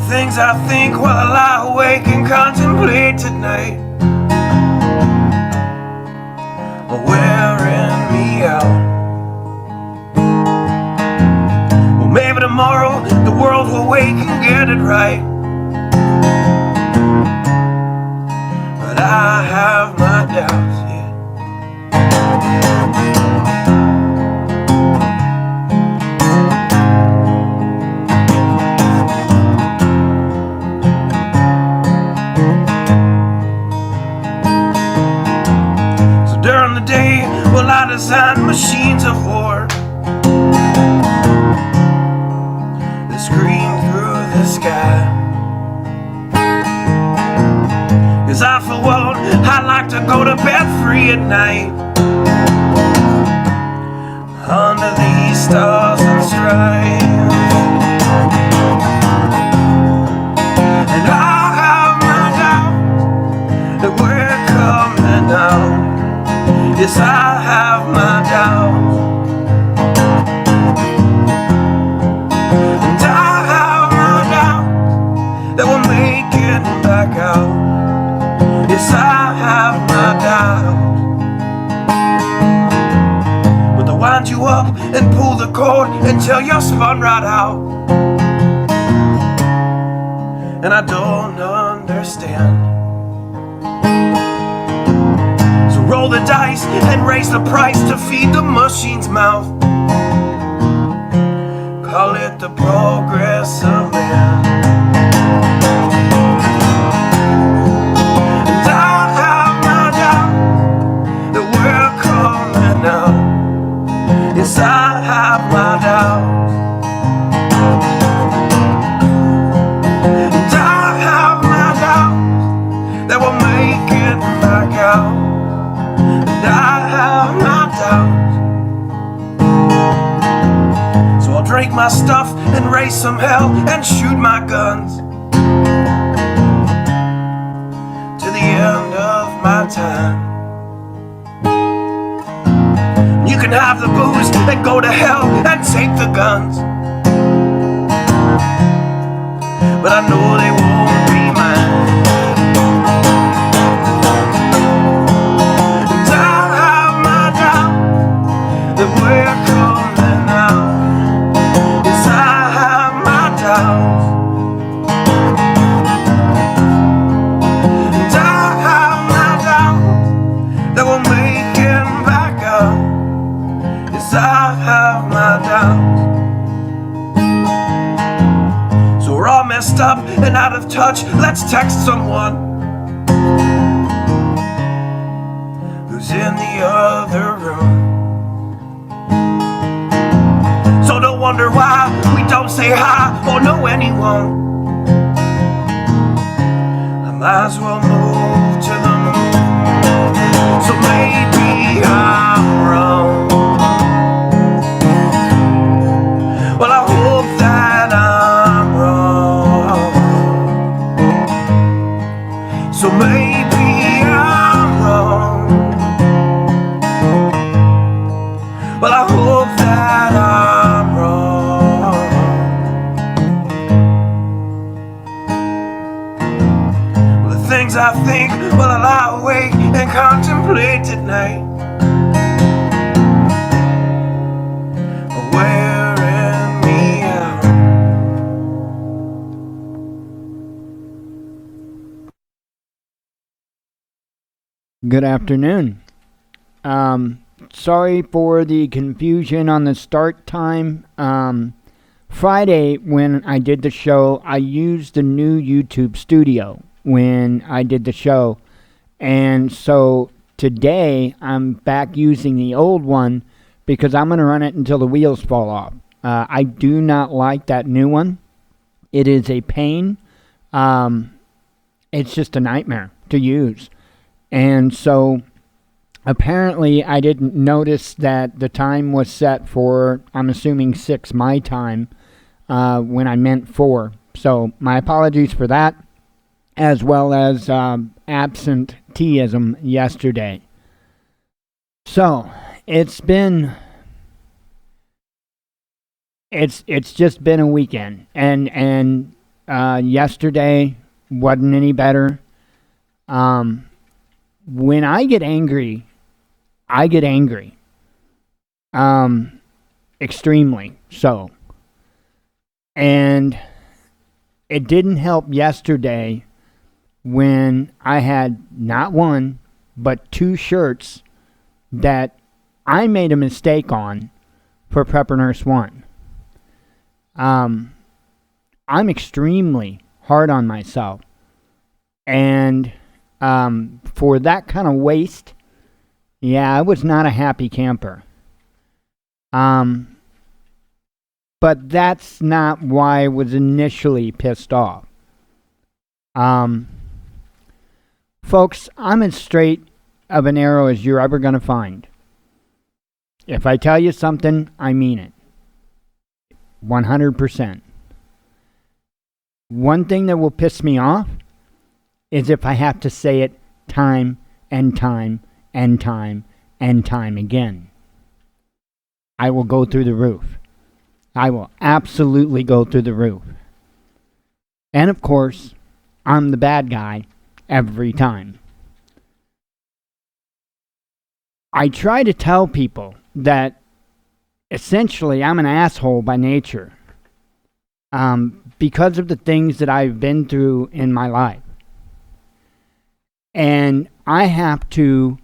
Things I think while I lie awake and contemplate tonight are wearing me out. Well, maybe tomorrow the world will wake and get it right, but I have my doubts, yeah. During the day, well, I design machines of war that scream through the sky. 'Cause I, for one, I like to go to bed free at night under these stars and stripes. And I have my doubts that we're coming out. Yes, I have my doubts, and I have my doubts that we'll make it back out. Yes, I have my doubts, but they'll wind you up and pull the cord until you're spun right out. And I don't understand. Roll the dice and raise the price to feed the machine's mouth. Call it the progress of man. And I have my doubts that we're coming out. Yes, I have my doubts, and I have my doubts that we'll make it back out. I have my doubts, so I'll drink my stuff and raise some hell and shoot my guns to the end of my time. You can have the booze and go to hell and take the guns, but I know they won't be mine. That we're coming out. Yes, I have my doubts, and I have my doubts that we'll make it back out. Yes, I have my doubts. So we're all messed up and out of touch. Let's text someone who's in the other room. So don't wonder why we don't say hi or know anyone. I might as well move to the moon. So maybe I'm wrong. Well, I hope that I'm wrong. So maybe I'm wrong. Well, I hope that I'm wrong. Well, the things I think while I lie awake and contemplate tonight are wearing me out. Good afternoon. Sorry for the confusion on the start time. Friday, when I did the show, I used the new YouTube studio when I did the show. And so today, I'm back using the old one because I'm going to run it until the wheels fall off. I do not like that new one. It is a pain. It's just a nightmare to use. And so apparently I didn't notice that the time was set for, I'm assuming 6 my time, when I meant 4. So my apologies for that, as well as absenteeism yesterday. So it's just been a weekend, and yesterday wasn't any better. When I get angry, I get angry. Extremely so. And it didn't help yesterday when I had not one, but 2 shirts that I made a mistake on for Prepper Nurse 1. I'm extremely hard on myself. And for that kind of waste, yeah, I was not a happy camper. But that's not why I was initially pissed off. Folks, I'm as straight of an arrow as you're ever going to find. If I tell you something, I mean it. 100%. One thing that will piss me off is if I have to say it time and time and time and time again. I will go through the roof. I will absolutely go through the roof. And of course, I'm the bad guy every time. I try to tell people that essentially I'm an asshole by nature, because of the things that I've been through in my life. And I have to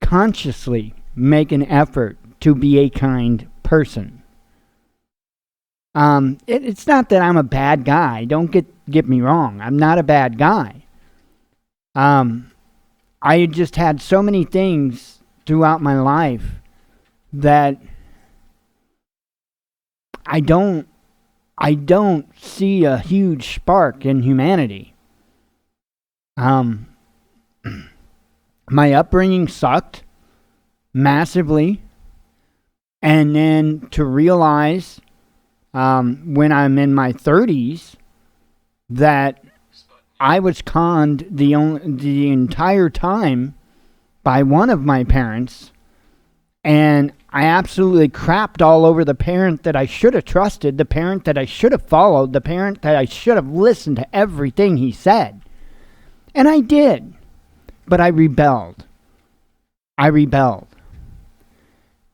consciously make an effort to be a kind person. It's not that I'm a bad guy. Don't get me wrong. I'm not a bad guy. I just had so many things throughout my life that I don't see a huge spark in humanity. My upbringing sucked massively. And then to realize when I'm in my 30s that I was conned the entire time by one of my parents, and I absolutely crapped all over the parent that I should have trusted, the parent that I should have followed, the parent that I should have listened to everything he said. And I did. But I rebelled.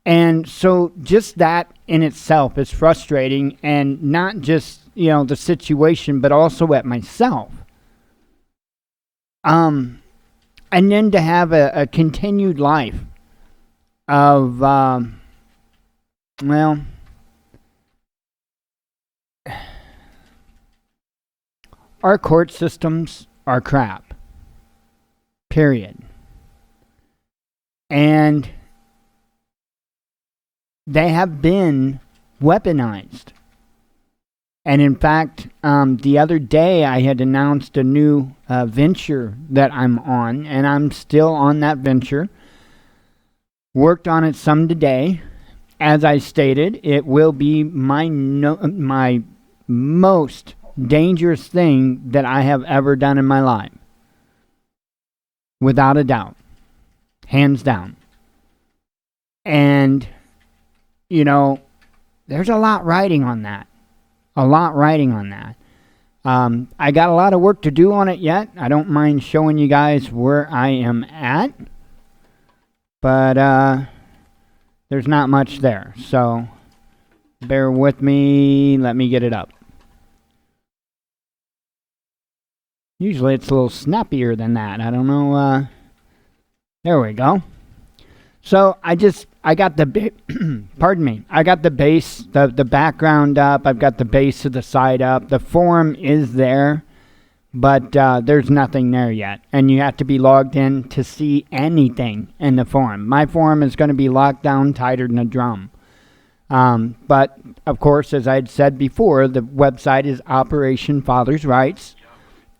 And so just that in itself is frustrating, and not just, the situation, but also at myself. And then to have a continued life of, our court systems are crap. Period. And they have been weaponized. And in fact, the other day I had announced a new venture that I'm on, and I'm still on that venture. Worked on it some today. As I stated, it will be my most dangerous thing that I have ever done in my life. Without a doubt. Hands down. And, there's a lot riding on that. I got a lot of work to do on it yet. I don't mind showing you guys where I am at. But there's not much there. So bear with me. Let me get it up. Usually it's a little snappier than that. I don't know. There we go. So I got the, pardon me, I got the base, the background up. I've got the base of the site up. The forum is there, but there's nothing there yet. And you have to be logged in to see anything in the forum. My forum is going to be locked down tighter than a drum. But, of course, as I'd said before, the website is Operation Father's Rights.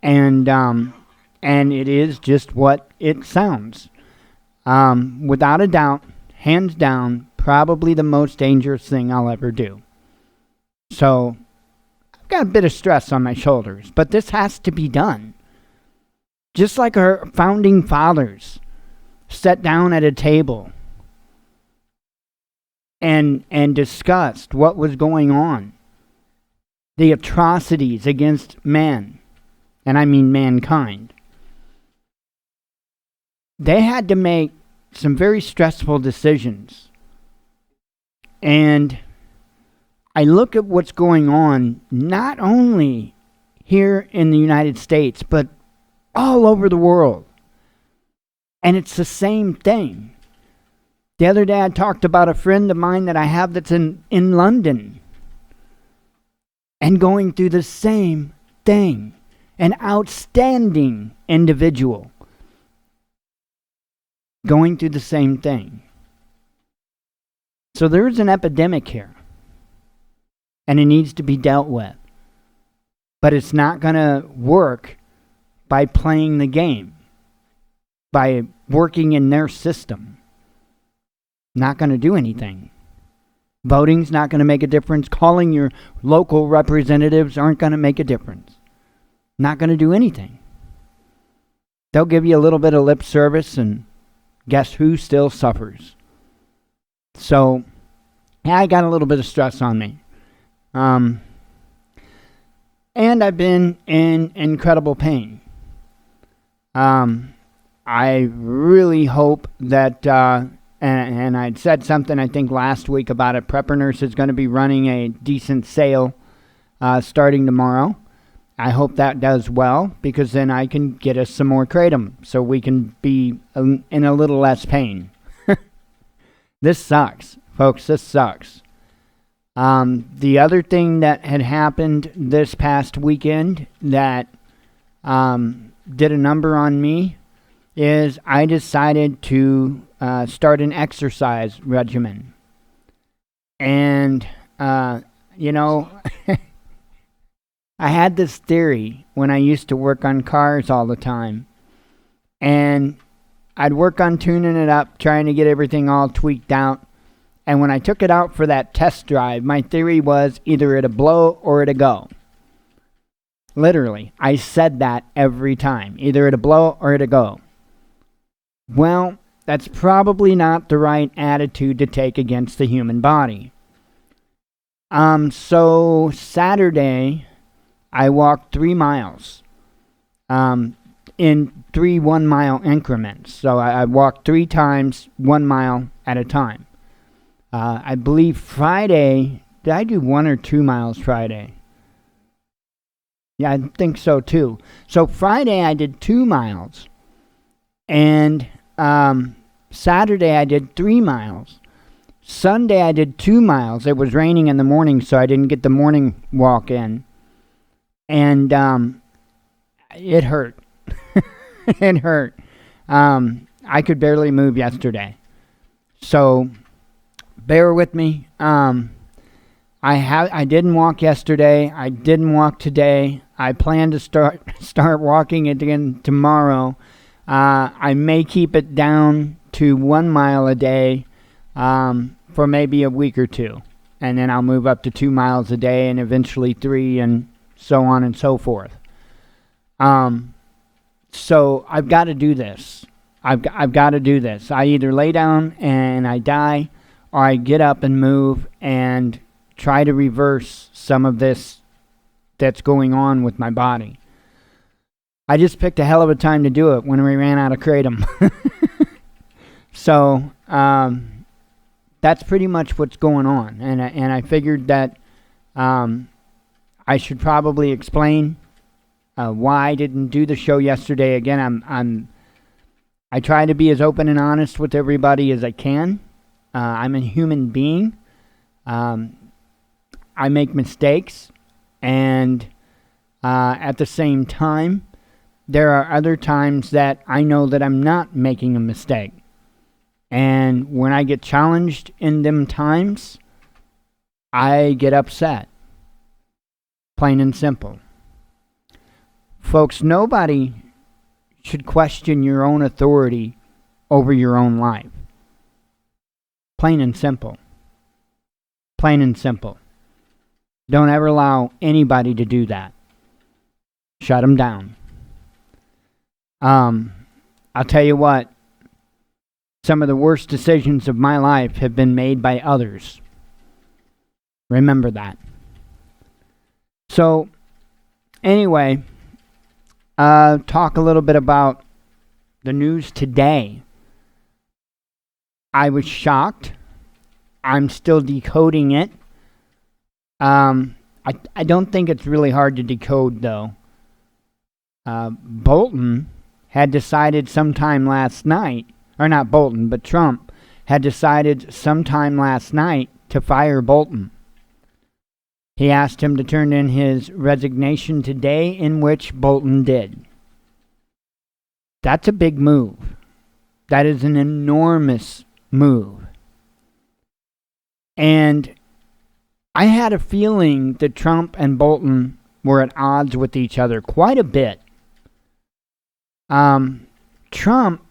And it is just what it sounds. Without a doubt, hands down, probably the most dangerous thing I'll ever do. So, I've got a bit of stress on my shoulders, but this has to be done. Just like our founding fathers sat down at a table and discussed what was going on the atrocities against man, and I mean mankind. They had to make some very stressful decisions. And I look at what's going on not only here in the United States, but all over the world. And it's the same thing. The other day I talked about a friend of mine that I have that's in London and going through the same thing. An outstanding individual going through the same thing. So there's an epidemic here. And it needs to be dealt with. But it's not going to work by playing the game. By working in their system. Not going to do anything. Voting's not going to make a difference. Calling your local representatives aren't going to make a difference. Not going to do anything. They'll give you a little bit of lip service, and guess who still suffers? So, yeah, I got a little bit of stress on me. And I've been in incredible pain. I really hope that, and I'd said something I think last week about it, Prepper Nurse is going to be running a decent sale starting tomorrow. I hope that does well, because then I can get us some more Kratom so we can be in a little less pain. This sucks, folks. This sucks. The other thing that had happened this past weekend that did a number on me is I decided to start an exercise regimen. And, I had this theory when I used to work on cars all the time. And I'd work on tuning it up, trying to get everything all tweaked out. And when I took it out for that test drive, my theory was either it'd blow or it'd go. Literally, I said that every time. Either it'd blow or it'd go. Well, that's probably not the right attitude to take against the human body. So Saturday, I walked 3 miles in 3 1-mile increments. So I walked 3 times 1 mile at a time. I believe Friday, did I do 1 or 2 miles Friday? Yeah, I think so too. So Friday I did 2 miles. And Saturday I did 3 miles. Sunday I did 2 miles. It was raining in the morning, so I didn't get the morning walk in. And it hurt. It hurt. I could barely move yesterday. So bear with me. I didn't walk yesterday. I didn't walk today. I plan to start walking again tomorrow. I may keep it down to 1 mile a day for maybe a week or two. And then I'll move up to 2 miles a day and eventually 3 and so on and so forth. So I've got to do this. I've got to do this. I either lay down and I die, or I get up and move and try to reverse some of this that's going on with my body. I just picked a hell of a time to do it when we ran out of Kratom. So that's pretty much what's going on. And I figured that I should probably explain why I didn't do the show yesterday. Again, I try to be as open and honest with everybody as I can. I'm a human being. I make mistakes, and at the same time, there are other times that I know that I'm not making a mistake. And when I get challenged in them times, I get upset. Plain and simple. Folks, nobody should question your own authority over your own life. Plain and simple. Plain and simple. Don't ever allow anybody to do that. Shut them down. I'll tell you what, some of the worst decisions of my life have been made by others. Remember that. So, anyway, talk a little bit about the news today. I was shocked. I'm still decoding it. I don't think it's really hard to decode, though. Bolton had decided sometime last night, or not Bolton, but Trump had decided sometime last night to fire Bolton. He asked him to turn in his resignation today, in which Bolton did. That's a big move. That is an enormous move. And I had a feeling that Trump and Bolton were at odds with each other quite a bit. Trump,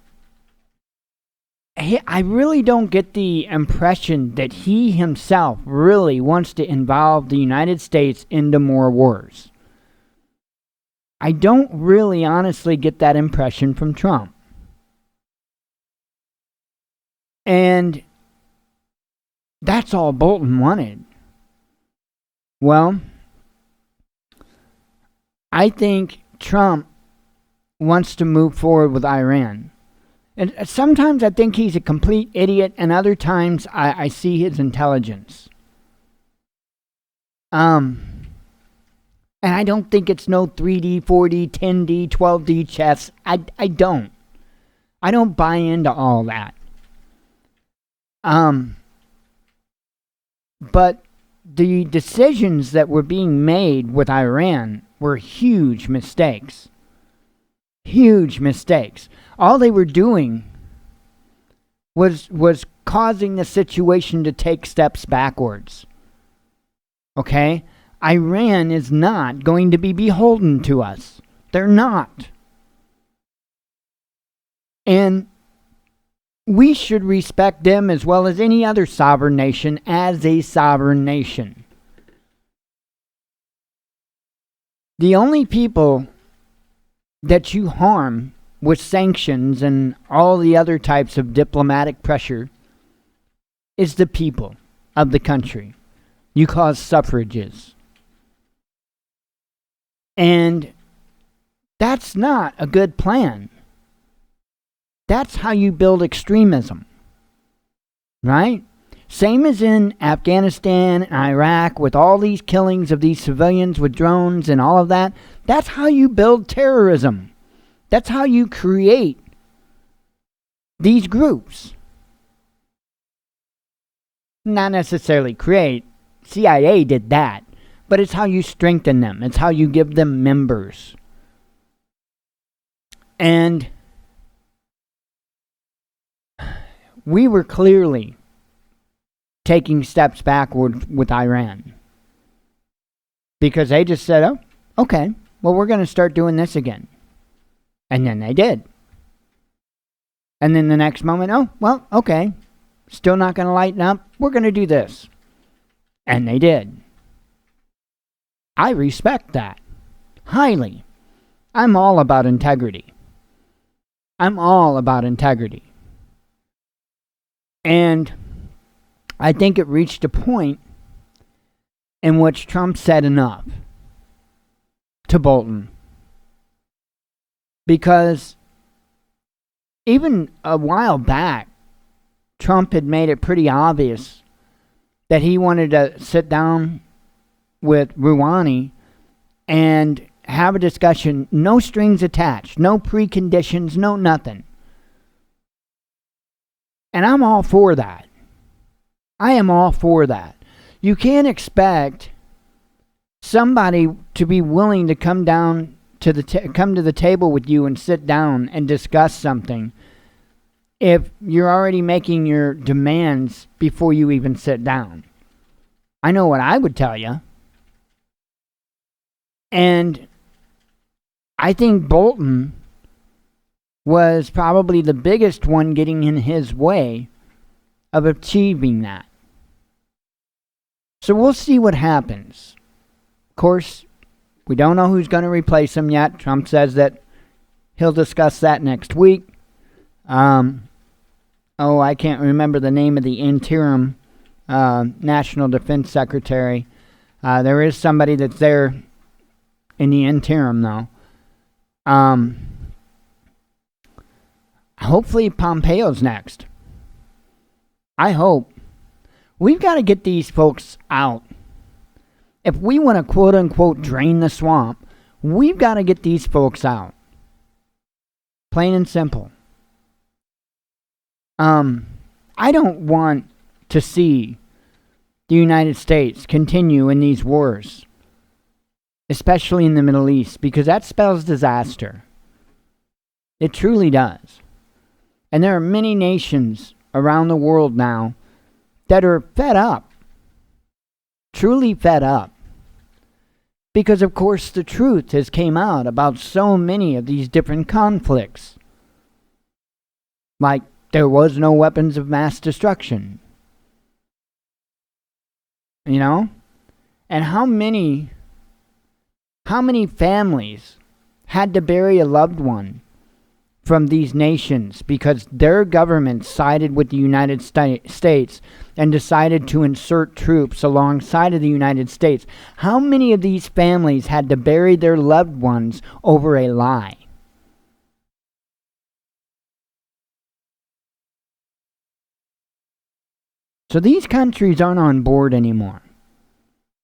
I really don't get the impression that he himself really wants to involve the United States into more wars. I don't really honestly get that impression from Trump. And that's all Bolton wanted. Well, I think Trump wants to move forward with Iran. And sometimes I think he's a complete idiot, and other times I see his intelligence. And I don't think it's no 3D, 4D, 10D, 12D chess. I don't. I don't buy into all that. But the decisions that were being made with Iran were huge mistakes. Huge mistakes. All they were doing was causing the situation to take steps backwards. Okay? Iran is not going to be beholden to us. They're not. And we should respect them as well as any other sovereign nation as a sovereign nation. The only people that you harm with sanctions and all the other types of diplomatic pressure is the people of the country. You cause suffrages. And that's not a good plan. That's how you build extremism. Right? Same as in Afghanistan and Iraq with all these killings of these civilians with drones and all of that. That's how you build terrorism. That's how you create these groups. Not necessarily create. CIA did that. But it's how you strengthen them. It's how you give them members. And we were clearly taking steps backward with Iran. Because they just said, oh, okay, well, we're going to start doing this again. And then they did. And then the next moment, oh, well, okay, still not going to lighten up. We're going to do this. And they did. I respect that. Highly. I'm all about integrity. I'm all about integrity. And I think it reached a point in which Trump said enough to Bolton. Because even a while back, Trump had made it pretty obvious that he wanted to sit down with Rouhani and have a discussion, no strings attached, no preconditions, no nothing. And I'm all for that. I am all for that. You can't expect somebody to be willing to come down to come to the table with you and sit down and discuss something if you're already making your demands before you even sit down. I know what I would tell you. And I think Bolton was probably the biggest one getting in his way of achieving that. So we'll see what happens. Of course, we don't know who's going to replace him yet. Trump says that he'll discuss that next week. I can't remember the name of the interim National Defense Secretary. There is somebody that's there in the interim, though. Hopefully Pompeo's next. I hope. We've got to get these folks out. If we want to quote-unquote drain the swamp, we've got to get these folks out. Plain and simple. I don't want to see the United States continue in these wars, especially in the Middle East, because that spells disaster. It truly does. And there are many nations around the world now that are fed up, truly fed up. Because, of course, the truth has came out about so many of these different conflicts. Like, there was no weapons of mass destruction. You know? And how many families had to bury a loved one from these nations because their government sided with the United States and decided to insert troops alongside of the United States? How many of these families had to bury their loved ones over a lie? So these countries aren't on board anymore.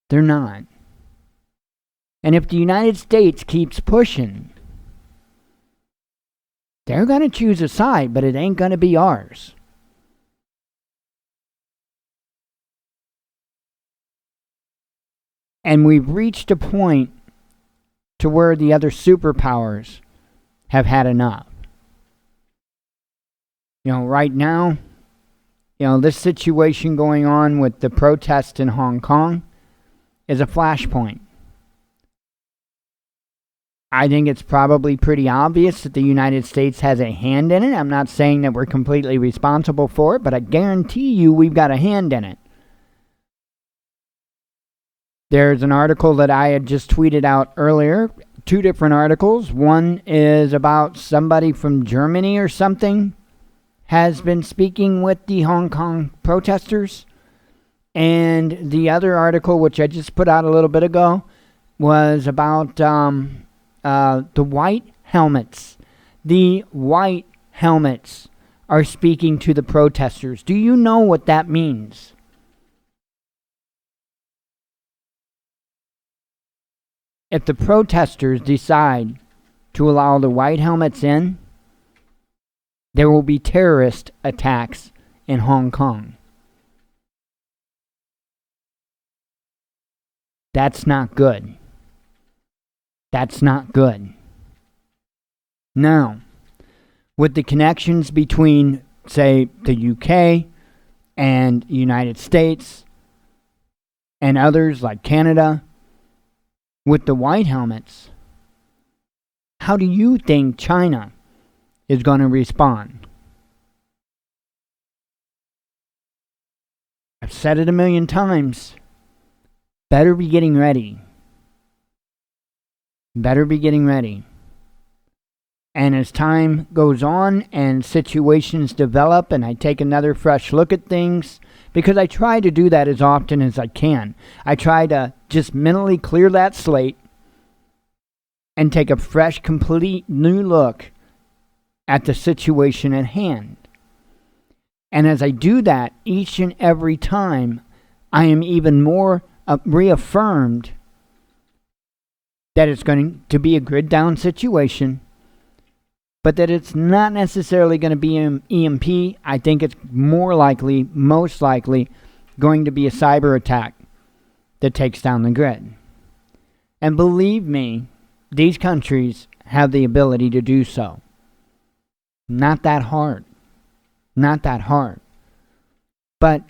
They're not. And if the United States keeps pushing, they're going to choose a side, but it ain't going to be ours. And we've reached a point to where the other superpowers have had enough. You know, right now, this situation going on with the protests in Hong Kong is a flashpoint. I think it's probably pretty obvious that the United States has a hand in it. I'm not saying that we're completely responsible for it, but I guarantee you we've got a hand in it. There's an article that I had just tweeted out earlier, 2 different articles. One is about somebody from Germany or something has been speaking with the Hong Kong protesters. And the other article, which I just put out a little bit ago, was about the white helmets. The white helmets are speaking to the protesters. Do you know what that means? If the protesters decide to allow the white helmets in, there will be terrorist attacks in Hong Kong. That's not good. That's not good. Now, with the connections between, say, the UK and the United States and others like Canada, with the white helmets, how do you think China is going to respond? I've said it a million times. Better be getting ready. Better be getting ready. And as time goes on and situations develop and I take another fresh look at things, because I try to do that as often as I can. I try to just mentally clear that slate and take a fresh, complete new look at the situation at hand. And as I do that, each and every time, I am even more reaffirmed that it's going to be a grid down situation, but that it's not necessarily going to be an EMP. I think it's most likely, going to be a cyber attack that takes down the grid. And believe me, these countries have the ability to do so. Not that hard. Not that hard. But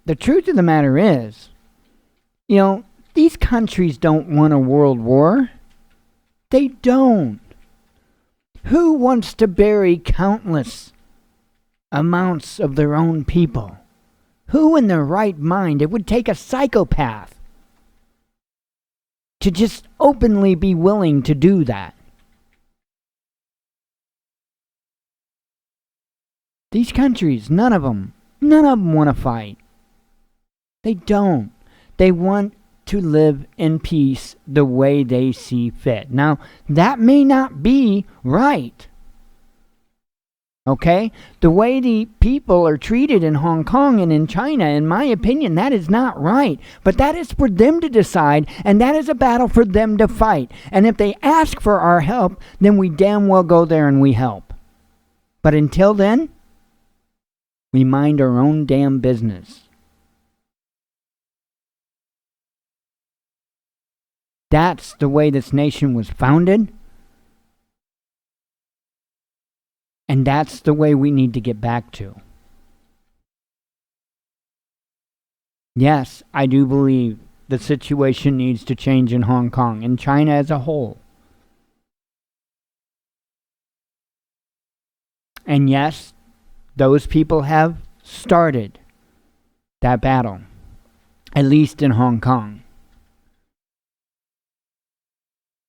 the truth of the matter is, these countries don't want a world war. They don't. Who wants to bury countless amounts of their own people? Who in their right mind? It would take a psychopath to just openly be willing to do that. These countries, none of them want to fight. They don't. They want to live in peace the way they see fit. Now, that may not be right. Okay? The way the people are treated in Hong Kong and in China, in my opinion, that is not right. But that is for them to decide, and that is a battle for them to fight. And if they ask for our help, then we damn well go there and we help. But until then, we mind our own damn business. That's the way this nation was founded. And that's the way we need to get back to. Yes, I do believe the situation needs to change in Hong Kong and China as a whole. And yes, those people have started that battle, at least in Hong Kong.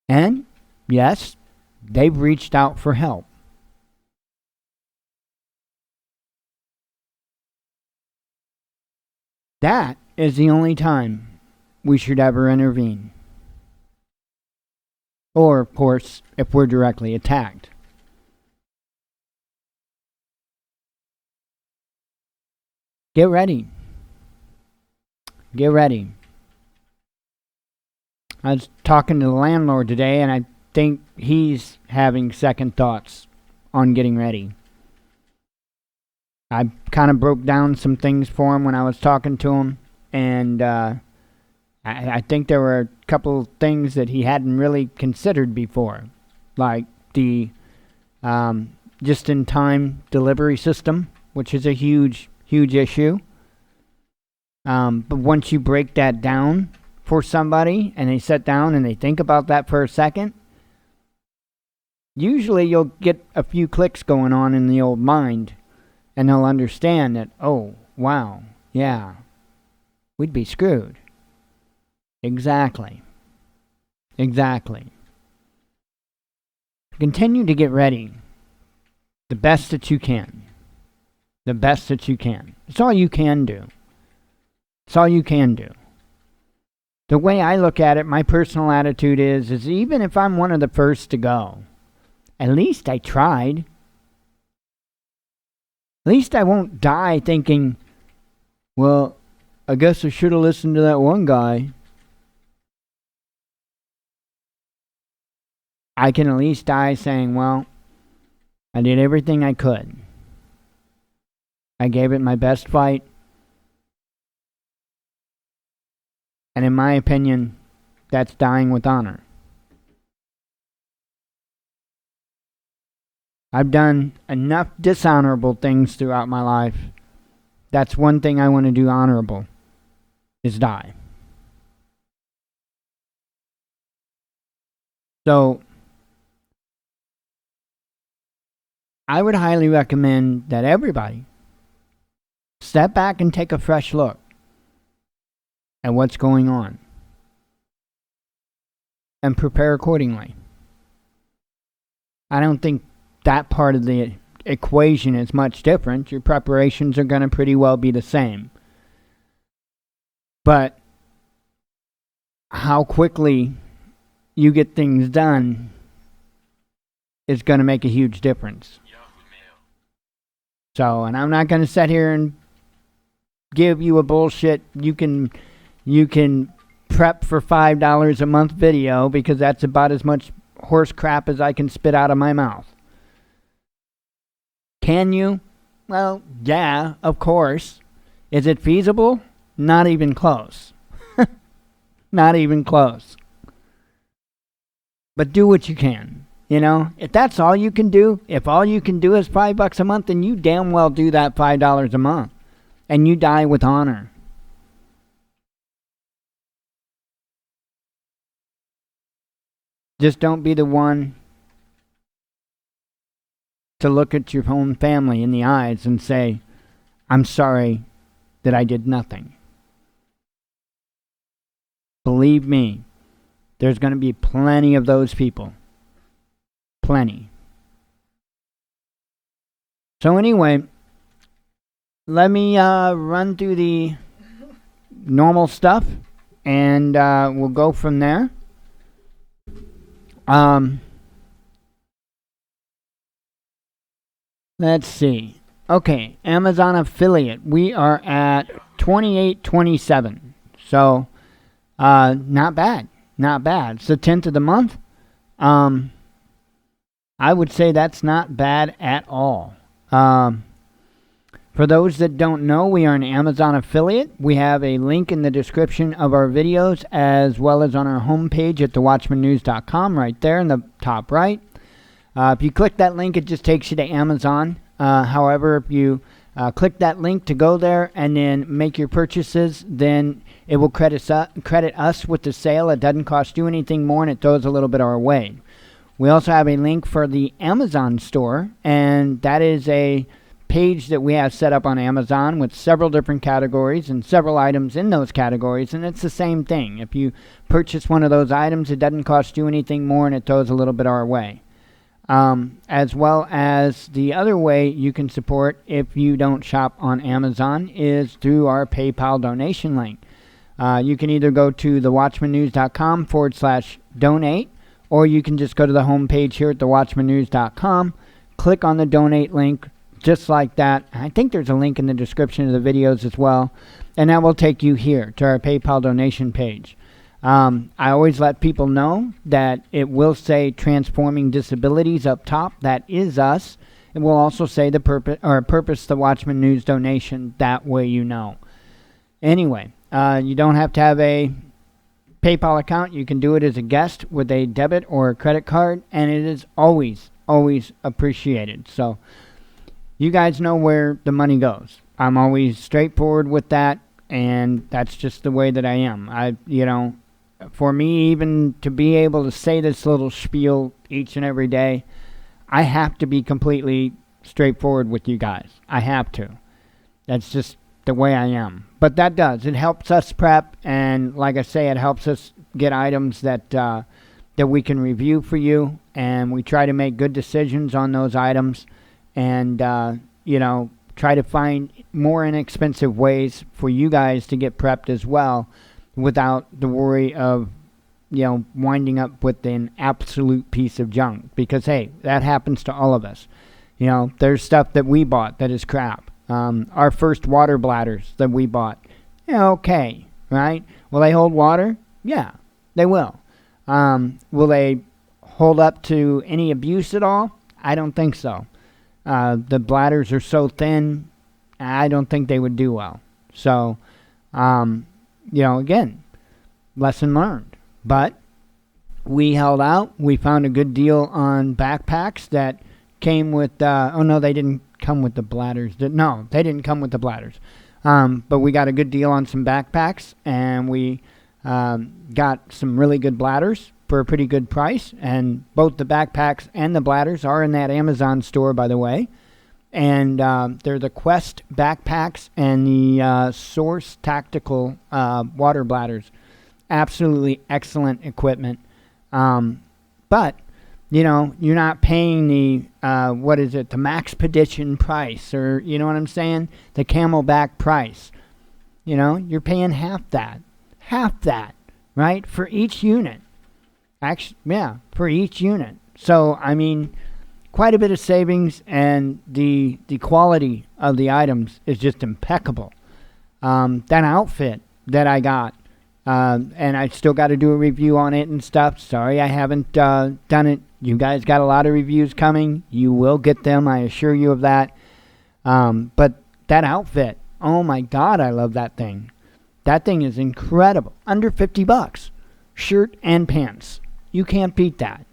And yes, they've reached out for help. That is the only time we should ever intervene. Or, of course, if we're directly attacked. Get ready. Get ready. I was talking to the landlord today, and I think he's having second thoughts on getting ready. I kind of broke down some things for him when I was talking to him, and I think there were a couple things that he hadn't really considered before, like the just-in-time delivery system, which is a huge, huge issue. But once you break that down for somebody, and they sit down and they think about that for a second, usually you'll get a few clicks going on in the old mind. And they'll understand that, oh, wow, yeah, we'd be screwed. Exactly. Continue to get ready. The best that you can. It's all you can do. The way I look at it, my personal attitude is even if I'm one of the first to go, at least I tried. At least I won't die thinking, well, I guess I should have listened to that one guy. I can at least die saying, well, I did everything I could. I gave it my best fight. And in my opinion, that's dying with honor. I've done enough dishonorable things throughout my life. That's one thing I want to do honorable, is die. So, I would highly recommend that everybody step back and take a fresh look at what's going on and prepare accordingly. I don't think that part of the equation is much different. Your preparations are going to pretty well be the same. But how quickly you get things done is going to make a huge difference. So, and I'm not going to sit here and give you a bullshit you can prep for $5 a month video, because that's about as much horse crap as I can spit out of my mouth. Can you? Well, yeah, of course. Is it feasible? Not even close. Not even close. But do what you can. You know, if that's all you can do, if all you can do is $5 a month, then you damn well do that $5 a month. And you die with honor. Just don't be the one to look at your own family in the eyes and say, I'm sorry that I did nothing. Believe me, there's going to be plenty of those people. Plenty. So anyway, let me run through the normal stuff, and we'll go from there. Let's see. Okay, Amazon affiliate. We are at 28.27. So, not bad. Not bad. It's the 10th of the month. I would say that's not bad at all. For those that don't know, we are an Amazon affiliate. We have a link in the description of our videos as well as on our homepage at thewatchmannews.com right there in the top right. If you click that link, it just takes you to Amazon. However, if you click that link to go there and then make your purchases, then it will credit us with the sale. It doesn't cost you anything more, and it throws a little bit our way. We also have a link for the Amazon store, and that is a page that we have set up on Amazon with several different categories and several items in those categories, and it's the same thing. If you purchase one of those items, it doesn't cost you anything more, and it throws a little bit our way. As well as the other way you can support if you don't shop on Amazon is through our PayPal donation link. You can either go to thewatchmannews.com/donate, or you can just go to the homepage here at thewatchmannews.com, click on the donate link, just like that. I think there's a link in the description of the videos as well, and that will take you here to our PayPal donation page. I always let people know that it will say Transforming Disabilities up top. That is us. It will also say the purpose the Watchman News donation. That way you know. Anyway, you don't have to have a PayPal account. You can do it as a guest with a debit or a credit card, and it is always appreciated. So you guys know where the money goes. I'm always straightforward with that, and that's just the way that I am. For me, even to be able to say this little spiel each and every day, I have to be completely straightforward with you guys. I have to. That's just the way I am. But that does. It helps us prep, and like I say, it helps us get items that we can review for you, and we try to make good decisions on those items, and try to find more inexpensive ways for you guys to get prepped as well, without the worry of winding up with an absolute piece of junk. Because hey, that happens to all of us. There's stuff that we bought that is crap. Our first water bladders that we bought, okay, right? Will they hold water? Yeah, they will. Will they hold up to any abuse at all? I don't think so. The bladders are so thin, I don't think they would do well. So, again, lesson learned. But we held out. We found a good deal on backpacks that came with, they didn't come with the bladders. No, they didn't come with the bladders. But we got a good deal on some backpacks, and we got some really good bladders for a pretty good price. And both the backpacks and the bladders are in that Amazon store, by the way. And they're the Quest backpacks and the Source Tactical water bladders. Absolutely excellent equipment. But, you're not paying the, the Maxpedition price, or, you know what I'm saying? The Camelback price. You're paying half that, right? For each unit. Actually, yeah, for each unit. So, quite a bit of savings, and the quality of the items is just impeccable. That outfit that I got, and I still got to do a review on it and stuff. Sorry I haven't done it. You guys got a lot of reviews coming. You will get them, I assure you of that. But that outfit, oh my God, I love that thing. That thing is incredible. Under $50. Shirt and pants. You can't beat that.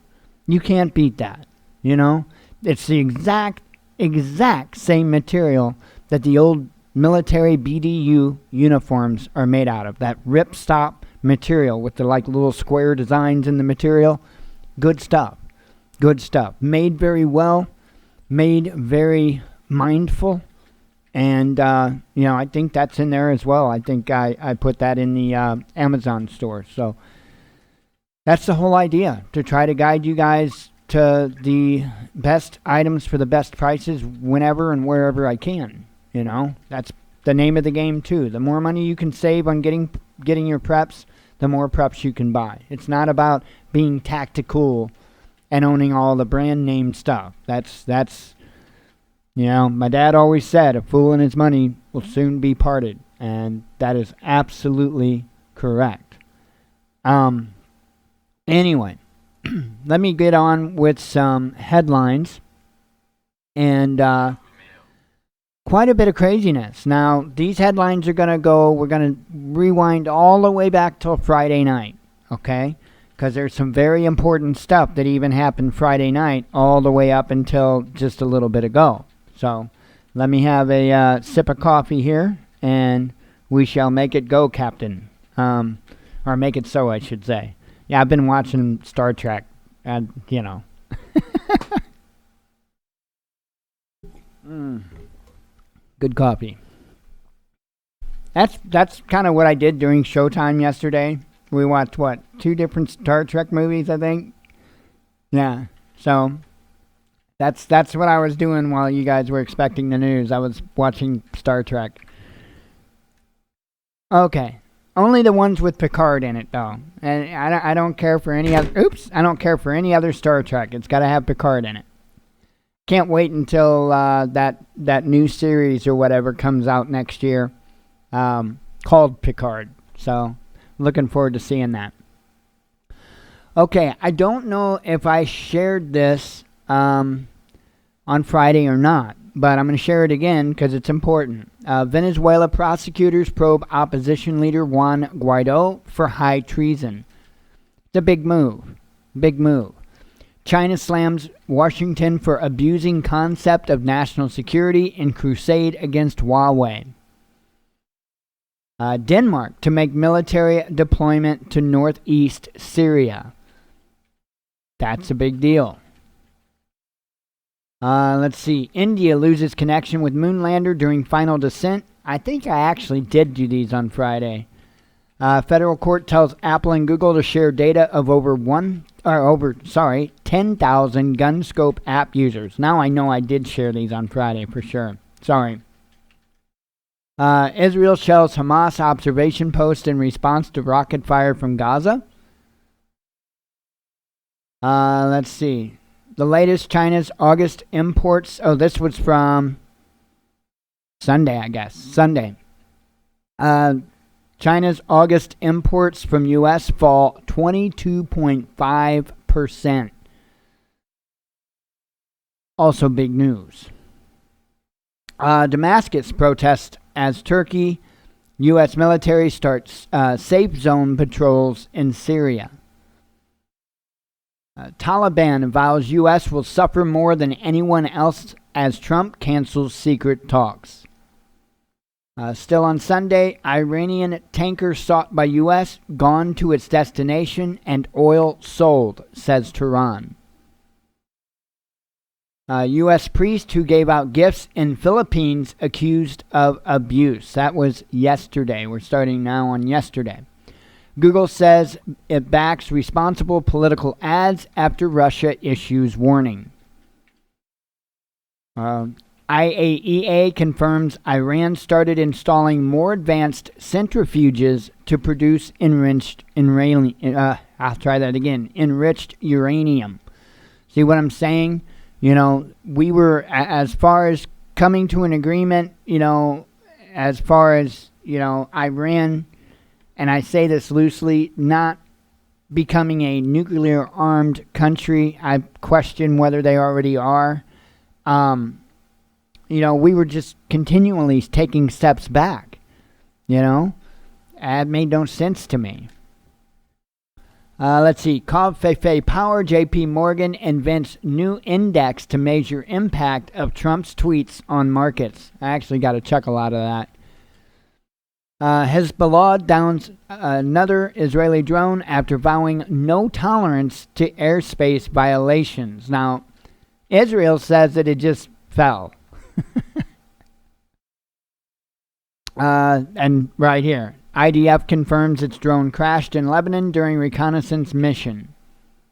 You can't beat that. It's the exact same material that the old military BDU uniforms are made out of. That ripstop material with the little square designs in the material. Good stuff. Good stuff. Made very well. Made very mindful. And, I think that's in there as well. I think I put that in the Amazon store. So that's the whole idea, to try to guide you guys to the best items for the best prices whenever and wherever I can. That's the name of the game too. The more money you can save on getting your preps, the more preps you can buy. It's not about being tactical and owning all the brand name stuff. That's my dad always said, a fool and his money will soon be parted, and that is absolutely correct. Anyway, let me get on with some headlines, and quite a bit of craziness. Now, these headlines are we're going to rewind all the way back till Friday night, okay? Because there's some very important stuff that even happened Friday night all the way up until just a little bit ago. So, let me have a sip of coffee here, and we shall make it go, Captain. Or make it so, I should say. Yeah, I've been watching Star Trek, and, Good coffee. That's kind of what I did during Showtime yesterday. We watched, 2 different Star Trek movies, I think? Yeah, so that's what I was doing while you guys were expecting the news. I was watching Star Trek. Okay. Only the ones with Picard in it, though. And I don't care for any other... Oops! I don't care for any other Star Trek. It's got to have Picard in it. Can't wait until that new series or whatever comes out next year, called Picard. So, looking forward to seeing that. Okay, I don't know if I shared this on Friday or not, but I'm going to share it again because it's important. Venezuela prosecutors probe opposition leader Juan Guaido for high treason. It's a big move. Big move. China slams Washington for abusing concept of national security in crusade against Huawei. Denmark to make military deployment to northeast Syria. That's a big deal. Let's see. India loses connection with moonlander during final descent. I think I actually did do these on Friday. Federal court tells Apple and Google to share data of over 10,000 GunScope app users. Now I know I did share these on Friday for sure. Sorry. Israel shells Hamas observation post in response to rocket fire from Gaza. Let's see. The latest China's August imports. Oh, this was from Sunday, I guess. Sunday. China's August imports from U.S. fall 22.5%. Also big news. Damascus protests as Turkey, U.S. military starts safe zone patrols in Syria. Taliban vows U.S. will suffer more than anyone else as Trump cancels secret talks. Still on Sunday, Iranian tanker sought by U.S. gone to its destination and oil sold, says Tehran. U.S. priest who gave out gifts in Philippines accused of abuse. That was yesterday. We're starting now on yesterday. Google says it backs responsible political ads after Russia issues warning. IAEA confirms Iran started installing more advanced centrifuges to produce enriched uranium. See what I'm saying? We were, as far as coming to an agreement, as far as, Iran, and I say this loosely, not becoming a nuclear armed country. I question whether they already are. We were just continually taking steps back. It made no sense to me. Let's see. Covfefe Power, JP Morgan invents new index to measure impact of Trump's tweets on markets. I actually got a chuckle out of that. Hezbollah downs another Israeli drone after vowing no tolerance to airspace violations. Now, Israel says that it just fell. And right here, IDF confirms its drone crashed in Lebanon during reconnaissance mission.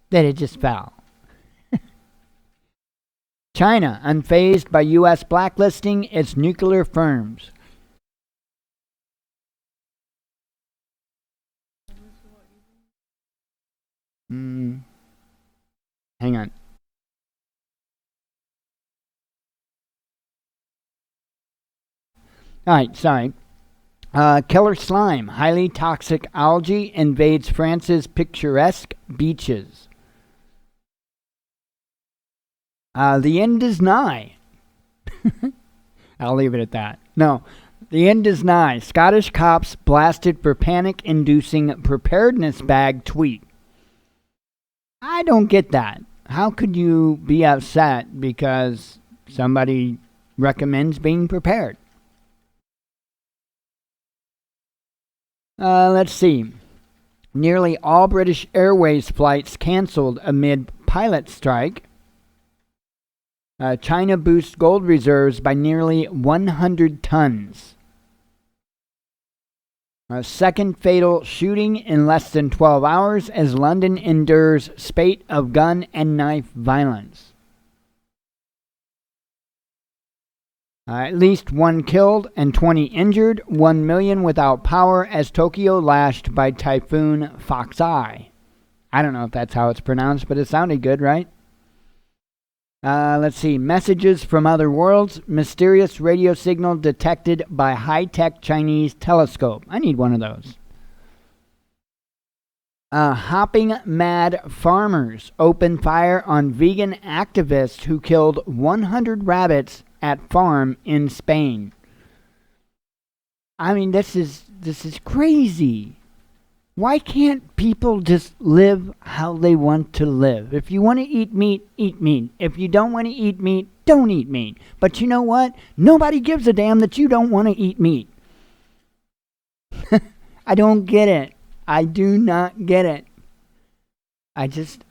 That it just fell. China, unfazed by U.S. blacklisting its nuclear firms. Hang on. All right, sorry. Killer slime, highly toxic algae invades France's picturesque beaches. The end is nigh. I'll leave it at that. No, the end is nigh. Scottish cops blasted for panic-inducing preparedness bag tweet. I don't get that. How could you be upset because somebody recommends being prepared? Let's see. Nearly all British Airways flights canceled amid pilot strike. China boosts gold reserves by nearly 100 tons. Second fatal shooting in less than 12 hours as London endures spate of gun and knife violence. At least 1 killed and 20 injured, 1 million without power as Tokyo lashed by Typhoon Foxai. I don't know if that's how it's pronounced, but it sounded good, right? Let's see. Messages from other worlds. Mysterious radio signal detected by high-tech Chinese telescope. I need one of those. Hopping mad farmers open fire on vegan activist who killed 100 rabbits at farm in Spain. I mean, this is crazy. Why can't people just live how they want to live? If you want to eat meat, eat meat. If you don't want to eat meat, don't eat meat. But you know what? Nobody gives a damn that you don't want to eat meat. I don't get it. I do not get it. I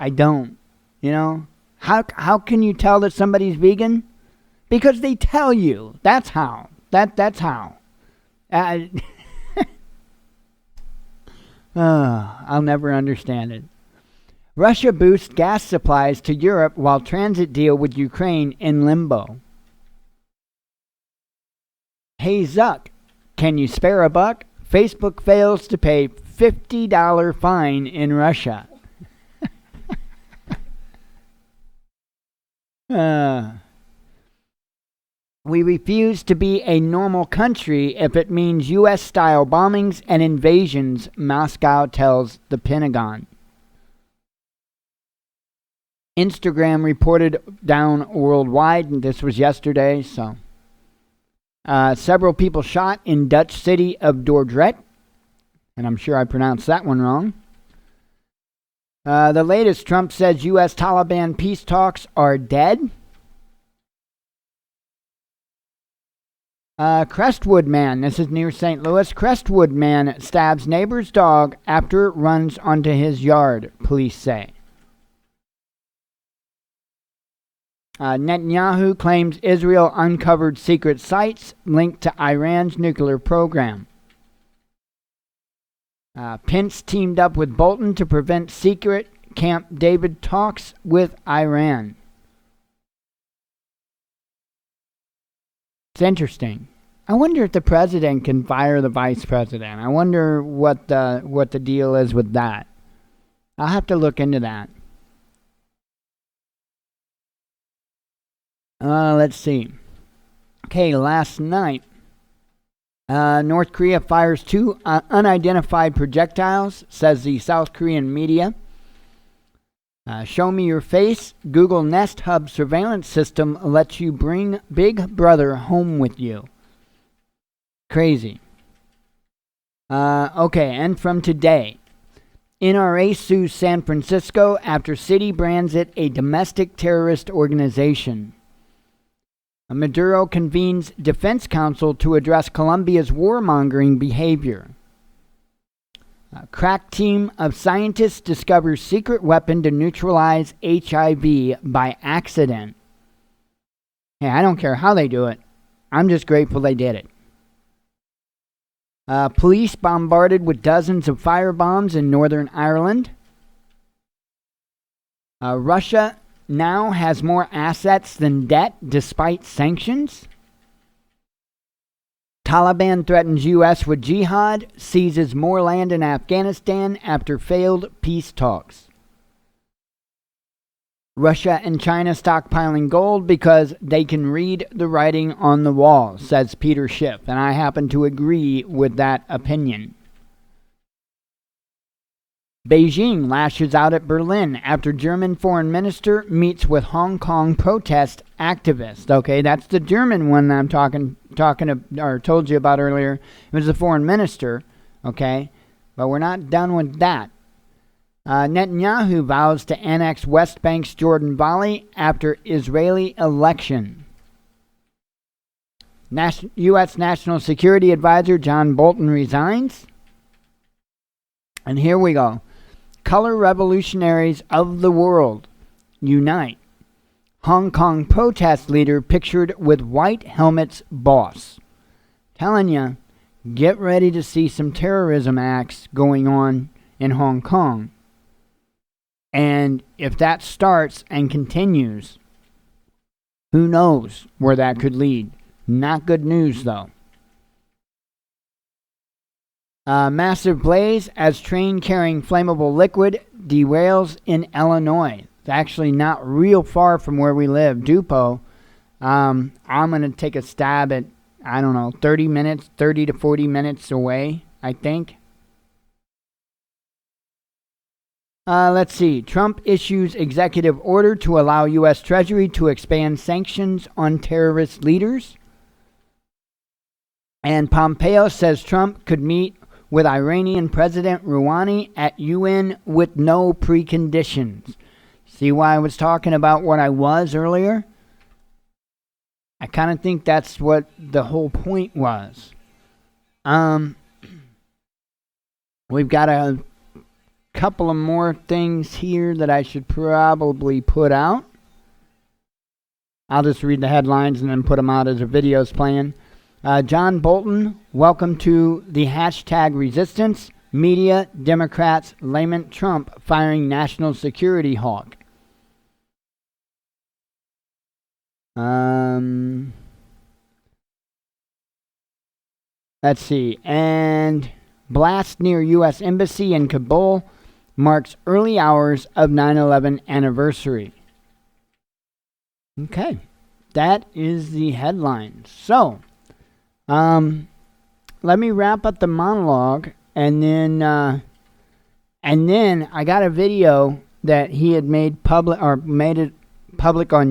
don't. You know? How can you tell that somebody's vegan? Because they tell you. That's how. That's how. I'll never understand it. Russia boosts gas supplies to Europe while transit deal with Ukraine in limbo. Hey Zuck, can you spare a buck? Facebook fails to pay $50 fine in Russia. We refuse to be a normal country if it means U.S.-style bombings and invasions, Moscow tells the Pentagon. Instagram reported down worldwide, and this was yesterday, so. Several people shot in Dutch city of Dordrecht, and I'm sure I pronounced that one wrong. The latest, Trump says U.S. Taliban peace talks are dead. Crestwood man, this is near St. Louis. Crestwood man stabs neighbor's dog after it runs onto his yard, police say. Netanyahu claims Israel uncovered secret sites linked to Iran's nuclear program. Pence teamed up with Bolton to prevent secret Camp David talks with Iran. It's interesting. I wonder if the president can fire the vice president. I wonder what the deal is with that. I'll have to look into that. Let's see. Okay, last night, North Korea fires 2 unidentified projectiles, says the South Korean media. Show me your face. Google Nest Hub surveillance system lets you bring Big Brother home with you. Crazy. Okay, and from today. NRA sues San Francisco after city brands it a domestic terrorist organization. Maduro convenes defense council to address Colombia's warmongering behavior. Crack team of scientists discovers secret weapon to neutralize HIV by accident. Hey, I don't care how they do it. I'm just grateful they did it. Police bombarded with dozens of firebombs in Northern Ireland. Russia now has more assets than debt despite sanctions. Taliban threatens U.S. with jihad, seizes more land in Afghanistan after failed peace talks. Russia and China stockpiling gold because they can read the writing on the wall, says Peter Schiff, and I happen to agree with that opinion. Beijing lashes out at Berlin after German foreign minister meets with Hong Kong protest activists. Okay, that's the German one that I'm told you about earlier. It was the foreign minister, okay? But we're not done with that. Netanyahu vows to annex West Bank's Jordan Valley after Israeli election. U.S. National Security Advisor John Bolton resigns. And here we go. Color revolutionaries of the world unite. Hong Kong protest leader pictured with white helmet's boss. Telling you, get ready to see some terrorism acts going on in Hong Kong. And if that starts and continues, who knows where that could lead. Not good news, though. Massive blaze as train carrying flammable liquid derails in Illinois. It's actually not real far from where we live, Dupo. I'm going to take a stab at, 30 to 40 minutes away, I think. Let's see. Trump issues executive order to allow U.S. Treasury to expand sanctions on terrorist leaders. And Pompeo says Trump could meet with Iranian President Rouhani at UN with no preconditions. See why I was talking about what I was earlier? I kind of think that's what the whole point was. We've got a couple of more things here that I should probably put out. I'll just read the headlines and then put them out as a video's playing. John Bolton, welcome to the hashtag resistance. Media, Democrats lament Trump firing national security hawk. Let's see. And blast near U.S. Embassy in Kabul marks early hours of 9/11 anniversary. Okay. That is the headline. So, let me wrap up the monologue, and then I got a video that he had made public on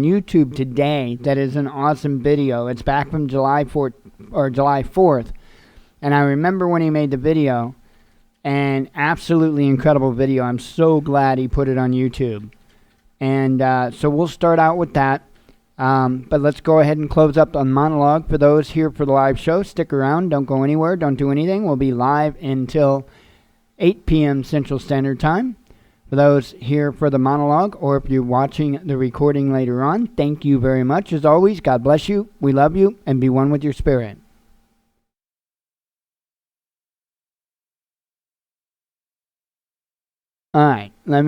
YouTube today. That is an awesome video. It's back from July 4th, and I remember when he made the video, and absolutely incredible video. I'm so glad he put it on YouTube, and so we'll start out with that. But let's go ahead and close up the monologue. For those here for the live show, stick around. Don't go anywhere. Don't do anything. We'll be live until 8 p.m. Central Standard Time. For those here for the monologue, or if you're watching the recording later on, thank you very much. As always, God bless you. We love you, and be one with your spirit. All right. Let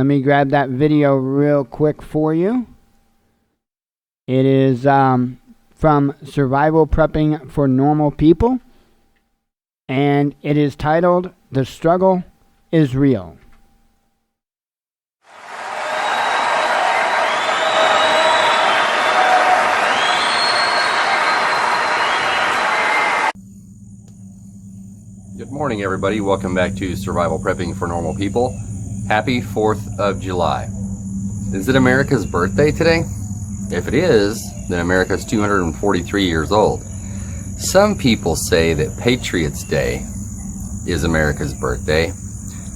me grab that video real quick for you. It is from Survival Prepping for Normal People, and it is titled, "The Struggle is Real." Good morning, everybody. Welcome back to Survival Prepping for Normal People. Happy 4th of July. Is it America's birthday today? If it is, then America's 243 years old. Some people say that Patriots Day is America's birthday.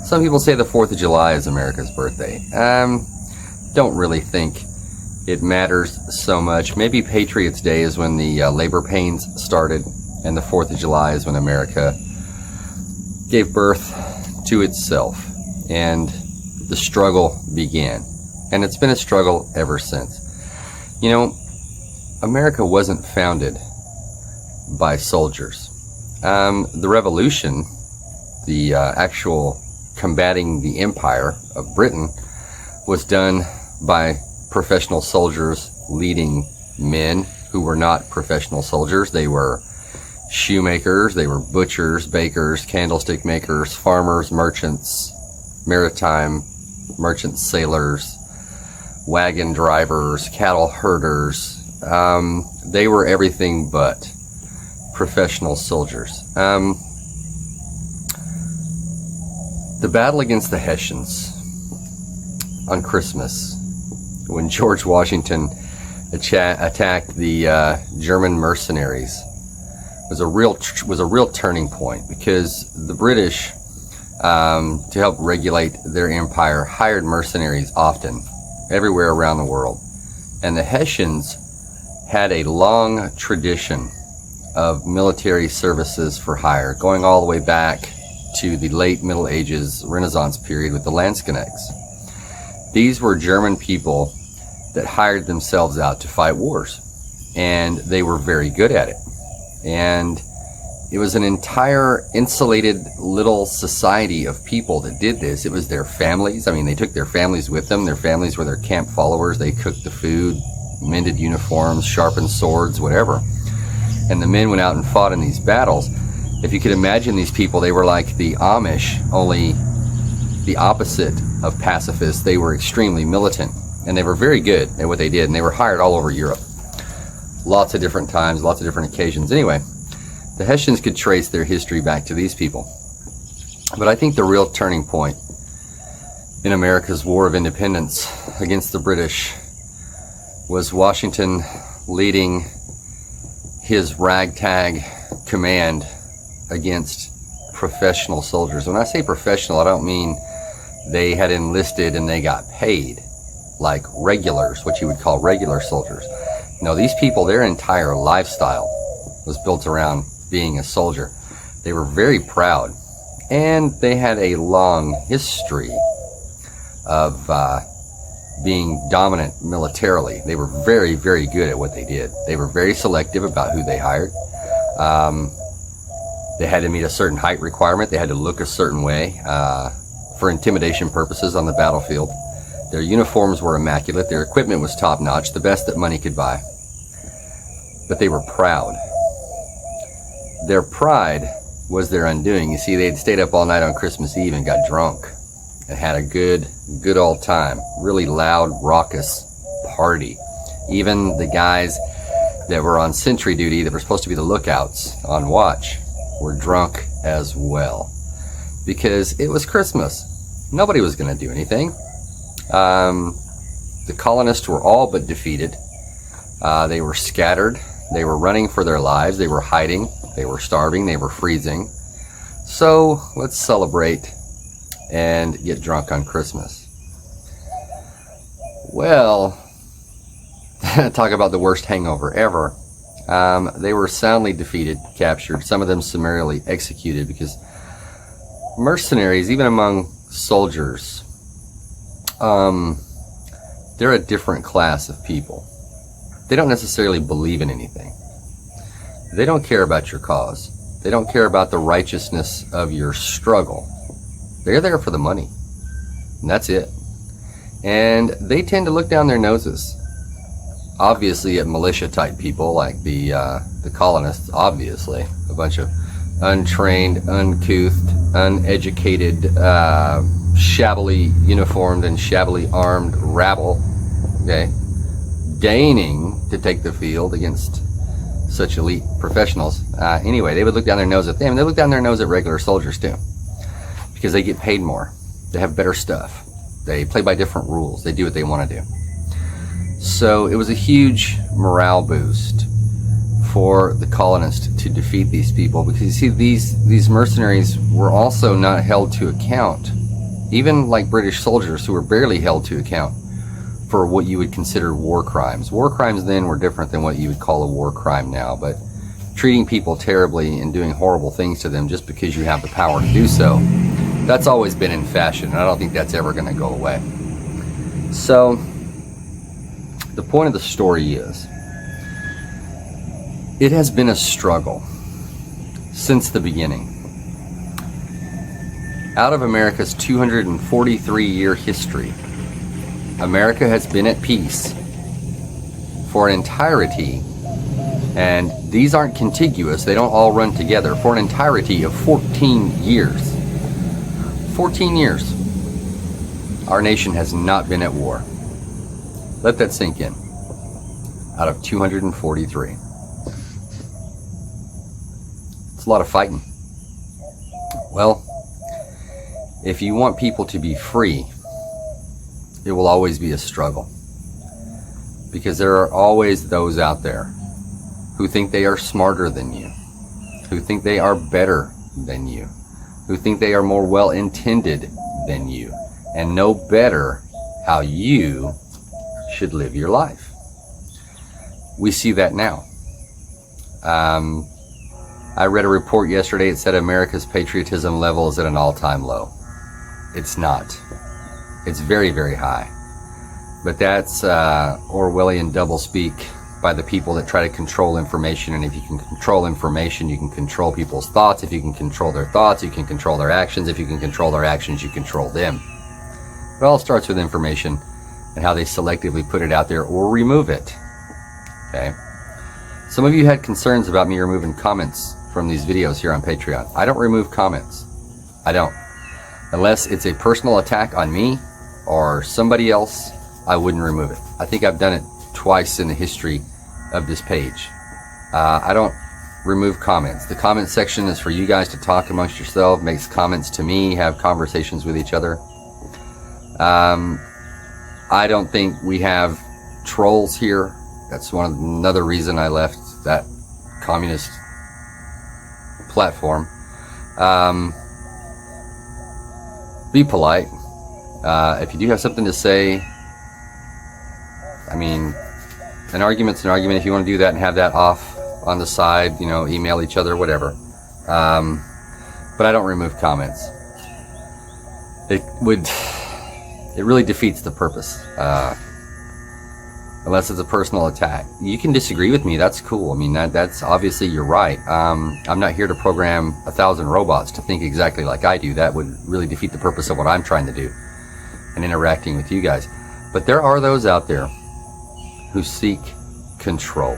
Some people say the 4th of July is America's birthday. Don't really think it matters so much. Maybe Patriots Day is when the labor pains started, and the 4th of July is when America gave birth to itself. And the struggle began. And it's been a struggle ever since. You know, America wasn't founded by soldiers. The revolution, the actual combating the empire of Britain, was done by professional soldiers leading men who were not professional soldiers. They were shoemakers, they were butchers, bakers, candlestick makers, farmers, merchants, maritime merchant sailors, wagon drivers, cattle herders. They were everything but professional soldiers. The battle against the Hessians on Christmas, when George Washington attacked the German mercenaries, was a real turning point, because the British, to help regulate their empire, hired mercenaries often, everywhere around the world. And the Hessians had a long tradition of military services for hire, going all the way back to the late Middle Ages, Renaissance period with the Landsknechts. These were German people that hired themselves out to fight wars, and they were very good at it. And it was an entire insulated little society of people that did this. It was their families. I mean, they took their families with them. Their families were their camp followers. They cooked the food, mended uniforms, sharpened swords, whatever. And the men went out and fought in these battles. If you could imagine these people, they were like the Amish, only the opposite of pacifists. They were extremely militant, and they were very good at what they did, and they were hired all over Europe. Lots of different times, lots of different occasions. Anyway, the Hessians could trace their history back to these people. But I think the real turning point in America's War of Independence against the British was Washington leading his ragtag command against professional soldiers. When I say professional, I don't mean they had enlisted and they got paid like regulars, what you would call regular soldiers. No, these people, their entire lifestyle was built around being a soldier. They were very proud, and they had a long history of being dominant militarily. They were very, very good at what they did. They were very selective about who they hired. They had to meet a certain height requirement. They had to look a certain way for intimidation purposes on the battlefield. Their uniforms were immaculate. Their equipment was top-notch, the best that money could buy. But they were proud. Their pride was their undoing. You see, they had stayed up all night on Christmas Eve and got drunk and had a good old time. Really loud, raucous party. Even the guys that were on sentry duty, that were supposed to be the lookouts on watch, were drunk as well. Because it was Christmas. Nobody was going to do anything. The colonists were all but defeated. They were scattered. They were running for their lives. They were hiding. They were starving. They were freezing. So let's celebrate and get drunk on Christmas. Well, talk about the worst hangover ever. They were soundly defeated, captured, some of them summarily executed, because mercenaries, even among soldiers, they're a different class of people. They don't necessarily believe in anything. They don't care about your cause. They don't care about the righteousness of your struggle. They're there for the money, and that's it. And they tend to look down their noses, obviously, at militia-type people like the colonists, obviously. A bunch of untrained, uncouth, uneducated, shabbily uniformed and shabbily armed rabble, okay, deigning to take the field against such elite professionals. Anyway, they would look down their nose at them. They look down their nose at regular soldiers too, because they get paid more. They have better stuff. They play by different rules. They do what they want to do. So it was a huge morale boost for the colonists to defeat these people, because you see, these mercenaries were also not held to account, even like British soldiers, who were barely held to account for what you would consider war crimes. War crimes then were different than what you would call a war crime now, but treating people terribly and doing horrible things to them just because you have the power to do so, that's always been in fashion, and I don't think that's ever going to go away. So the point of the story is, it has been a struggle since the beginning. Out of America's 243-year history, America has been at peace for an entirety, and these aren't contiguous, they don't all run together, for an entirety of 14 years. 14 years. Our nation has not been at war. Let that sink in. Out of 243. It's a lot of fighting. Well, if you want people to be free, it will always be a struggle. Because there are always those out there who think they are smarter than you, who think they are better than you, who think they are more well-intended than you, and know better how you should live your life. We see that now. I read a report yesterday. It said America's patriotism level is at an all-time low. It's not. It's very, very high. But that's Orwellian doublespeak by the people that try to control information. And if you can control information, you can control people's thoughts. If you can control their thoughts, you can control their actions. If you can control their actions, you control them. It all starts with information and how they selectively put it out there or remove it. Okay. Some of you had concerns about me removing comments from these videos here on Patreon. I don't remove comments. I don't. Unless it's a personal attack on me or somebody else, I wouldn't remove it. I think I've done it twice in the history of this page. I don't remove comments. The comment section is for you guys to talk amongst yourselves, make comments to me, have conversations with each other. I don't think we have trolls here. That's another reason I left that communist platform. Be polite. If you do have something to say, I mean, an argument's an argument. If you want to do that and have that off on the side, email each other, whatever. But I don't remove comments. It really defeats the purpose. Unless it's a personal attack. You can disagree with me, that's cool. I mean, that's obviously you're right. I'm not here to program 1,000 robots to think exactly like I do. That would really defeat the purpose of what I'm trying to do and interacting with you guys. But there are those out there who seek control.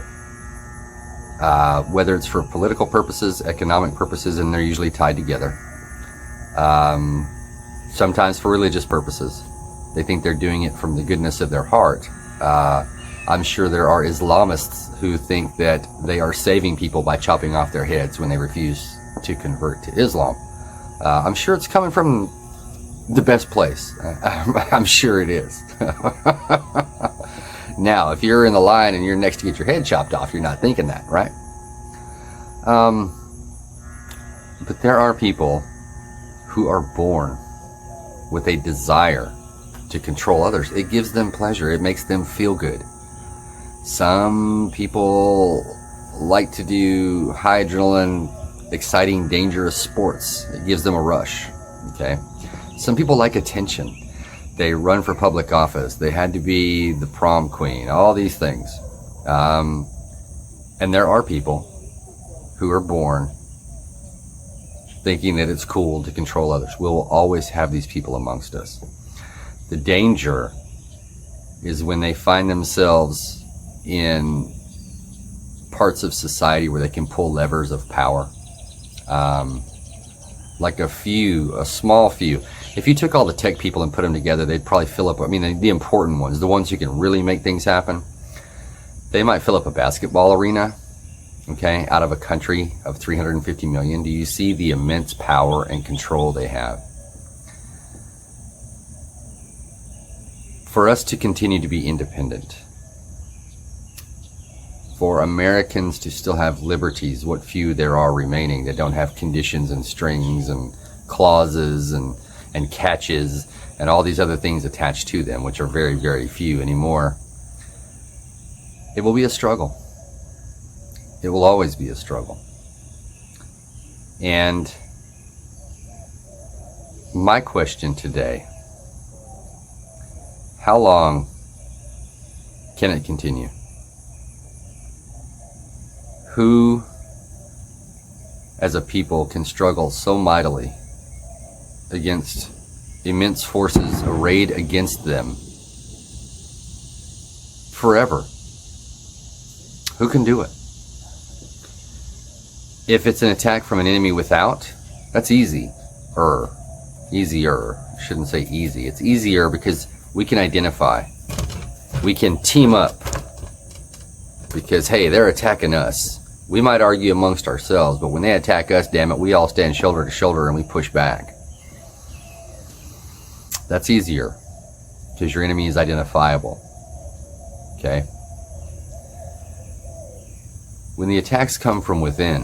Whether it's for political purposes, economic purposes, and they're usually tied together. Sometimes for religious purposes. They think they're doing it from the goodness of their heart. I'm sure there are Islamists who think that they are saving people by chopping off their heads when they refuse to convert to Islam. I'm sure it's coming from the best place. I'm sure it is. Now, if you're in the line and you're next to get your head chopped off, you're not thinking that, right? But there are people who are born with a desire to control others. It gives them pleasure. It makes them feel good. Some people like to do high adrenaline, exciting, dangerous sports. It gives them a rush. Okay. Some people like attention. They run for public office. They had to be the prom queen. All these things. And there are people who are born thinking that it's cool to control others. We will always have these people amongst us. The danger is when they find themselves in parts of society where they can pull levers of power. Like a small few. If you took all the tech people and put them together, they'd probably fill up, the important ones, the ones who can really make things happen, they might fill up a basketball arena, okay, out of a country of 350 million. Do you see the immense power and control they have? For us to continue to be independent, for Americans to still have liberties, what few there are remaining that don't have conditions and strings and clauses and catches and all these other things attached to them, which are very, very few anymore, it will be a struggle. It will always be a struggle. And my question today, how long can it continue? Who, as a people, can struggle so mightily against immense forces arrayed against them forever? Who can do it? If it's an attack from an enemy without, that's easier, if shouldn't say easy. It's easier because we can identify. We can team up. Because, hey, they're attacking us. We might argue amongst ourselves, but when they attack us, damn it, we all stand shoulder to shoulder and we push back. That's easier because your enemy is identifiable. Okay? When the attacks come from within,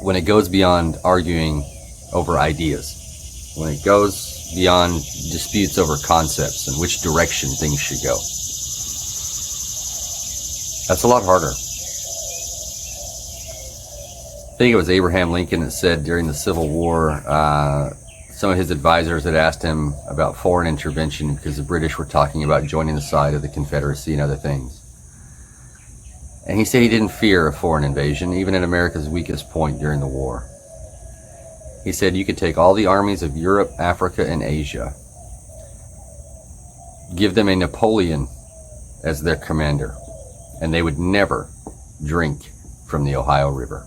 when it goes beyond arguing over ideas, when it goes beyond disputes over concepts and which direction things should go, that's a lot harder. I think it was Abraham Lincoln that said during the Civil War, some of his advisors had asked him about foreign intervention because the British were talking about joining the side of the Confederacy and other things. And he said he didn't fear a foreign invasion, even at America's weakest point during the war. He said you could take all the armies of Europe, Africa, and Asia, give them a Napoleon as their commander, and they would never drink from the Ohio River.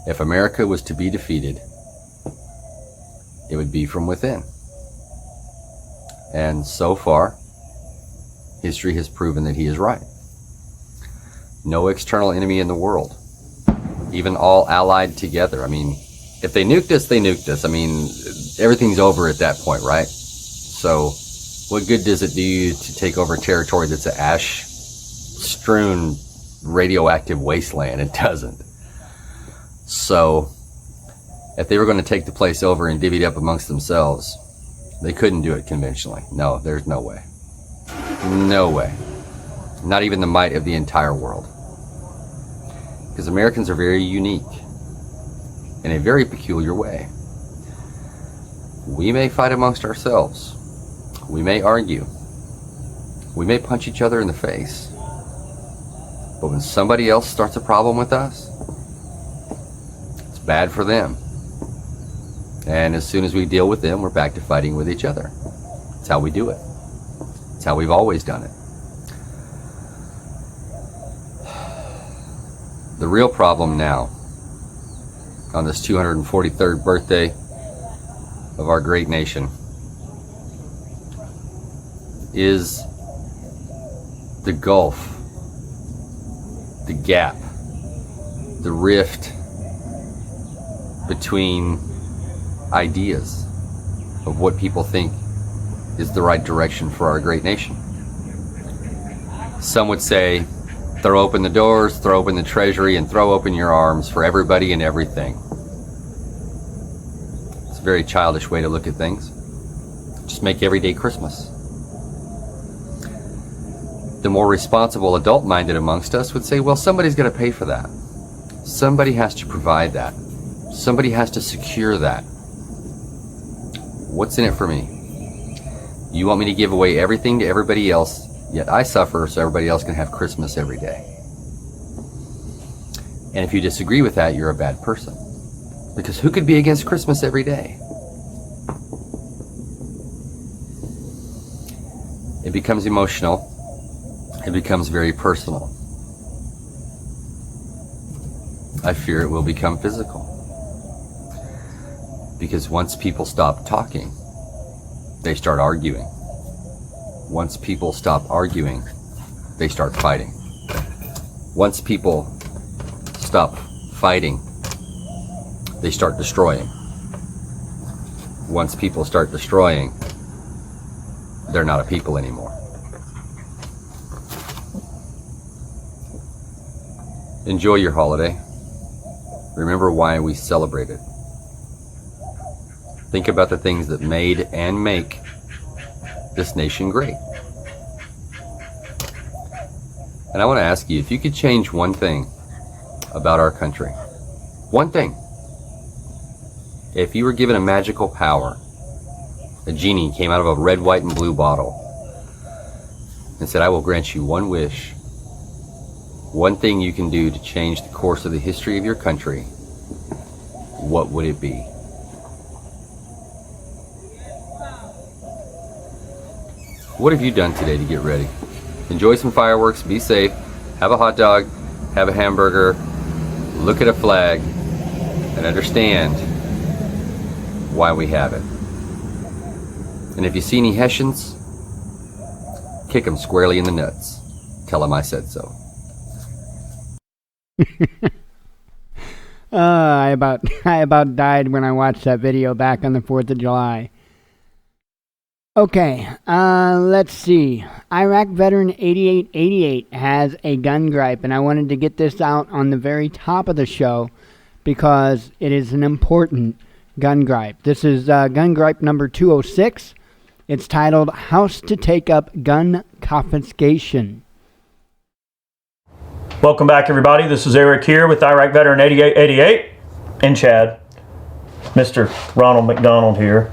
If America was to be defeated, it would be from within. And so far, history has proven that he is right. No external enemy in the world, even all allied together. I mean, if they nuked us, they nuked us. I mean, everything's over at that point, right? So what good does it do you to take over territory that's an ash-strewn radioactive wasteland? It doesn't. So if they were going to take the place over and divvy it up amongst themselves, they couldn't do it conventionally. No, there's no way. No way. Not even the might of the entire world. Because Americans are very unique in a very peculiar way. We may fight amongst ourselves. We may argue. We may punch each other in the face. But when somebody else starts a problem with us, it's bad for them. And as soon as we deal with them, we're back to fighting with each other. That's how we do it. It's how we've always done it. The real problem now, on this 243rd birthday of our great nation, is the gulf, the gap, the rift between ideas of what people think is the right direction for our great nation. Some would say, throw open the doors, throw open the treasury, and throw open your arms for everybody and everything. It's a very childish way to look at things. Just make every day Christmas. The more responsible adult-minded amongst us would say, well, somebody's got to pay for that. Somebody has to provide that. Somebody has to secure that. What's in it for me? You want me to give away everything to everybody else, yet I suffer so everybody else can have Christmas every day. And if you disagree with that, you're a bad person. Because who could be against Christmas every day? It becomes emotional. It becomes very personal. I fear it will become physical. Because once people stop talking, they start arguing. Once people stop arguing, they start fighting. Once people stop fighting, they start destroying. Once people start destroying, they're not a people anymore. Enjoy your holiday. Remember why we celebrate it. Think about the things that made and make this nation great. And I want to ask you, if you could change one thing about our country, one thing, if you were given a magical power, a genie came out of a red, white, and blue bottle and said, I will grant you one wish, one thing you can do to change the course of the history of your country, what would it be? What have you done today to get ready? Enjoy some fireworks, be safe, have a hot dog, have a hamburger, look at a flag, and understand why we have it. And if you see any Hessians, kick them squarely in the nuts. Tell them I said so. I about died when I watched that video back on the 4th of July. Okay, let's see. Iraq veteran 8888 has a gun gripe, and I wanted to get this out on the very top of the show because it is an important gun gripe. This is gun gripe number 206. It's titled, House to Take Up Gun Confiscation. Welcome back, everybody. This is Eric here with Iraq veteran 8888 and Chad. Mr. Ronald McDonald here.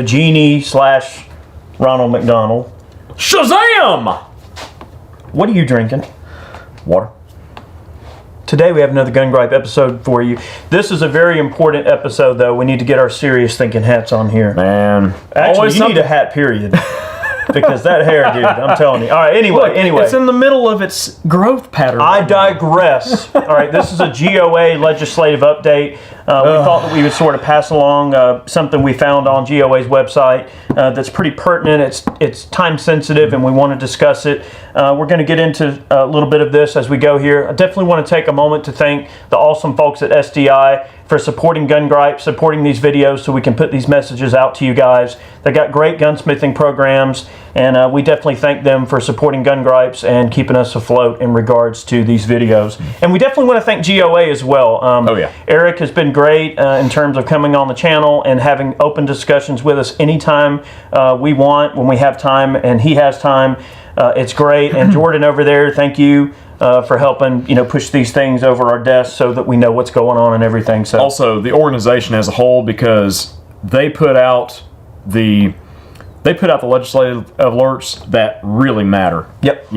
Genie / Ronald McDonald. Shazam! What are you drinking? Water. Today we have another gun gripe episode for you. This is a very important episode, though. We need to get our serious thinking hats on here. Man. Actually, you need a hat, period. Because that hair, dude, I'm telling you. All right, anyway. It's in the middle of its growth pattern. I digress. All right, this is a GOA legislative update. We thought that we would sort of pass along something we found on GOA's website that's pretty pertinent. It's time sensitive, and we want to discuss it. We're going to get into a little bit of this as we go here. I definitely want to take a moment to thank the awesome folks at SDI for supporting Gun Gripe, supporting these videos so we can put these messages out to you guys. They got great gunsmithing programs, and we definitely thank them for supporting Gun Gripes and keeping us afloat in regards to these videos. And we definitely want to thank GOA as well. Eric has been great in terms of coming on the channel and having open discussions with us anytime we want, when we have time and he has time. It's great. And Jordan over there, thank you for helping push these things over our desks so that we know what's going on and everything. So also the organization as a whole, because they put out the legislative alerts that really matter. Yep.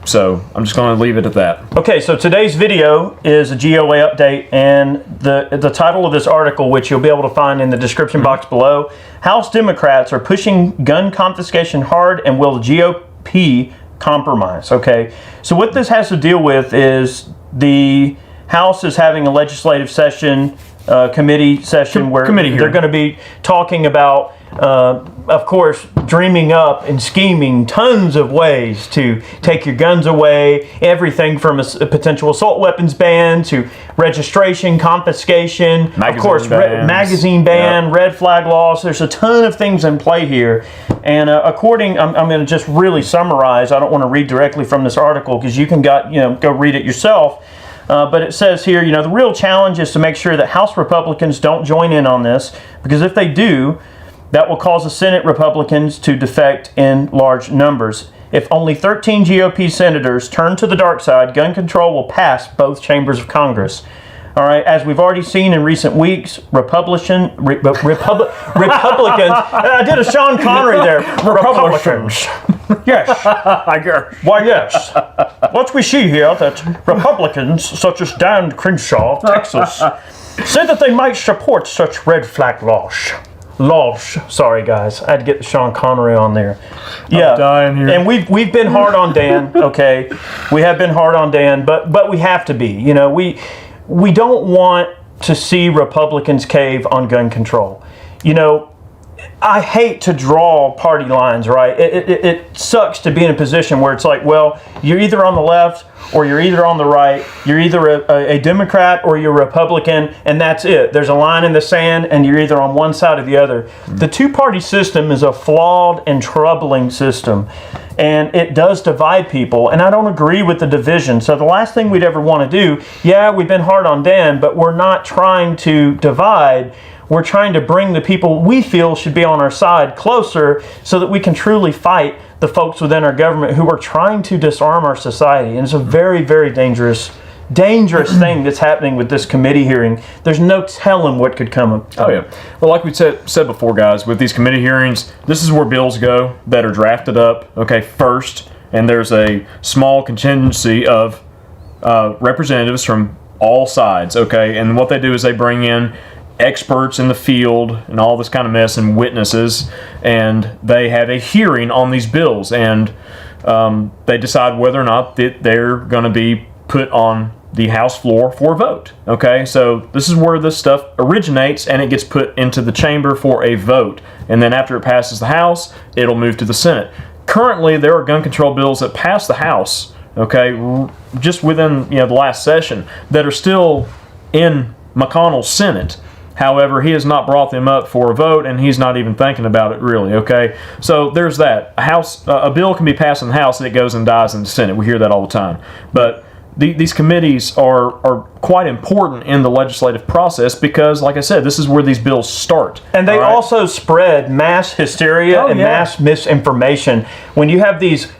So I'm just going to leave it at that. Okay, so today's video is a GOA update, and the title of this article, which you'll be able to find in the description box below, House Democrats are pushing gun confiscation hard, and will the GOP compromise? Okay, so what this has to deal with is the House is having a legislative session, committee session, where they're going to be talking about, of course, dreaming up and scheming tons of ways to take your guns away, everything from a potential assault weapons ban to registration, confiscation, magazine ban, red flag laws. There's a ton of things in play here. And I'm going to just really summarize. I don't want to read directly from this article because you can go read it yourself. But it says here, the real challenge is to make sure that House Republicans don't join in on this, because if they do, that will cause the Senate Republicans to defect in large numbers. If only 13 GOP senators turn to the dark side, gun control will pass both chambers of Congress. All right, as we've already seen in recent weeks, Republicans. I did a Sean Connery there. Republicans. Yes. I guess. Why, yes. What we see here that Republicans, such as Dan Crenshaw of Texas, say that they might support such red flag laws. Sorry, guys. I had to get the Sean Connery on there. Yeah. I'm dying here. And we've been hard on Dan, okay? We have been hard on Dan, but we have to be. We don't want to see Republicans cave on gun control. I hate to draw party lines, right? It sucks to be in a position where it's like, well, you're either on the left or you're either on the right. You're either a Democrat or you're a Republican, and that's it. There's a line in the sand, and you're either on one side or the other. Mm-hmm. The two-party system is a flawed and troubling system, and it does divide people, and I don't agree with the division. So the last thing we'd ever want to do, we've been hard on Dan, but we're not trying to divide. We're trying to bring the people we feel should be on our side closer so that we can truly fight the folks within our government who are trying to disarm our society. And it's a very, very dangerous thing that's happening with this committee hearing. There's no telling what could come of it. Oh, yeah. Well, like we said before, guys, with these committee hearings, this is where bills go that are drafted up, first. And there's a small contingency of representatives from all sides, And what they do is they bring in experts in the field and all this kind of mess and witnesses, and they have a hearing on these bills, and they decide whether or not that they're going to be put on the House floor for a vote. Okay, so this is where this stuff originates, and it gets put into the chamber for a vote. And then after it passes the House, it'll move to the Senate. Currently, there are gun control bills that pass the House, okay, just within the last session, that are still in McConnell's Senate. However, he has not brought them up for a vote, and he's not even thinking about it, really, okay? So there's that. A bill can be passed in the House, and it goes and dies in the Senate. We hear that all the time. But these committees are quite important in the legislative process because, like I said, this is where these bills start. And they also spread mass hysteria and mass misinformation. When you have these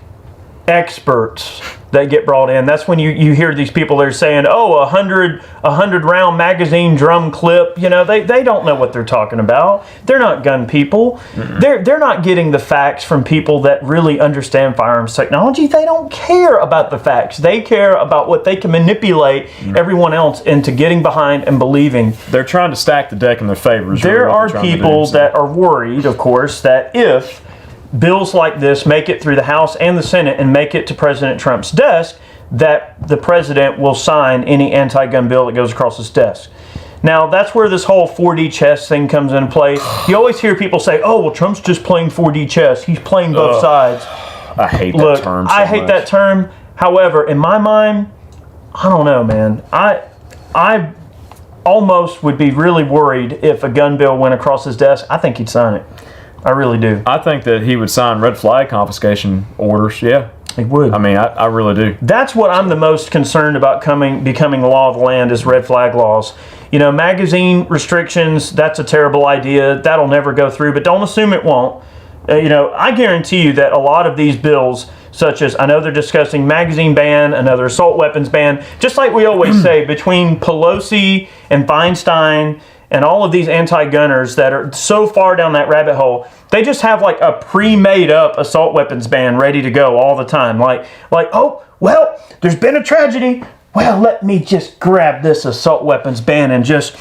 experts that get brought in, that's when you hear these people that are saying, oh, a 100 round magazine drum clip. They don't know what they're talking about. They're not gun people. They're not getting the facts from people that really understand firearms technology. They don't care about the facts. They care about what they can manipulate everyone else into getting behind and believing. They're trying to stack the deck in their favor. There are people that are worried, of course, that if bills like this make it through the House and the Senate and make it to President Trump's desk, that the president will sign any anti-gun bill that goes across his desk. Now, that's where this whole 4D chess thing comes into play. You always hear people say, oh, well, Trump's just playing 4D chess. He's playing both sides. I hate that term so I hate much. that term. However, in my mind, I don't know, man. I almost would be really worried if a gun bill went across his desk. I think he'd sign it. I really do. I think that he would sign red flag confiscation orders. Yeah, he would. I mean, I really do. That's what I'm the most concerned about becoming the law of the land is red flag laws. Magazine restrictions, that's a terrible idea. That'll never go through, but don't assume it won't. I guarantee you that a lot of these bills, such as I know they're discussing magazine ban, another assault weapons ban, just like we always say, between Pelosi and Feinstein and all of these anti-gunners that are so far down that rabbit hole, they just have like a pre-made up assault weapons ban ready to go all the time. Like, oh, well, there's been a tragedy. Well, let me just grab this assault weapons ban and just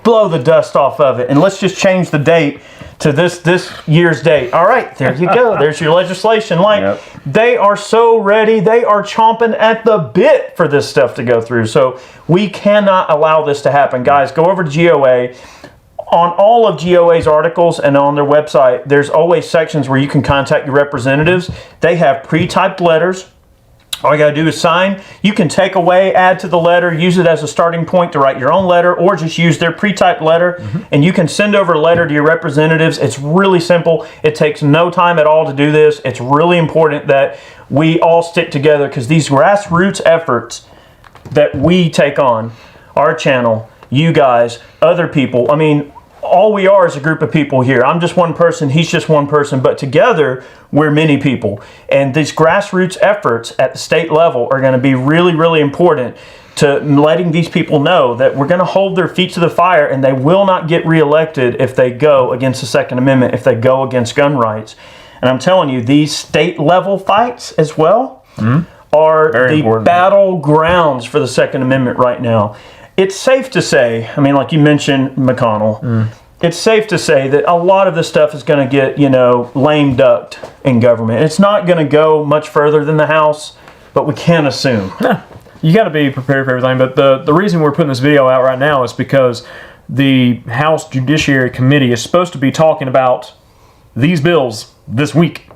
blow the dust off of it. And let's just change the date to this year's date. All right, there you go. There's your legislation. They are so ready. They are chomping at the bit for this stuff to go through. So we cannot allow this to happen. Guys, go over to GOA. On all of GOA's articles and on their website, there's always sections where you can contact your representatives. They have pre-typed letters. All you got to do is sign. You can take away, add to the letter, use it as a starting point to write your own letter, or just use their pre-typed letter, and you can send over a letter to your representatives. It's really simple. It takes no time at all to do this. It's really important that we all stick together because these grassroots efforts that we take on, our channel, you guys, other people, I mean, all we are is a group of people here. I'm just one person, he's just one person, but together we're many people. And these grassroots efforts at the state level are going to be really, really important to letting these people know that we're going to hold their feet to the fire and they will not get reelected if they go against the Second Amendment, if they go against gun rights. And I'm telling you, these state level fights as well are Very the important. battlegrounds for the Second Amendment right now. It's safe to say, I mean, like you mentioned McConnell, it's safe to say that a lot of this stuff is going to get, lame ducked in government. It's not going to go much further than the House, but we can't assume. You got to be prepared for everything. But the reason we're putting this video out right now is because the House Judiciary Committee is supposed to be talking about these bills this week.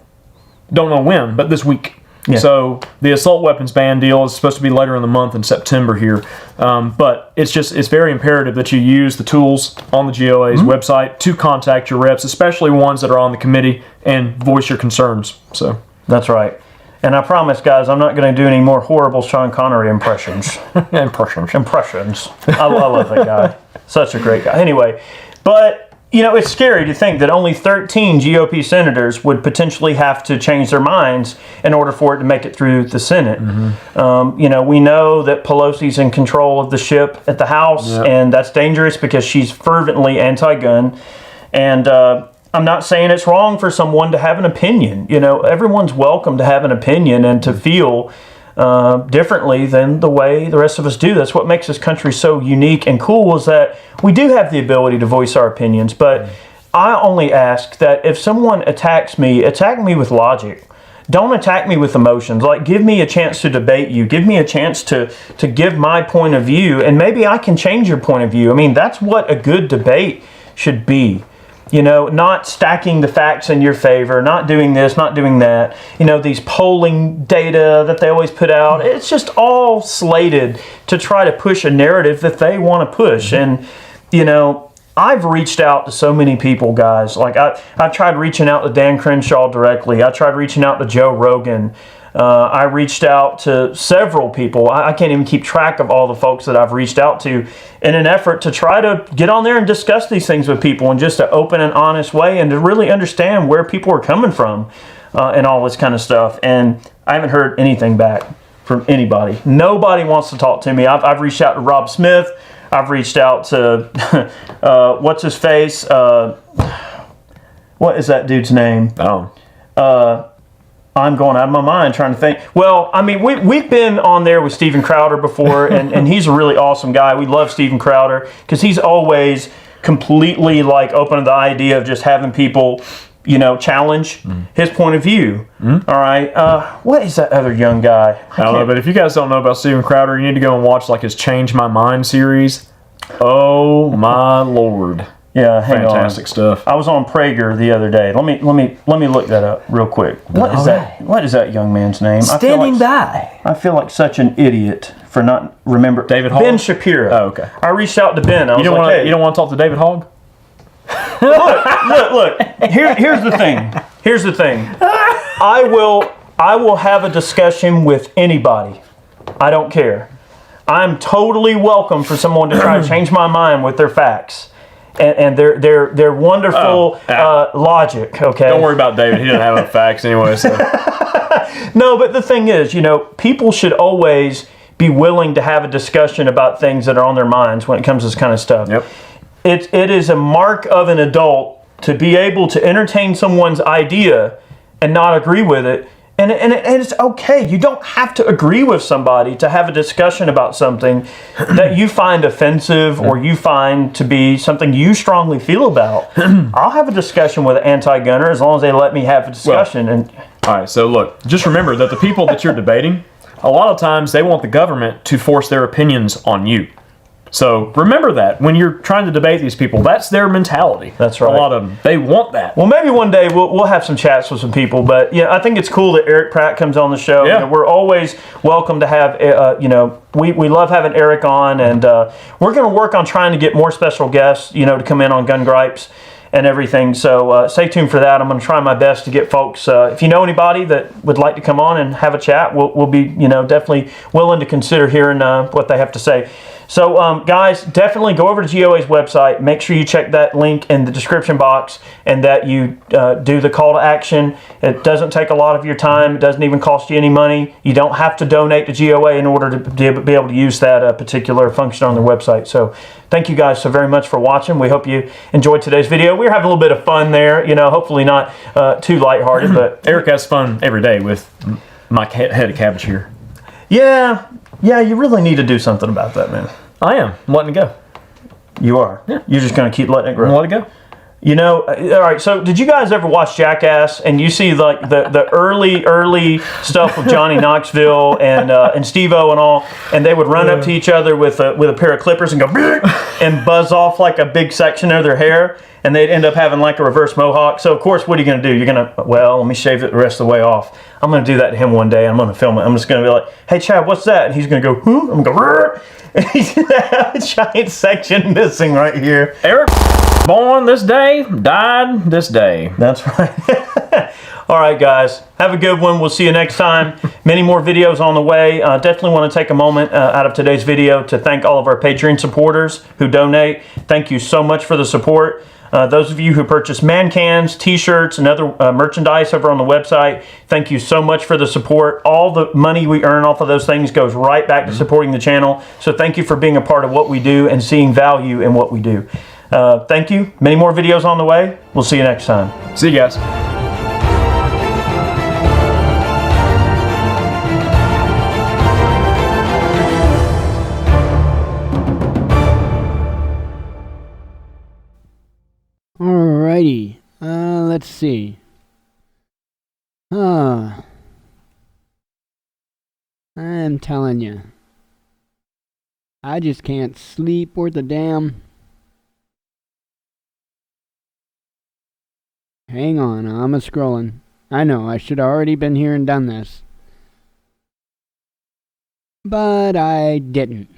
Don't know when, but this week. Yeah. So the assault weapons ban deal is supposed to be later in the month in September here. But it's very imperative that you use the tools on the GOA's website to contact your reps, especially ones that are on the committee, and voice your concerns. So that's right. And I promise, guys, I'm not going to do any more horrible Sean Connery impressions. Impressions. I love that guy. Such a great guy. Anyway, but it's scary to think that only 13 GOP senators would potentially have to change their minds in order for it to make it through the Senate. We know that Pelosi's in control of the ship at the House, and that's dangerous because she's fervently anti-gun. And I'm not saying it's wrong for someone to have an opinion. Everyone's welcome to have an opinion and to feel differently than the way the rest of us do. That's what makes this country so unique and cool, is that we do have the ability to voice our opinions. But I only ask that if someone attacks me, attack me with logic. don't attack me with emotions. Like, give me a chance to debate you. Give me a chance to give my point of view, and maybe I can change your point of view. I mean, that's what a good debate should be. You know, not stacking the facts in your favor, not doing this, not doing that. You know, these polling data that they always put out, it's just all slated to try to push a narrative that they want to push. And, you know, I've reached out to so many people, guys. Like, I tried reaching out to Dan Crenshaw directly. I tried reaching out to Joe Rogan. I reached out to several people. I can't even keep track of all the folks that I've reached out to in an effort to try to get on there and discuss these things with people in just an open and honest way, and to really understand where people are coming from and all this kind of stuff. And I haven't heard anything back from anybody. Nobody wants to talk to me. I've reached out to Rob Smith. I've reached out to, what's his face? What is that dude's name? I'm going out of my mind trying to think. Well, I mean, we've been on there with Steven Crowder before, and he's a really awesome guy. We love Steven Crowder because he's always completely like open to the idea of just having people, you know, challenge his point of view. All right. What is that other young guy? I don't know, but if you guys don't know about Steven Crowder, you need to go and watch like his Change My Mind series. Oh my Lord. Yeah, hang fantastic stuff. I was on Prager the other day. Let me look that up real quick. What is that young man's name? Standing by. I feel like such an idiot for not remember. David Hogg? Ben Shapiro. Oh, okay. I reached out to Ben. You don't want to talk to David Hogg? Look. Here's the thing. Here's the thing. I will have a discussion with anybody. I don't care. I'm totally welcome for someone to try to change my mind with their facts. And their wonderful logic, okay? Don't worry about David. He doesn't have enough facts anyway. So. No, but the thing is, you know, people should always be willing to have a discussion about things that are on their minds when it comes to this kind of stuff. Yep. It is a mark of an adult to be able to entertain someone's idea and not agree with it. And it's okay. You don't have to agree with somebody to have a discussion about something that you find offensive or you find to be something you strongly feel about. I'll have a discussion with an anti-gunner as long as they let me have a discussion. All right, so look, just remember that the people that you're debating, a lot of times they want the government to force their opinions on you. So remember that when you're trying to debate these people, that's their mentality. That's right. A lot of them, they want that. Well, maybe one day we'll have some chats with some people, but yeah, I think it's cool that Eric Pratt comes on the show. Yeah. You know, we're always welcome to have, you know, we love having Eric on, and we're going to work on trying to get more special guests, you know, to come in on Gun Gripes and everything. So stay tuned for that. I'm going to try my best to get folks. If you know anybody that would like to come on and have a chat, we'll be, you know, definitely willing to consider hearing what they have to say. So, guys, definitely go over to GOA's website. Make sure you check that link in the description box and that you do the call to action. It doesn't take a lot of your time. It doesn't even cost you any money. You don't have to donate to GOA in order to be able to use that particular function on their website. So, thank you guys so very much for watching. We hope you enjoyed today's video. We were having a little bit of fun there. You know, hopefully not too lighthearted, but Eric has fun every day with my head of cabbage here. Yeah, you really need to do something about that, man. I am. I'm letting it go. You are? Yeah. You're just going to keep letting it grow? I'm letting it go. You know, all right, so did you guys ever watch Jackass and you see like the early stuff with Johnny Knoxville and Steve-O and all, and they would run up to each other with a pair of clippers and go and buzz off like a big section of their hair, and they'd end up having like a reverse mohawk. So of course, what are you going to do? You're going to, well, let me shave it the rest of the way off. I'm going to do that to him one day. I'm going to film it. I'm just going to be like, hey, Chad, what's that? And he's going to go, huh? I'm going to go, rrr. And he's going to have a giant section missing right here. Eric, born this day, died this day. That's right. All right, guys. Have a good one. We'll see you next time. Many more videos on the way. Definitely want to take a moment out of today's video to thank all of our Patreon supporters who donate. Thank you so much for the support. Those of you who purchase man cans, t-shirts, and other merchandise over on the website, thank you so much for the support. All the money we earn off of those things goes right back to supporting the channel. So thank you for being a part of what we do and seeing value in what we do. Thank you. Many more videos on the way. We'll see you next time. See you guys. Alrighty. Let's see. I'm telling you. I just can't sleep worth a damn. Hang on, I'm a-scrolling. I know, I should have already been here and done this. But I didn't.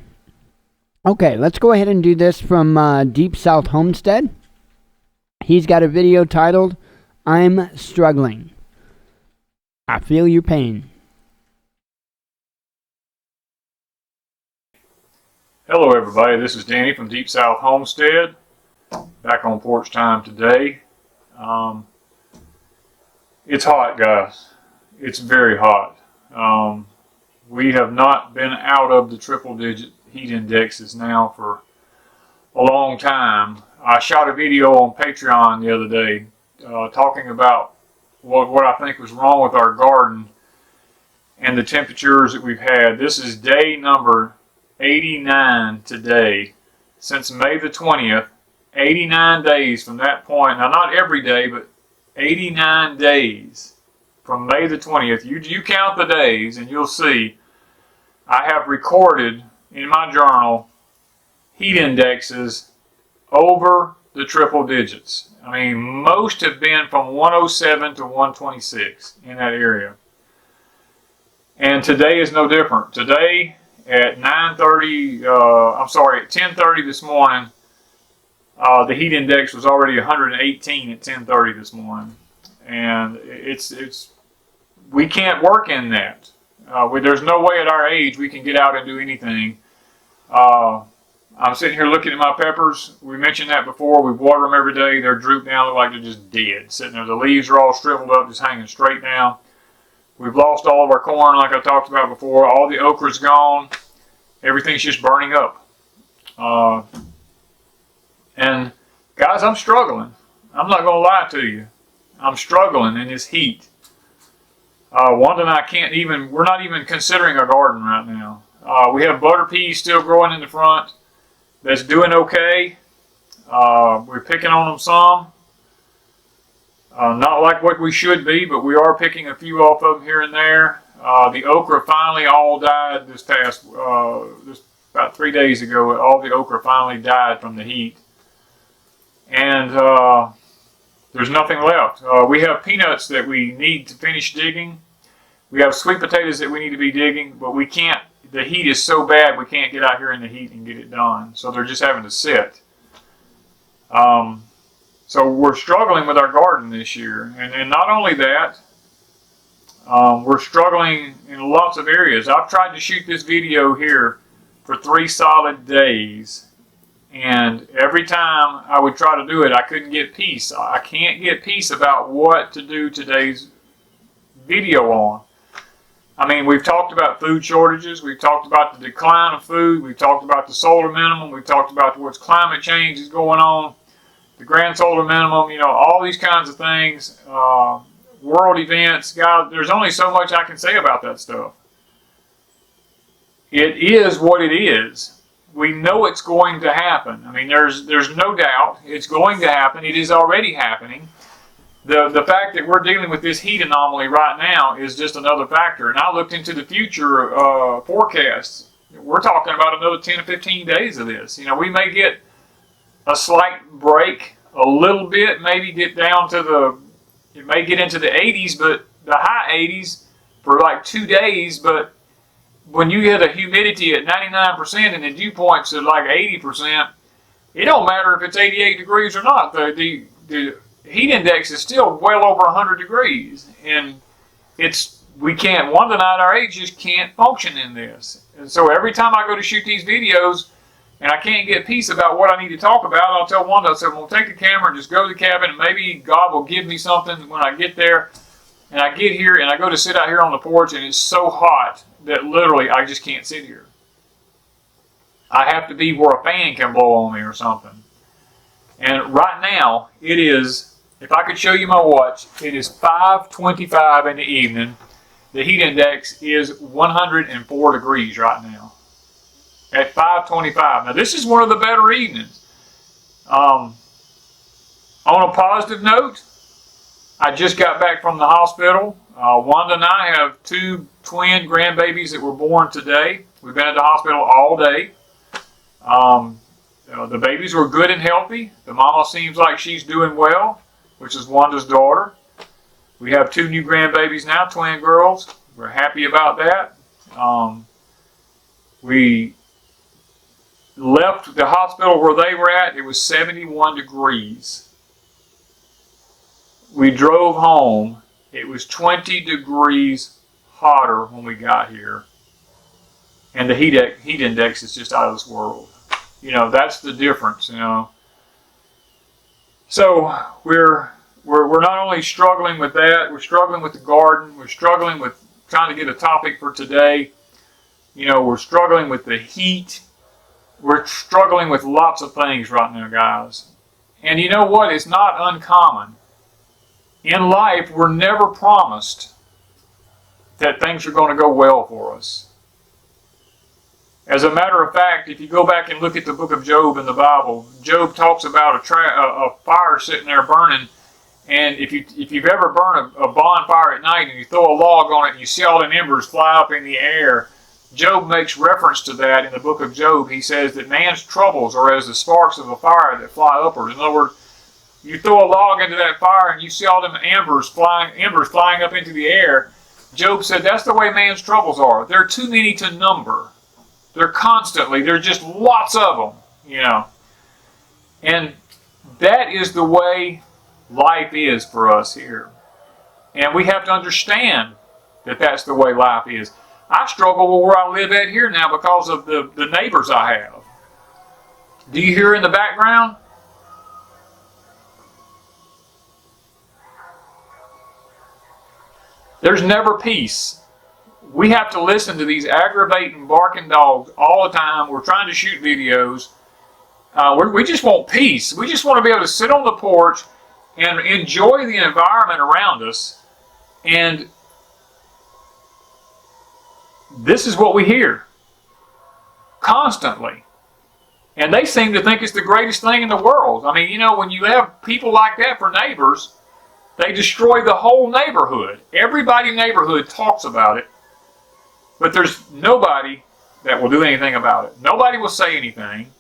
Okay, let's go ahead and do this from Deep South Homestead. He's got a video titled, I'm Struggling. I feel your pain. Hello everybody, this is Danny from Deep South Homestead, back on porch time today. It's hot, guys. It's very hot. We have not been out of the triple digit heat indexes now for a long time. I shot a video on Patreon the other day talking about what I think was wrong with our garden and the temperatures that we've had. This is day number 89 today, since May the 20th, 89 days from that point. Now, not every day, but 89 days from May the 20th. You count the days and you'll see I have recorded in my journal heat indexes over the triple digits. I mean, most have been from 107 to 126 in that area. And today is no different. Today at 10:30 this morning, the heat index was already 118 at 10:30 this morning, and we can't work in that. There's no way at our age we can get out and do anything. I'm sitting here looking at my peppers. We mentioned that before. We water them every day. They're drooped down, look like they're just dead, sitting there. The leaves are all shriveled up, just hanging straight down. We've lost all of our corn, like I talked about before. All the okra's gone. Everything's just burning up. And guys, I'm struggling. I'm not going to lie to you. I'm struggling in this heat. Wanda and I we're not even considering a garden right now. We have butter peas still growing in the front. That's doing okay. We're picking on them some. Not like what we should be, but we are picking a few off of them here and there. The okra finally all died this about 3 days ago. All the okra finally died from the heat. And there's nothing left. We have peanuts that we need to finish digging. We have sweet potatoes that we need to be digging, but we can't. The heat is so bad we can't get out here in the heat and get it done. So they're just having to sit. So we're struggling with our garden this year. And not only that, we're struggling in lots of areas. I've tried to shoot this video here for 3 solid days. And every time I would try to do it, I couldn't get peace. I can't get peace about what to do today's video on. I mean, we've talked about food shortages. We've talked about the decline of food. We've talked about the solar minimum. We've talked about what's climate change is going on. The grand solar minimum, all these kinds of things. World events. God, there's only so much I can say about that stuff. It is what it is. We know it's going to happen. I mean, there's no doubt it's going to happen. It is already happening. The fact that we're dealing with this heat anomaly right now is just another factor. And I looked into the future forecasts. We're talking about another 10 to 15 days of this. We may get a slight break, a little bit, maybe get down to it may get into the 80s, but the high 80s for like 2 days. But when you get a humidity at 99% and the dew point's at like 80%, it don't matter if it's 88 degrees or not. The heat index is still well over 100 degrees, and Wanda and I at our age just can't function in this. And so every time I go to shoot these videos and I can't get peace about what I need to talk about, I'll tell Wanda, I said, well, take the camera and just go to the cabin, and maybe God will give me something when I get there. And I get here and I go to sit out here on the porch, and it's so hot that literally I just can't sit here. I have to be where a fan can blow on me or something. And right now, it is, if I could show you my watch, it is 5:25 in the evening. The heat index is 104 degrees right now at 5:25. Now, this is one of the better evenings. On a positive note, I just got back from the hospital. Wanda and I have 2 twin grandbabies that were born today. We've been at the hospital all day. The babies were good and healthy. The mama seems like she's doing well, which is Wanda's daughter. We have 2 new grandbabies now, twin girls. We're happy about that. We left the hospital where they were at. It was 71 degrees. We drove home. It was 20 degrees hotter when we got here. And the heat index is just out of this world. You know, that's the difference, you know. So we're not only struggling with that, we're struggling with the garden, we're struggling with trying to get a topic for today. You know, we're struggling with the heat. We're struggling with lots of things right now, guys. And you know what? It's not uncommon. In life, we're never promised that things are going to go well for us. As a matter of fact, if you go back and look at the book of Job in the Bible, Job talks about a fire sitting there burning. And if you've ever burned a bonfire at night and you throw a log on it and you see all the embers fly up in the air, Job makes reference to that in the book of Job. He says that man's troubles are as the sparks of a fire that fly upward. In other words, you throw a log into that fire and you see all them embers flying up into the air. Job said that's the way man's troubles are. They're too many to number. They're constantly, there's just lots of them, you know. And that is the way life is for us here. And we have to understand that that's the way life is. I struggle with where I live at here now because of the neighbors I have. Do you hear in the background? There's never peace. We have to listen to these aggravating, barking dogs all the time. We're trying to shoot videos. We just want peace. We just want to be able to sit on the porch and enjoy the environment around us. And this is what we hear constantly. And they seem to think it's the greatest thing in the world. I mean, you know, when you have people like that for neighbors, they destroy the whole neighborhood. Everybody in the neighborhood talks about it, but there's nobody that will do anything about it. Nobody will say anything.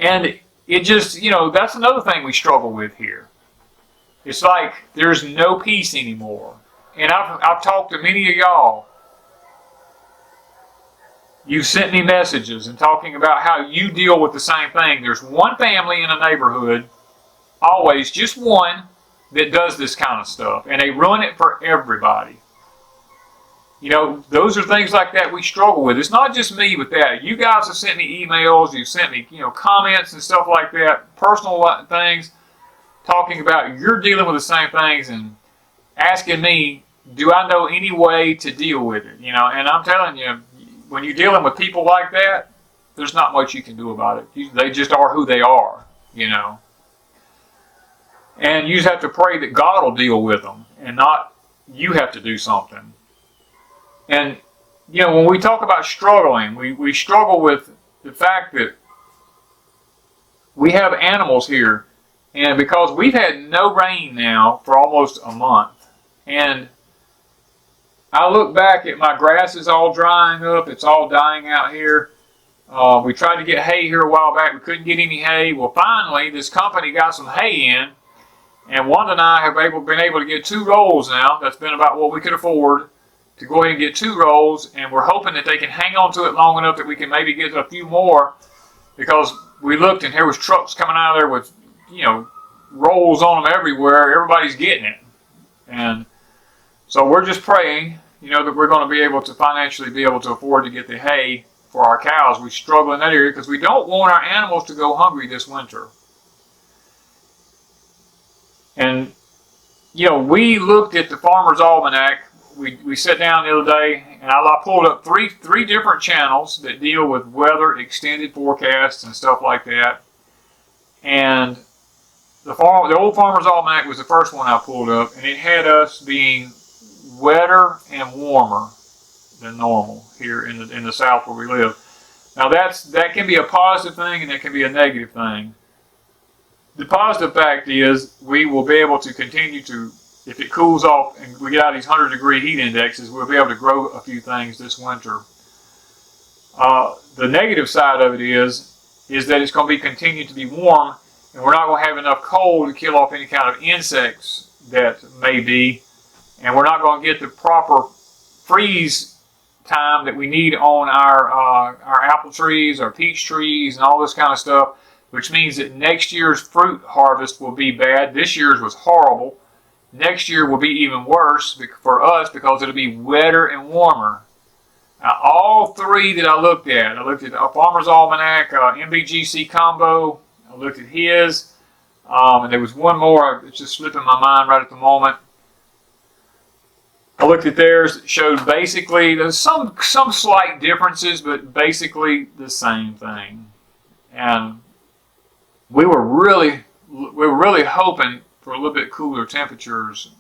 And it just, you know, that's another thing we struggle with here. It's like there's no peace anymore. And I've talked to many of y'all. You've sent me messages and talking about how you deal with the same thing. There's one family in a neighborhood, always just one, that does this kind of stuff. And they ruin it for everybody. You know, those are things like that we struggle with. It's not just me with that. You guys have sent me emails, you've sent me, you know, comments and stuff like that, personal things, talking about you're dealing with the same things and asking me, do I know any way to deal with it? You know, and I'm telling you, when you're dealing with people like that, there's not much you can do about it. They just are who they are, you know. And you just have to pray that God will deal with them and not you have to do something. And, you know, when we talk about struggling, we struggle with the fact that we have animals here. And because we've had no rain now for almost a month. And I look back at my grass is all drying up. It's all dying out here. We tried to get hay here a while back. We couldn't get any hay. Well, finally, this company got some hay in. And Wanda and I have been able to get 2 rolls now. That's been about what we could afford to go ahead and get 2 rolls. And we're hoping that they can hang on to it long enough that we can maybe get a few more. Because we looked and there was trucks coming out of there with, you know, rolls on them everywhere. Everybody's getting it. And so we're just praying, you know, that we're going to be able to financially be able to afford to get the hay for our cows. We struggle in that area because we don't want our animals to go hungry this winter. And, you know, we looked at the Farmer's Almanac. We sat down the other day and I pulled up three different channels that deal with weather, extended forecasts, and stuff like that. And the old Farmer's Almanac was the first one I pulled up, and it had us being wetter and warmer than normal here in the South where we live. Now that can be a positive thing and that can be a negative thing. The positive fact is we will be able to continue to if it cools off and we get out of these 100-degree heat indexes, we'll be able to grow a few things this winter. The negative side of it is that it's going to be continue to be warm, and we're not going to have enough cold to kill off any kind of insects that may be, and we're not going to get the proper freeze time that we need on our apple trees, our peach trees, and all this kind of stuff, which means that next year's fruit harvest will be bad. This year's was horrible. Next year will be even worse for us because it'll be wetter and warmer. Now, all three that I looked at Farmer's Almanac, MBGC Combo, I looked at his, and there was one more, it's just slipping my mind right at the moment. I looked at theirs, it showed basically, there's some slight differences, but basically the same thing. And we were really hoping for a little bit cooler temperatures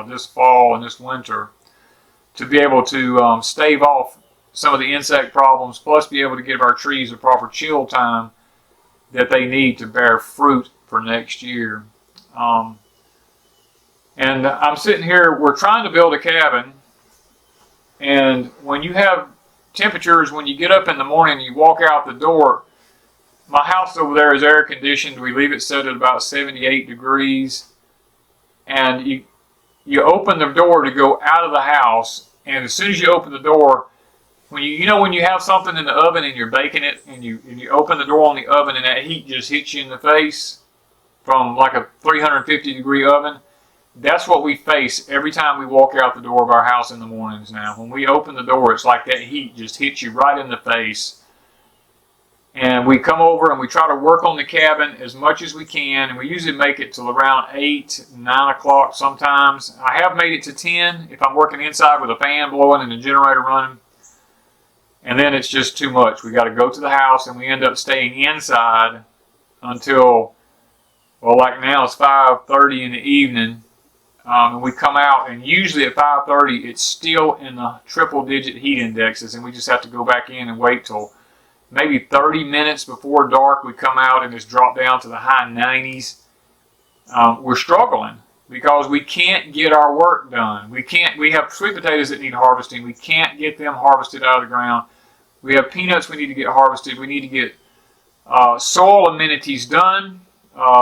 this fall and this winter to be able to stave off some of the insect problems, plus be able to give our trees a proper chill time that they need to bear fruit for next year. And I'm sitting here, we're trying to build a cabin, and when you have temperatures, when you get up in the morning and you walk out the door, my house over there is air conditioned. We leave it set at about 78 degrees. And you open the door to go out of the house, and as soon as you open the door, when you have something in the oven and you're baking it, and you open the door on the oven and that heat just hits you in the face from like a 350 degree oven, that's what we face every time we walk out the door of our house in the mornings now. When we open the door, it's like that heat just hits you right in the face. And we come over and we try to work on the cabin as much as we can, and we usually make it till around 8, 9 o'clock sometimes. I have made it to 10 if I'm working inside with a fan blowing and a generator running. And then it's just too much. We got to go to the house, and we end up staying inside until, well, like now it's 5:30 in the evening. And we come out, and usually at 5:30 it's still in the triple-digit heat indexes, and we just have to go back in and wait till maybe 30 minutes before dark. We come out and it's dropped down to the high 90s. We're struggling because we can't get our work done. We have sweet potatoes that need harvesting. We can't get them harvested out of the ground. We have peanuts we need to get harvested. We need to get soil amenities done.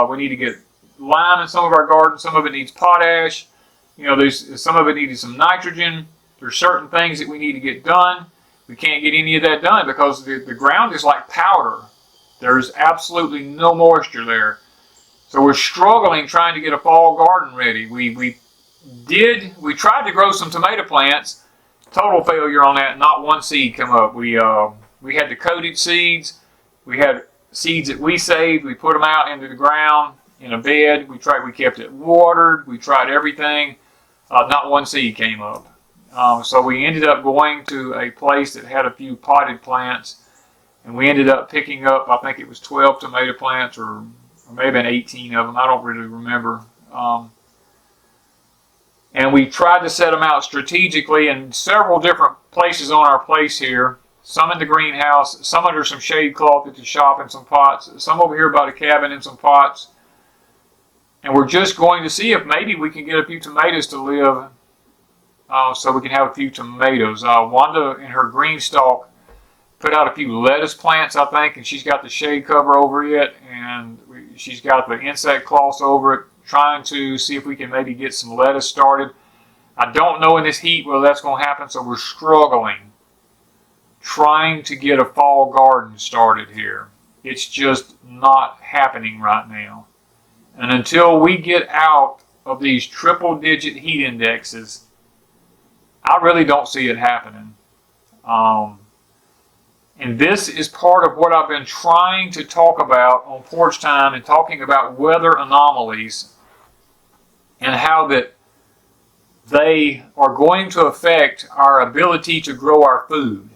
We need to get lime in some of our gardens. Some of it needs potash. Some of it needs some nitrogen. There's certain things that we need to get done. We can't get any of that done because the ground is like powder. There's absolutely no moisture there. So we're struggling trying to get a fall garden ready. We tried to grow some tomato plants. Total failure on that. Not one seed come up. We had the coated seeds. We had seeds that we saved. We put them out into the ground in a bed. We kept it watered. We tried everything. Not one seed came up. So we ended up going to a place that had a few potted plants, and we ended up picking up, I think it was 12 tomato plants, or maybe 18 of them. I don't really remember. And we tried to set them out strategically in several different places on our place here. Some in the greenhouse, some under some shade cloth at the shop in some pots, some over here by the cabin in some pots. And we're just going to see if maybe we can get a few tomatoes to live, so we can have a few tomatoes. Wanda in her green stalk put out a few lettuce plants, I think, and she's got the shade cover over it, and she's got the insect cloths over it, trying to see if we can maybe get some lettuce started. I don't know in this heat whether that's going to happen, so we're struggling trying to get a fall garden started here. It's just not happening right now. And until we get out of these triple-digit heat indexes, I really don't see it happening. And this is part of what I've been trying to talk about on Porch Time, and talking about weather anomalies and how that they are going to affect our ability to grow our food.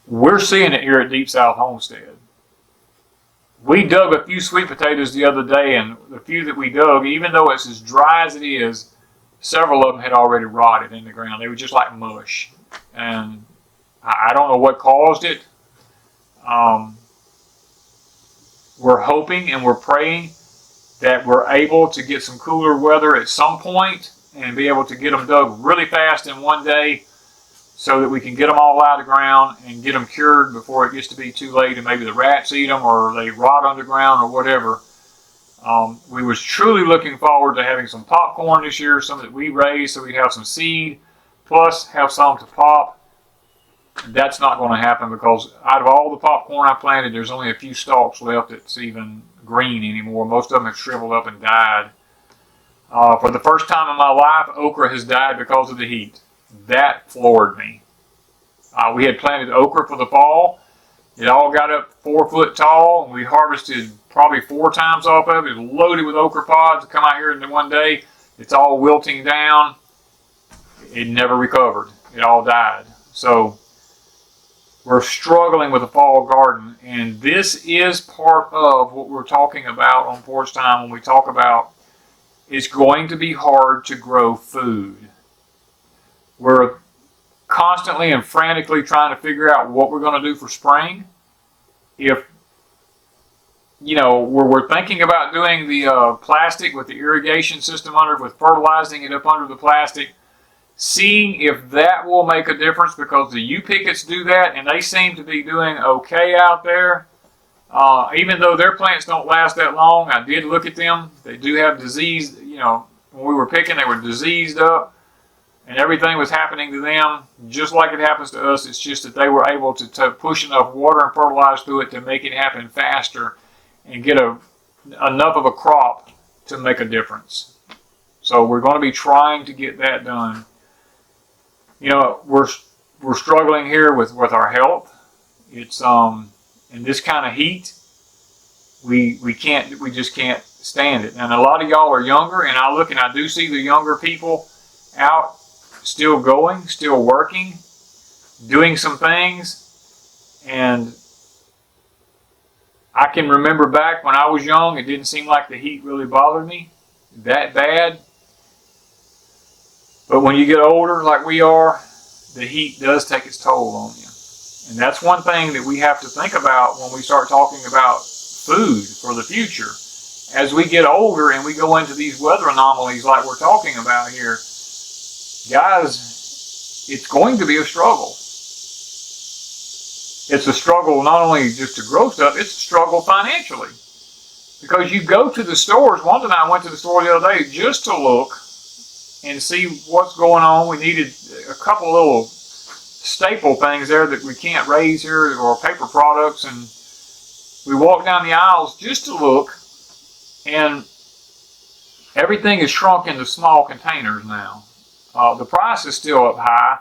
We're seeing it here at Deep South Homestead. We dug a few sweet potatoes the other day, and the few that we dug, even though it's as dry as it is, several of them had already rotted in the ground. They were just like mush. And I don't know what caused it. We're hoping and we're praying that we're able to get some cooler weather at some point and be able to get them dug really fast in one day so that we can get them all out of the ground and get them cured before it gets to be too late and maybe the rats eat them or they rot underground or whatever. We was truly looking forward to having some popcorn this year, some that we raised so we'd have some seed, plus have some to pop. That's not going to happen because out of all the popcorn I planted, there's only a few stalks left that's even green anymore. Most of them have shriveled up and died. For the first time in my life, okra has died because of the heat. That floored me. We had planted okra for the fall. It all got up 4 foot tall, and we harvested probably 4 times off of it. It was loaded with okra pods. Come out here in one day, it's all wilting down. It never recovered. It all died. So we're struggling with a fall garden, and this is part of what we're talking about on Porch Time when we talk about it's going to be hard to grow food. We're constantly and frantically trying to figure out what we're going to do for spring. If, we're thinking about doing the plastic with the irrigation system under, with fertilizing it up under the plastic, seeing if that will make a difference because the U-pickets do that and they seem to be doing okay out there. Even though their plants don't last that long, I did look at them. They do have disease, when we were picking, they were diseased up and everything was happening to them just like it happens to us. It's just that they were able to push enough water and fertilizer through it to make it happen faster and get enough of a crop to make a difference. So we're going to be trying to get that done. We're struggling here with our health. It's in this kind of heat, we just can't stand it. And a lot of y'all are younger, and I look and I do see the younger people out still going, still working, doing some things. And I can remember back when I was young, it didn't seem like the heat really bothered me that bad. But when you get older like we are, the heat does take its toll on you. And that's one thing that we have to think about when we start talking about food for the future. As we get older and we go into these weather anomalies like we're talking about here, guys, it's going to be a struggle. It's a struggle not only just to grow stuff, it's a struggle financially. Because you go to the stores. Wanda and I went to the store the other day just to look and see what's going on. We needed a couple little staple things there that we can't raise here, or paper products, and we walked down the aisles just to look, and everything is shrunk into small containers now. The price is still up high,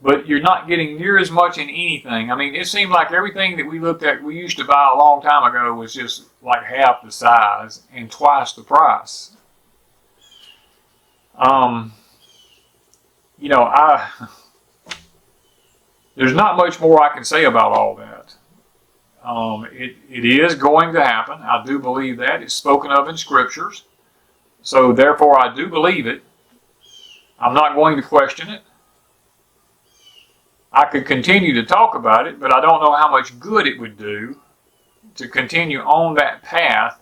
but you're not getting near as much in anything. I mean, it seemed like everything that we looked at, we used to buy a long time ago, was just like half the size and twice the price. There's not much more I can say about all that. It is going to happen. I do believe that. It's spoken of in scriptures. So therefore I do believe it. I'm not going to question it. I could continue to talk about it, but I don't know how much good it would do to continue on that path,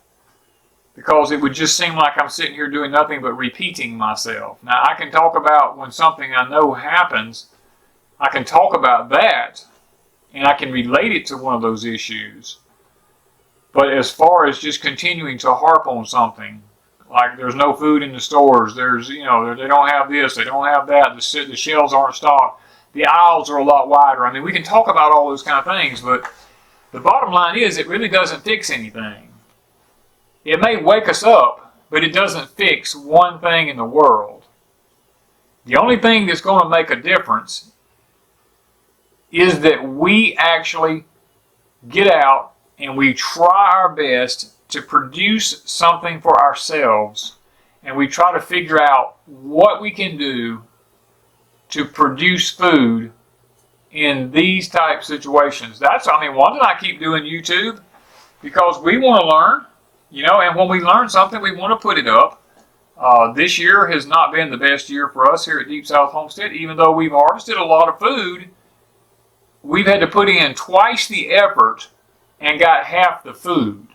because it would just seem like I'm sitting here doing nothing but repeating myself. Now, I can talk about when something I know happens, I can talk about that, and I can relate it to one of those issues. But as far as just continuing to harp on something, like there's no food in the stores, they don't have this, they don't have that, the shelves aren't stocked, the aisles are a lot wider. I mean, we can talk about all those kind of things, but the bottom line is it really doesn't fix anything. It may wake us up, but it doesn't fix one thing in the world. The only thing that's going to make a difference is that we actually get out and we try our best to produce something for ourselves, and we try to figure out what we can do to produce food in these type situations. Why did I keep doing YouTube? Because we want to learn, and when we learn something, we want to put it up. This year has not been the best year for us here at Deep South Homestead. Even though we've harvested a lot of food, we've had to put in twice the effort and got half the food.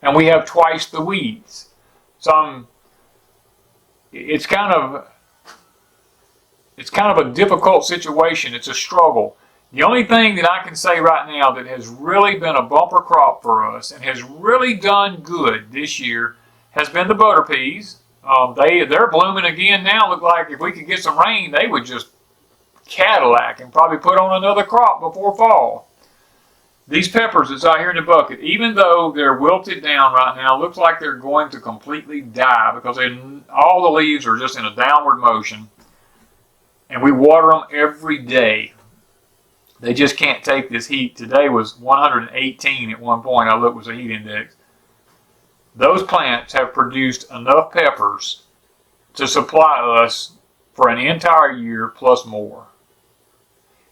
and we have twice the weeds. So it's kind of a difficult situation. It's a struggle. The only thing that I can say right now that has really been a bumper crop for us and has really done good this year has been the butter peas. They're blooming again now. Look like if we could get some rain, they would just Cadillac and probably put on another crop before fall. These peppers that's out here in the bucket, even though they're wilted down right now, looks like they're going to completely die because all the leaves are just in a downward motion. And we water them every day. They just can't take this heat. Today was 118 at one point. I looked, was a heat index. Those plants have produced enough peppers to supply us for an entire year plus more.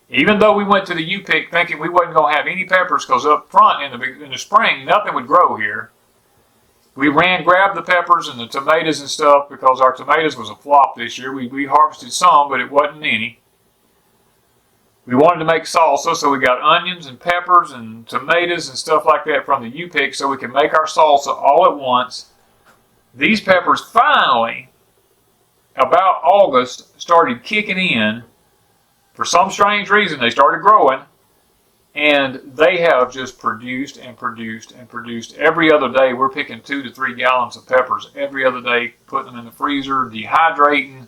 Even though we went to the U-pick thinking we wasn't going to have any peppers because up front in the spring, nothing would grow here. We grabbed the peppers and the tomatoes and stuff because our tomatoes was a flop this year. We harvested some, but it wasn't any. We wanted to make salsa, so we got onions and peppers and tomatoes and stuff like that from the U-pick so we could make our salsa all at once. These peppers finally, about August, started kicking in. For some strange reason, they started growing, and they have just produced and produced and produced. Every other day, we're picking 2 to 3 gallons of peppers every other day, putting them in the freezer, dehydrating,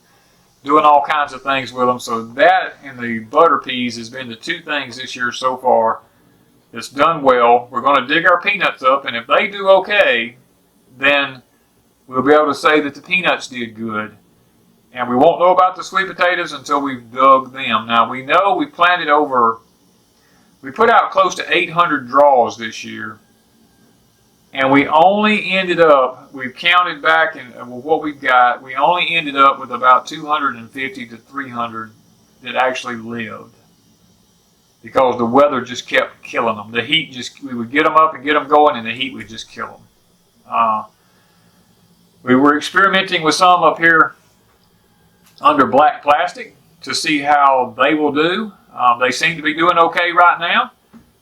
doing all kinds of things with them. So that and the butter peas has been the two things this year so far that's done well. We're going to dig our peanuts up, and if they do okay, then we'll be able to say that the peanuts did good. And we won't know about the sweet potatoes until we've dug them. Now, we know we planted we put out close to 800 draws this year. And we only ended up, we've counted back and what we've got, we only ended up with about 250 to 300 that actually lived. Because the weather just kept killing them. The heat we would get them up and get them going, and the heat would just kill them. We were experimenting with some up here under black plastic to see how they will do. They seem to be doing okay right now.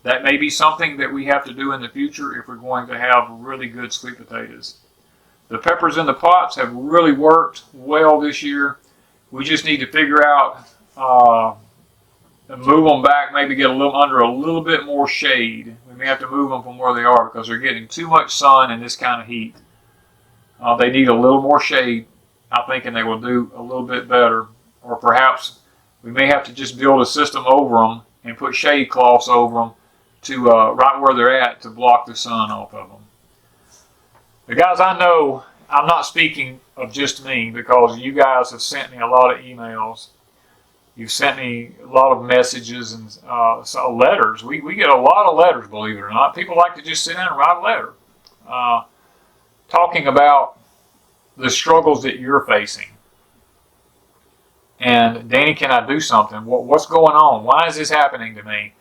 That may be something that we have to do in the future if we're going to have really good sweet potatoes. The peppers in the pots have really worked well this year. We just need to figure out and move them back, maybe get under a little bit more shade. We may have to move them from where they are because they're getting too much sun in this kind of heat. They need a little more shade. I'm thinking they will do a little bit better. Or perhaps we may have to just build a system over them and put shade cloths over them to right where they're at to block the sun off of them. But guys, I know I'm not speaking of just me because you guys have sent me a lot of emails. You've sent me a lot of messages and letters. We get a lot of letters, believe it or not. People like to just sit down and write a letter talking about the struggles that you're facing. And Danny, can I do something? What's going on? Why is this happening to me?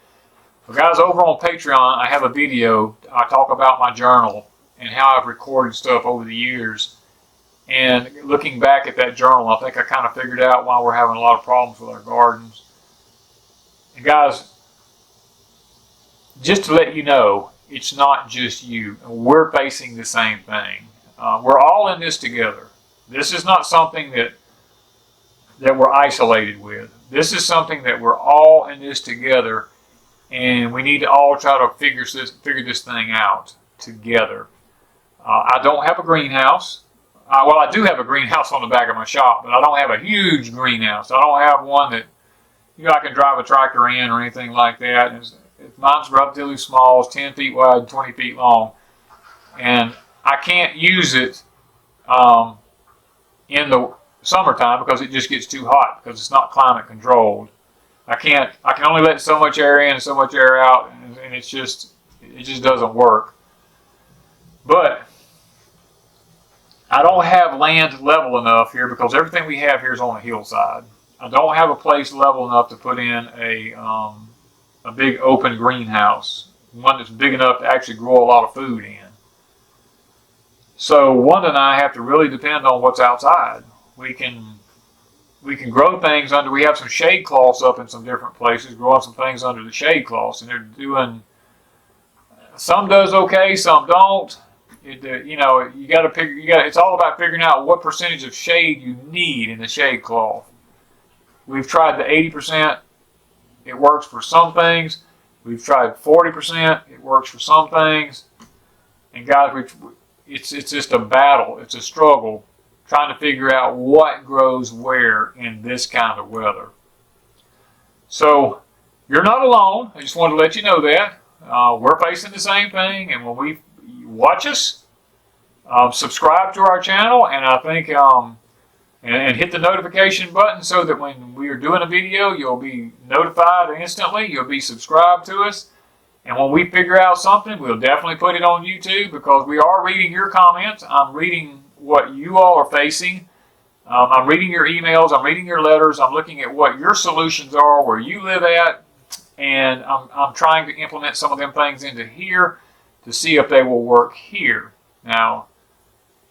Well, guys, over on Patreon, I have a video. I talk about my journal and how I've recorded stuff over the years. And looking back at that journal, I think I kind of figured out why we're having a lot of problems with our gardens. And guys, just to let you know, it's not just you. We're facing the same thing. We're all in this together. This is not something that we're isolated with. This is something that we're all in this together, and we need to all try to figure this thing out together. I don't have a greenhouse. Well, I do have a greenhouse on the back of my shop, but I don't have a huge greenhouse. I don't have one that I can drive a tractor in or anything like that. Mine's relatively small. It's 10 feet wide, 20 feet long, and I can't use it in the summertime because it just gets too hot because it's not climate controlled. I can only let so much air in and so much air out, and it just doesn't work. But I don't have land level enough here because everything we have here is on a hillside. I don't have a place level enough to put in a big open greenhouse, one that's big enough to actually grow a lot of food in. So Wanda and I have to really depend on what's outside. We can grow things under. We have some shade cloths up in some different places, growing some things under the shade cloths, and they're doing. Some does okay, some don't. You know, you got to figure. It's all about figuring out what percentage of shade you need in the shade cloth. We've tried the 80%. It works for some things. We've tried 40%. It works for some things. And guys, it's just a battle. It's a struggle trying to figure out what grows where in this kind of weather. So you're not alone. I just wanted to let you know that. We're facing the same thing, and when we watch us, subscribe to our channel, and I think and hit the notification button so that when we are doing a video, you'll be notified instantly. You'll be subscribed to us, and when we figure out something, we'll definitely put it on YouTube because we are reading your comments. I'm reading what you all are facing. I'm reading your emails. I'm reading your letters. I'm looking at what your solutions are, where you live at. And I'm trying to implement some of them things into here to see if they will work here. Now,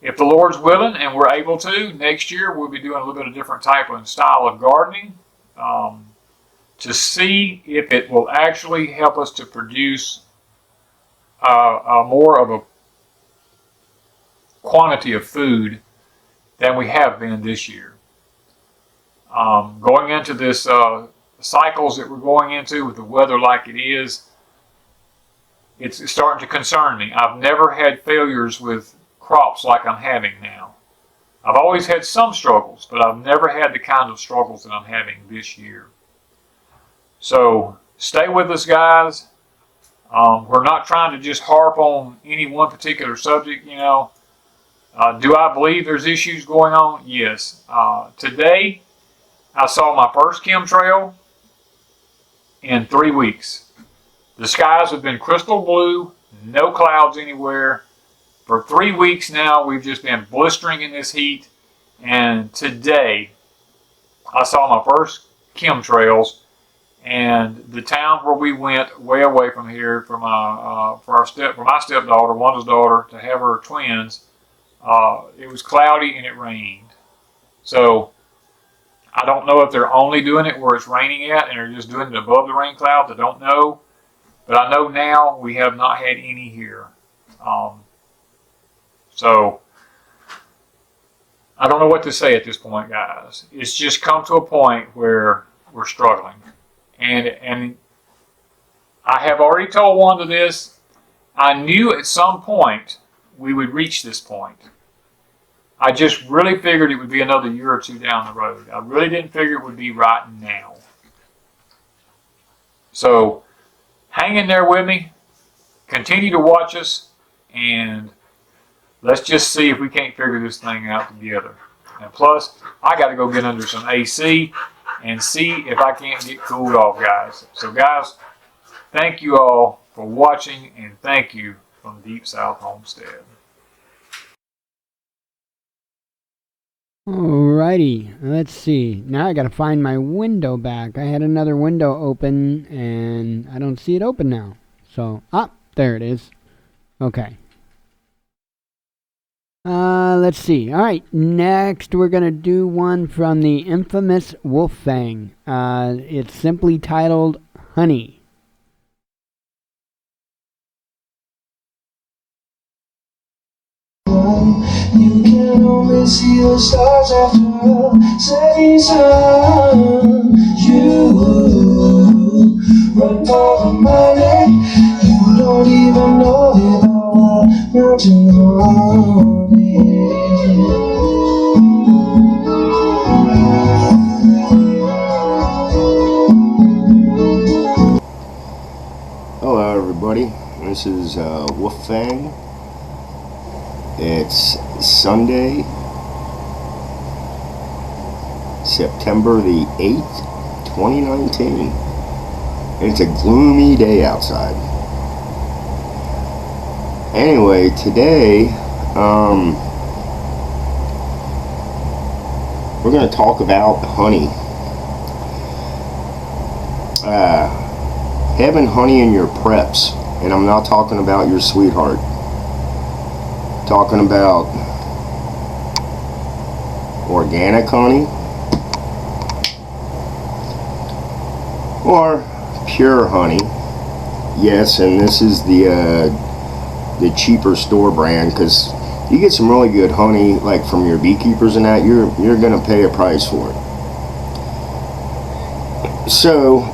if the Lord's willing and we're able to, next year we'll be doing a little bit of different type and style of gardening to see if it will actually help us to produce more of a quantity of food than we have been this year. Going into this cycles that we're going into with the weather like it is, it's starting to concern me. I've never had failures with crops like I'm having now. I've always had some struggles, but I've never had the kind of struggles that I'm having this year. So stay with us, guys. We're not trying to just harp on any one particular subject, you know. Do I believe there's issues going on? Yes. Today, I saw my first chemtrail in 3 weeks. The skies have been crystal blue, no clouds anywhere. For 3 weeks now, we've just been blistering in this heat. And today, I saw my first chemtrails, and the town where we went, way away from here, for my stepdaughter, Wanda's daughter, to have her twins, it was cloudy and it rained. So I don't know if they're only doing it where it's raining at and they're just doing it above the rain clouds. I don't know. But I know now we have not had any here. So I don't know what to say at this point, guys. It's just come to a point where we're struggling. And I have already told Wanda this. I knew at some point we would reach this point. I just really figured it would be another year or two down the road. I really didn't figure it would be right now. So hang in there with me. Continue to watch us. And let's just see if we can't figure this thing out together. And plus, I got to go get under some AC and see if I can't get cooled off, guys. So guys, thank you all for watching, and thank you from Deep South Homestead. Alrighty, let's see. Now I gotta find my window back. I had another window open and I don't see it open now. So, there it is. Okay. Let's see. Alright, next we're gonna do one from the infamous Wolfgang. It's simply titled Honey. You can only see the stars after a season. You run for the money. You don't even know if I want to Hello everybody, this is Wolfgang. It's Sunday, September the 8th, 2019. And it's a gloomy day outside. Anyway, today, we're going to talk about honey. Having honey in your preps, and I'm not talking about your sweetheart. Talking about organic honey or pure honey. Yes, and this is the the cheaper store brand, because you get some really good honey, like from your beekeepers and that, you're gonna pay a price for it. So,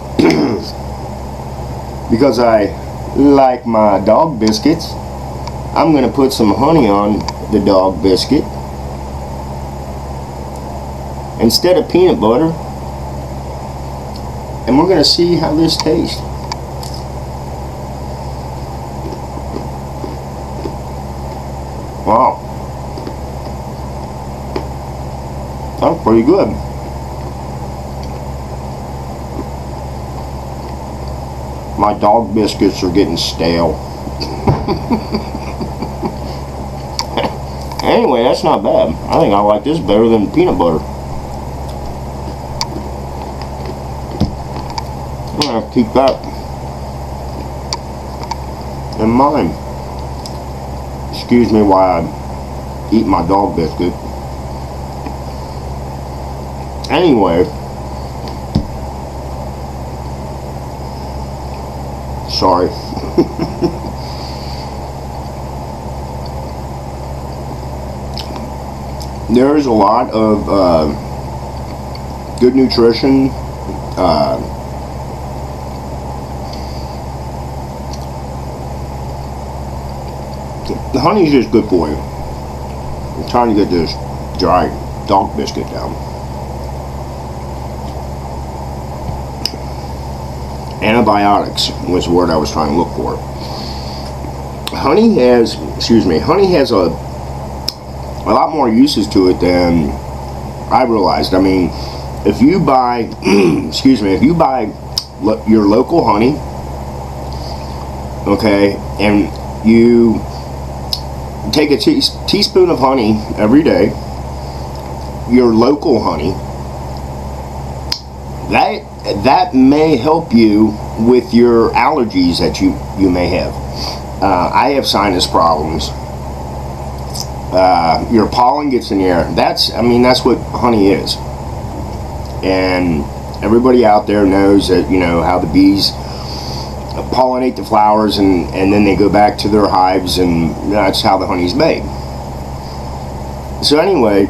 because I like my dog biscuits, I'm gonna put some honey on the dog biscuit instead of peanut butter, and we're gonna see how this tastes. Wow, that's pretty good. My dog biscuits are getting stale. Anyway, that's not bad. I think I like this better than peanut butter. I'm gonna have to keep that in mind. Excuse me while I eat my dog biscuit. Anyway, sorry. There's a lot of good nutrition. The honey's just good for you. I'm trying to get this dry dog biscuit down. Antibiotics was the word I was trying to look for. Honey has a lot more uses to it than I realized. I mean, if you buy, if you buy your local honey, okay, and you take a teaspoon of honey every day, your local honey, that may help you with your allergies that you may have. I have sinus problems. Your pollen gets in the air. That's what honey is. And everybody out there knows that, how the bees pollinate the flowers and then they go back to their hives, and that's how the honey's made. So anyway,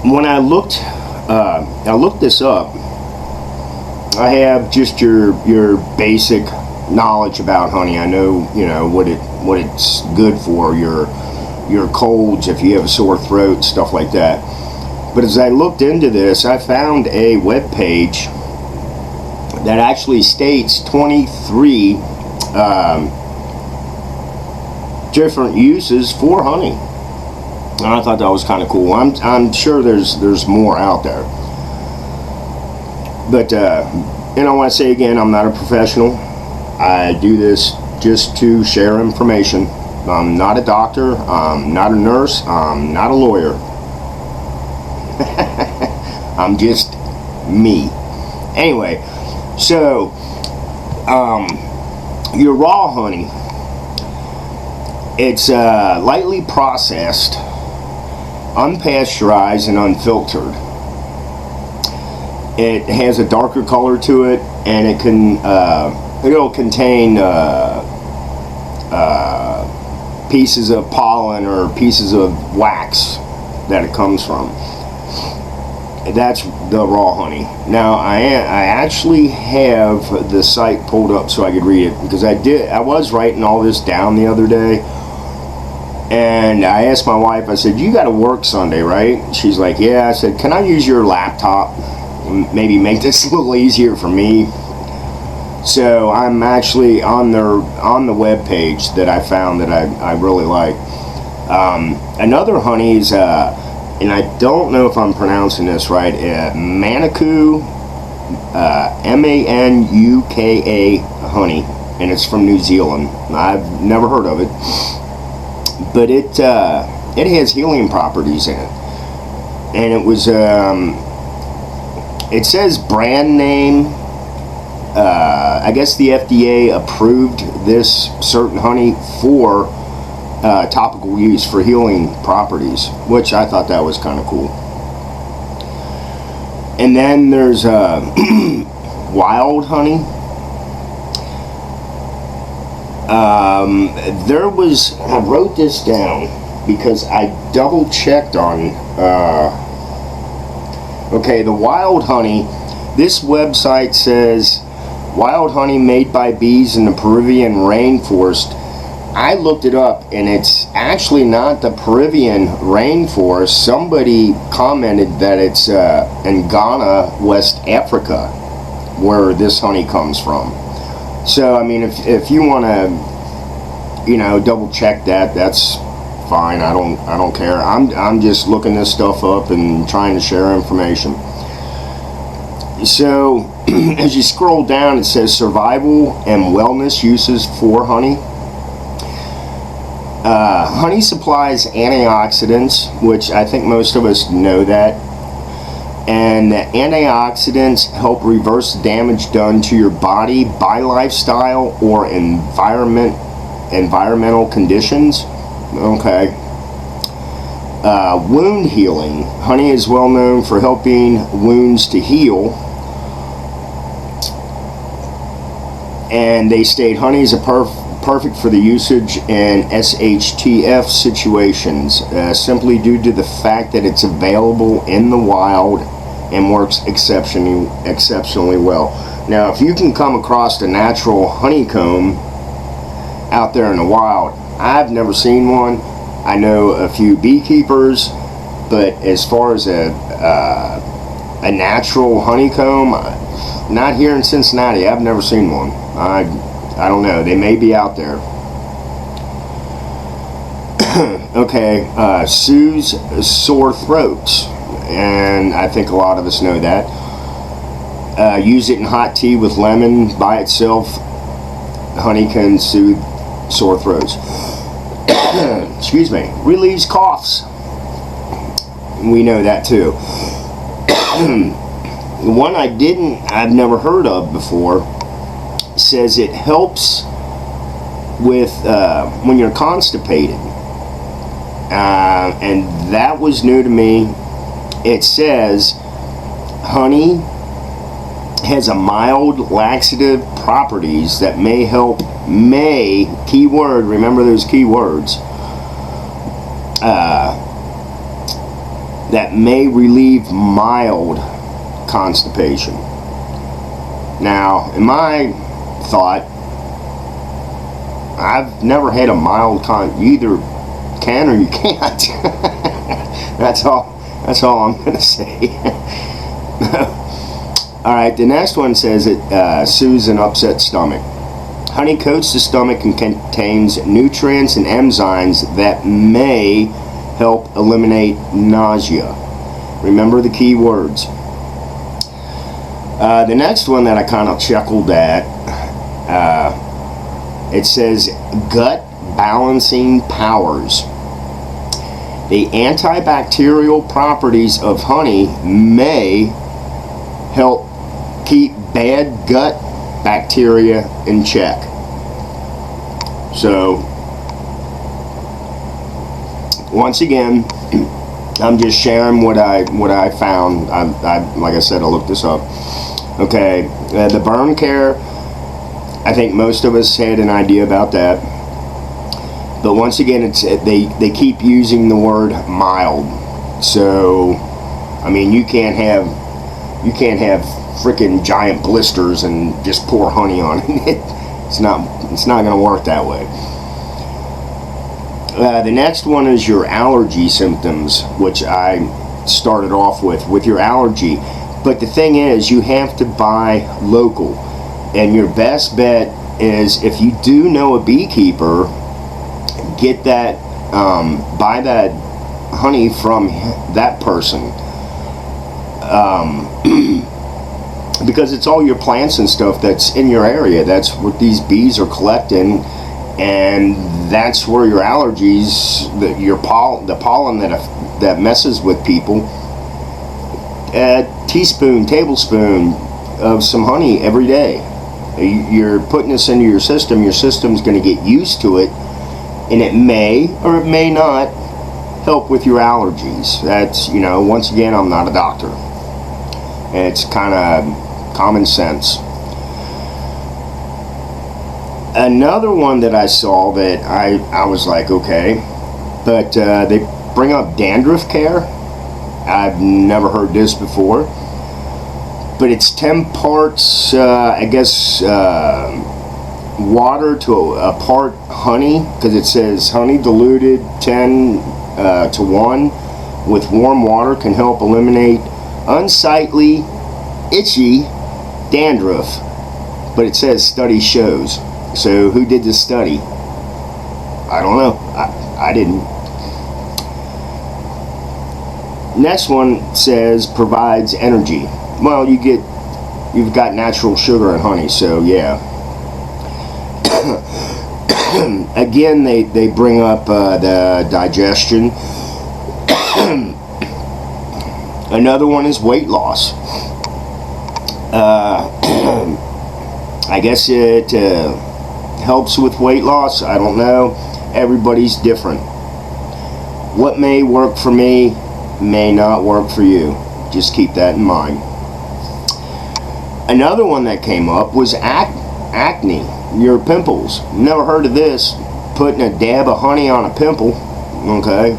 when I looked this up, I have just your basic knowledge about honey. I know, what it's good for, your colds, if you have a sore throat, stuff like that. But as I looked into this, I found a web page that actually states 23 different uses for honey, and I thought that was kind of cool. I'm sure there's more out there, but and I want to say again, I'm not a professional. I do this just to share information. I'm not a doctor, I'm not a nurse, I'm not a lawyer. I'm just me. Anyway, so your raw honey, it's lightly processed, unpasteurized, and unfiltered. It has a darker color to it, and it'll contain pieces of pollen or pieces of wax that it comes from. That's the raw honey. Now I actually have the site pulled up so I could read it, because I was writing all this down the other day, and I asked my wife, I said, you got to work Sunday, right? She's like, yeah. I said, can I use your laptop and maybe make this a little easier for me? So I'm actually on the web page that I found that I really like. Another honey is and I don't know if I'm pronouncing this right, Manuka, Manuka honey, and it's from New Zealand. I've never heard of it, but it has healing properties in it, and it was it says brand name. I guess the FDA approved this certain honey for topical use for healing properties, which I thought that was kind of cool. And then there's wild honey. There was, I wrote this down because I double checked on, okay, the wild honey. This website says wild honey made by bees in the Peruvian rainforest. I looked it up, and it's actually not the Peruvian rainforest. Somebody commented that it's in Ghana, West Africa, where this honey comes from. So, I mean, if you want to, you know, double check that, that's fine. I don't care. I'm just looking this stuff up and trying to share information. So, as you scroll down, it says survival and wellness uses for honey. Honey supplies antioxidants, which I think most of us know that. And the antioxidants help reverse damage done to your body by lifestyle or environmental conditions. Okay. Wound healing. Honey is well known for helping wounds to heal. And they state honey is perfect for the usage in SHTF situations, simply due to the fact that it's available in the wild and works exceptionally well. Now, if you can come across a natural honeycomb out there in the wild, I've never seen one. I know a few beekeepers, but as far as a natural honeycomb, not here in Cincinnati. I've never seen one. I don't know. They may be out there. Okay, soothes sore throats, and I think a lot of us know that. Use it in hot tea with lemon by itself. Honey can soothe sore throats. Excuse me. Relieves coughs. We know that too. The one I've never heard of before, says it helps with when you're constipated, and that was new to me. It says honey has a mild laxative properties that may help, keyword, remember those keywords, that may relieve mild constipation. Now, in my thought, I've never had a mild you either can or you can't. That's all I'm gonna say. Alright, the next one says it soothes an upset stomach. Honey coats the stomach and contains nutrients and enzymes that may help eliminate nausea. Remember the key words. The next one that I kind of chuckled at, it says gut balancing powers. The antibacterial properties of honey may help keep bad gut bacteria in check. So, once again, I'm just sharing what I found. I like I said, I looked this up. Okay, the burn care, I think most of us had an idea about that. But once again, they keep using the word mild. So, I mean, you can't have freaking giant blisters and just pour honey on it. It's not going to work that way. The next one is your allergy symptoms, which I started off with your allergy. But the thing is, you have to buy local. And your best bet is, if you do know a beekeeper, get that, buy that honey from that person. Because it's all your plants and stuff that's in your area. That's what these bees are collecting. And that's where your allergies, the pollen that messes with people. A tablespoon of some honey every day. You're putting this into your system. Your system's going to get used to it, and it may or it may not help with your allergies. That's, once again, I'm not a doctor. It's kind of common sense. Another one that I saw that I was like, okay, but they bring up dandruff care. I've never heard this before, but it's 10 parts, I guess, water to a part honey, because it says honey diluted 10 to 1 with warm water can help eliminate unsightly, itchy dandruff. But it says study shows. So who did this study? I don't know. I didn't. Next one says provides energy. Well, you've got natural sugar and honey, so yeah. Again, they bring up the digestion. Another one is weight loss. I guess it helps with weight loss. I don't know. Everybody's different. What may work for me may not work for you. Just keep that in mind. Another one that came up was acne, your pimples. Never heard of this. Putting a dab of honey on a pimple. Okay.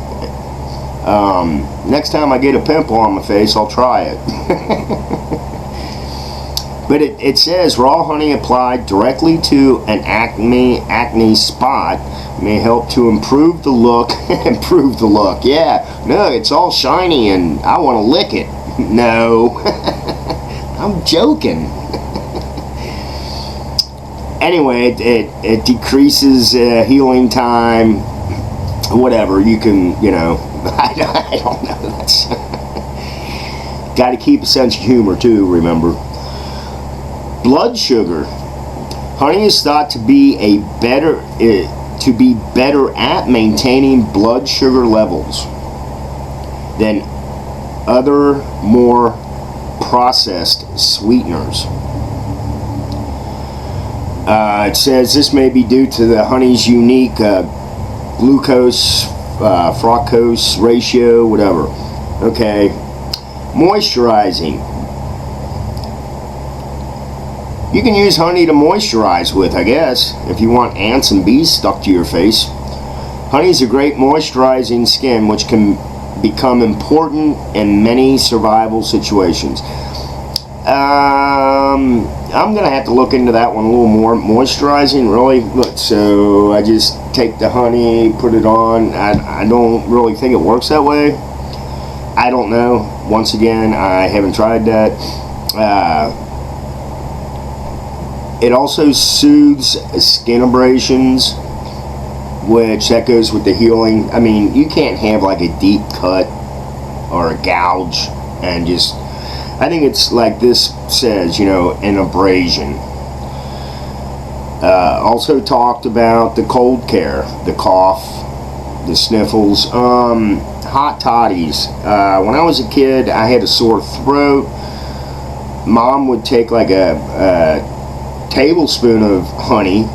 Next time I get a pimple on my face, I'll try it. But it says raw honey applied directly to an acne spot may help to improve the look. Improve the look. Yeah. No, it's all shiny and I want to lick it. No. I'm joking. Anyway, it decreases healing time. Whatever. You can, I don't know. That's got to keep a sense of humor too, remember. Blood sugar. Honey is thought to be better at maintaining blood sugar levels than other more processed sweeteners. It says this may be due to the honey's unique glucose fructose ratio, whatever. Okay. Moisturizing. You can use honey to moisturize with, I guess, if you want ants and bees stuck to your face. Honey is a great moisturizing skin, which can become important in many survival situations. I'm going to have to look into that one a little more. Moisturizing, really? Look, so I just take the honey, put it on. I don't really think it works that way. I don't know. Once again, I haven't tried that. It also soothes skin abrasions, which that goes with the healing. I mean, you can't have like a deep cut or a gouge and just, I think it's like this says, an abrasion. Also talked about the cold care, the cough, the sniffles, hot toddies. When I was a kid, I had a sore throat. Mom would take like a tablespoon of honey,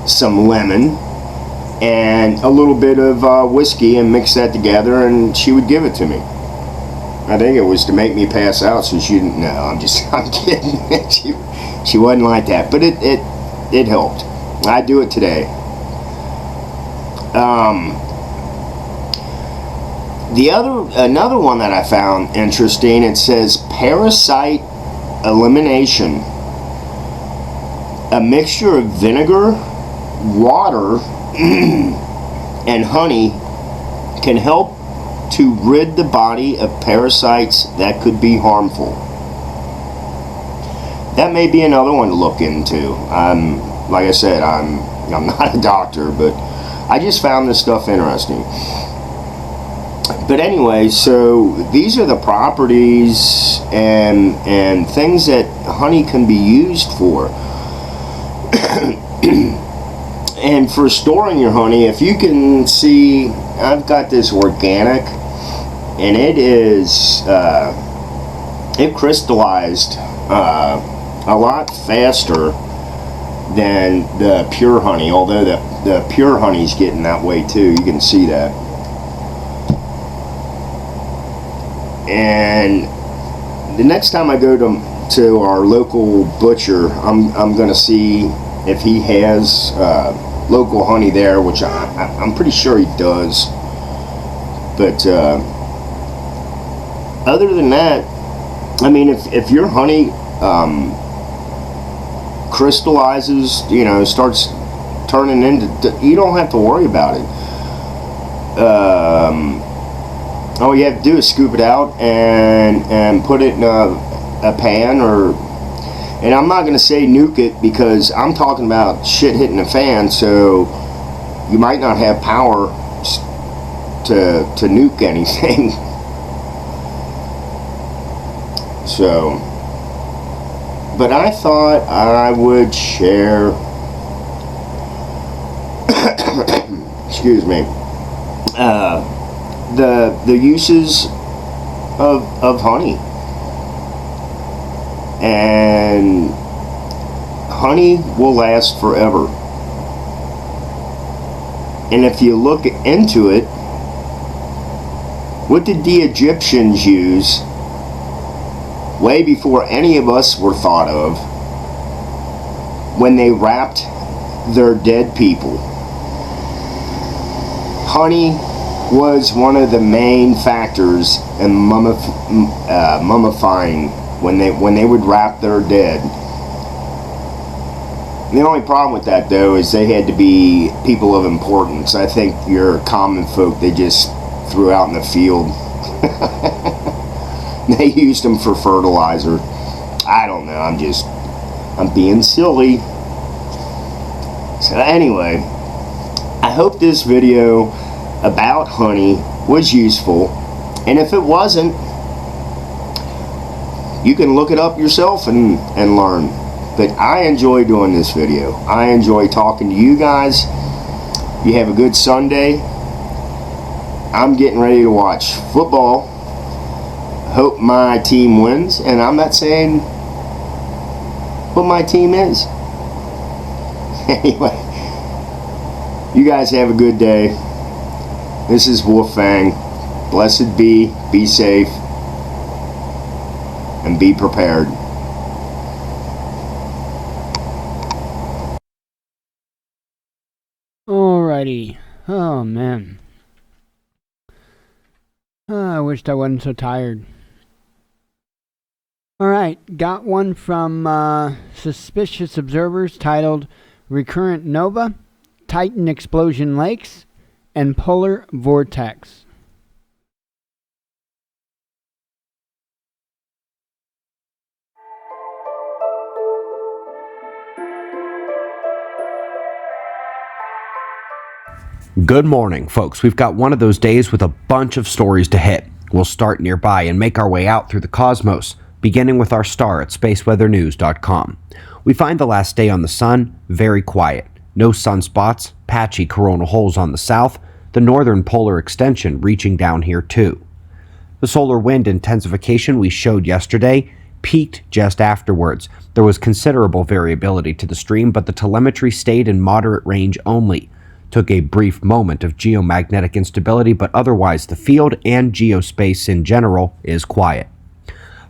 some lemon, and a little bit of whiskey and mix that together, and she would give it to me. I think it was to make me pass out, so she didn't know. I'm kidding. she wasn't like that, but it helped. I do it today. Another one that I found interesting. It says parasite elimination. A mixture of vinegar, water, and honey can help to rid the body of parasites that could be harmful. That may be another one to look into. Like I said, I'm not a doctor, but I just found this stuff interesting. But anyway, so these are the properties and things that honey can be used for. And for storing your honey, if you can see, I've got this organic, and it is it crystallized a lot faster than the pure honey, although the pure honey's getting that way too. You can see that. And the next time I go to our local butcher, I'm going to see if he has local honey there, which I'm pretty sure he does. But other than that, I mean, if your honey crystallizes, starts turning into, you don't have to worry about it. All you have to do is scoop it out and put it in a pan, and I'm not going to say nuke it, because I'm talking about shit hitting the fan, so you might not have power to nuke anything. So, but I thought I would share, excuse me, the uses of honey. And honey will last forever. And if you look into it, what did the Egyptians use way before any of us were thought of when they wrapped their dead people? Honey was one of the main factors in mummifying when they would wrap their dead. The only problem with that, though, is they had to be people of importance. I think your common folk, they just threw out in the field. They used them for fertilizer. I don't know, I'm being silly. So anyway, I hope this video about honey was useful, and if it wasn't, you can look it up yourself and learn. But I enjoy doing this video. I enjoy talking to you guys. You have a good Sunday. I'm getting ready to watch football. Hope my team wins, and I'm not saying what my team is. Anyway, you guys have a good day. This is Wolfang. Blessed be safe, and be prepared. Alrighty. Oh, man. I wished I wasn't so tired. Alright, got one from Suspicious Observers titled Recurrent Nova, Titan Explosion Lakes, and Polar Vortex. Good morning, folks. We've got one of those days with a bunch of stories to hit. We'll start nearby and make our way out through the cosmos, beginning with our star at spaceweathernews.com. We find the last day on the sun very quiet. No sunspots, patchy coronal holes on the south, the northern polar extension reaching down here too. The solar wind intensification we showed yesterday peaked just afterwards. There was considerable variability to the stream, but the telemetry stayed in moderate range only. Took a brief moment of geomagnetic instability, but otherwise the field and geospace in general is quiet.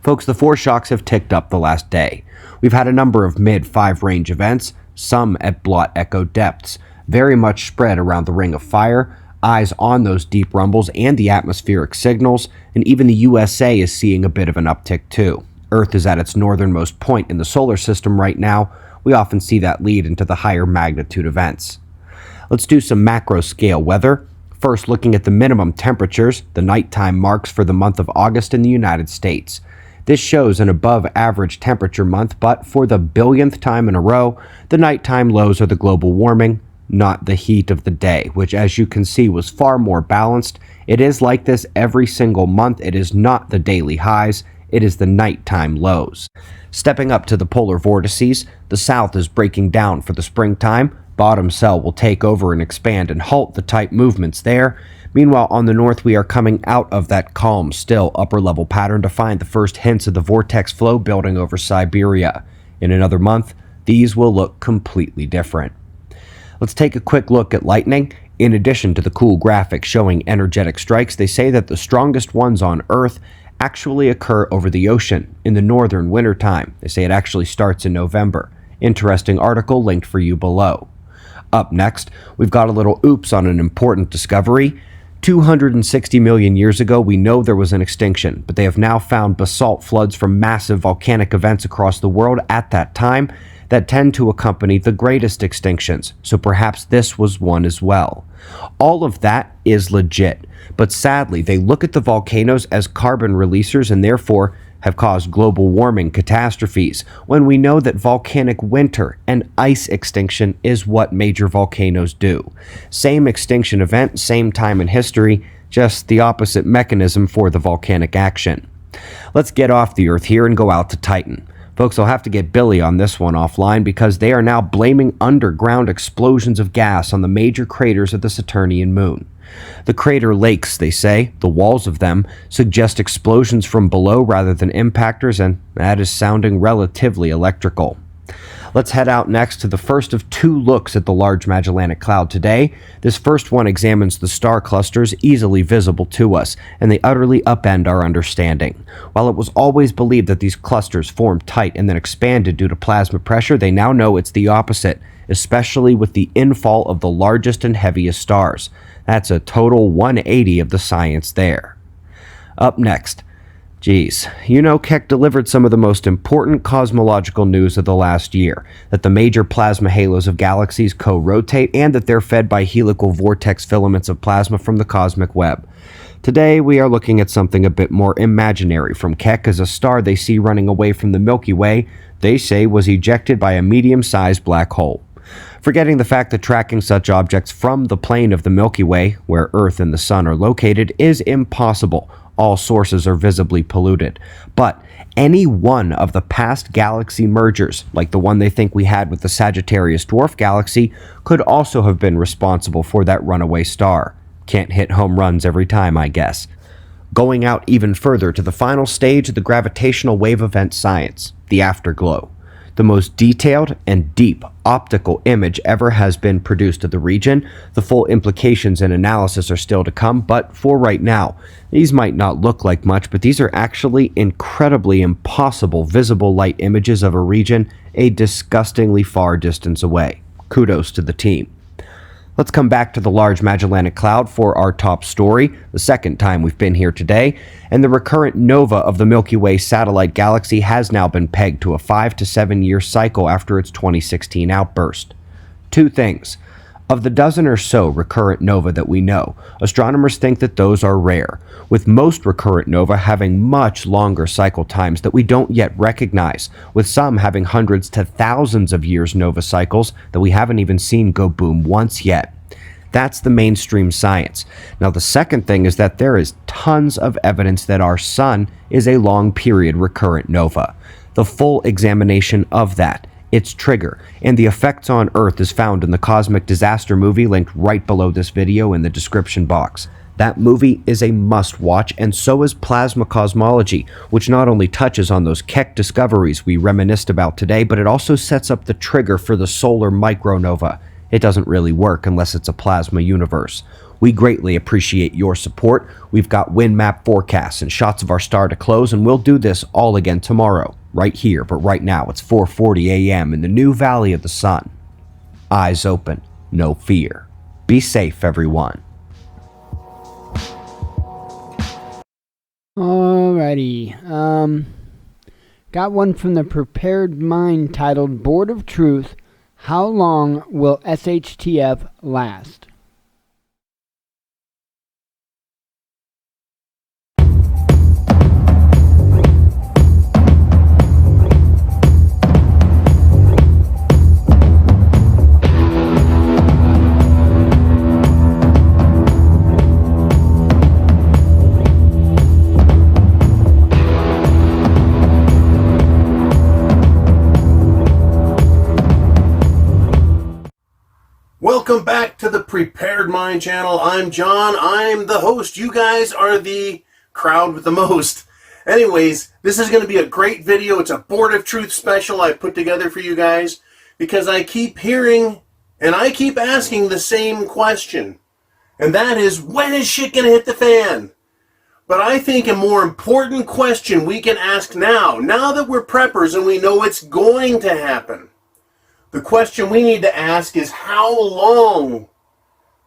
Folks, the foreshocks have ticked up the last day. We've had a number of mid-5 range events, some at blot echo depths, very much spread around the ring of fire, eyes on those deep rumbles and the atmospheric signals, and even the USA is seeing a bit of an uptick too. Earth is at its northernmost point in the solar system right now. We often see that lead into the higher magnitude events. Let's do some macro scale weather. First, looking at the minimum temperatures, the nighttime marks for the month of August in the United States. This shows an above average temperature month, but for the billionth time in a row, the nighttime lows are the global warming, not the heat of the day, which as you can see was far more balanced. It is like this every single month. It is not the daily highs, it is the nighttime lows. Stepping up to the polar vortices, the south is breaking down for the springtime. Bottom cell will take over and expand and halt the tight movements there. Meanwhile, on the north, we are coming out of that calm, still upper-level pattern to find the first hints of the vortex flow building over Siberia. In another month, these will look completely different. Let's take a quick look at lightning. In addition to the cool graphic showing energetic strikes, they say that the strongest ones on Earth actually occur over the ocean in the northern wintertime. They say it actually starts in November. Interesting article linked for you below. Up next, we've got a little oops on an important discovery. 260 million years ago, we know there was an extinction, but they have now found basalt floods from massive volcanic events across the world at that time that tend to accompany the greatest extinctions, so perhaps this was one as well. All of that is legit, but sadly, they look at the volcanoes as carbon releasers and therefore have caused global warming catastrophes, when we know that volcanic winter and ice extinction is what major volcanoes do. Same extinction event, same time in history, just the opposite mechanism for the volcanic action. Let's get off the Earth here and go out to Titan. Folks, I'll have to get Billy on this one offline because they are now blaming underground explosions of gas on the major craters of the Saturnian moon. The crater lakes, they say, the walls of them, suggest explosions from below rather than impactors, and that is sounding relatively electrical. Let's head out next to the first of two looks at the Large Magellanic Cloud today. This first one examines the star clusters easily visible to us, and they utterly upend our understanding. While it was always believed that these clusters formed tight and then expanded due to plasma pressure, they now know it's the opposite, especially with the infall of the largest and heaviest stars. That's a total 180 of the science there. Up next, geez, you know Keck delivered some of the most important cosmological news of the last year, that the major plasma halos of galaxies co-rotate and that they're fed by helical vortex filaments of plasma from the cosmic web. Today, we are looking at something a bit more imaginary from Keck, as a star they see running away from the Milky Way, they say was ejected by a medium-sized black hole. Forgetting the fact that tracking such objects from the plane of the Milky Way, where Earth and the Sun are located, is impossible. All sources are visibly polluted. But any one of the past galaxy mergers, like the one they think we had with the Sagittarius dwarf galaxy, could also have been responsible for that runaway star. Can't hit home runs every time, I guess. Going out even further to the final stage of the gravitational wave event science, the afterglow. The most detailed and deep optical image ever has been produced of the region. The full implications and analysis are still to come, but for right now, these might not look like much, but these are actually incredibly impossible visible light images of a region a disgustingly far distance away. Kudos to the team. Let's come back to the Large Magellanic Cloud for our top story, the second time we've been here today, and the recurrent nova of the Milky Way satellite galaxy has now been pegged to a 5 to 7 year cycle after its 2016 outburst. Two things. Of the dozen or so recurrent nova that we know, astronomers think that those are rare, with most recurrent nova having much longer cycle times that we don't yet recognize, with some having hundreds to thousands of years nova cycles that we haven't even seen go boom once yet. That's the mainstream science. Now, the second thing is that there is tons of evidence that our sun is a long period recurrent nova. The full examination of that, its trigger, and the effects on Earth is found in the Cosmic Disaster movie linked right below this video in the description box. That movie is a must-watch, and so is Plasma Cosmology, which not only touches on those Keck discoveries we reminisced about today, but it also sets up the trigger for the solar micronova. It doesn't really work unless it's a plasma universe. We greatly appreciate your support. We've got wind map forecasts and shots of our star to close, and we'll do this all again tomorrow, right here, but right now it's 4:40 a.m. in the new Valley of the Sun. Eyes open, no fear. Be safe, everyone. Alrighty. Got one from the Prepared Mind titled Board of Truth. How long will SHTF last? Welcome back to the Prepared Mind channel. I'm John. I'm the host. You guys are the crowd with the most. Anyways, this is going to be a great video. It's a Board of Truth special I put together for you guys because I keep hearing and I keep asking the same question. And that is, when is shit going to hit the fan? But I think a more important question we can ask now that we're preppers and we know it's going to happen. The question we need to ask is, how long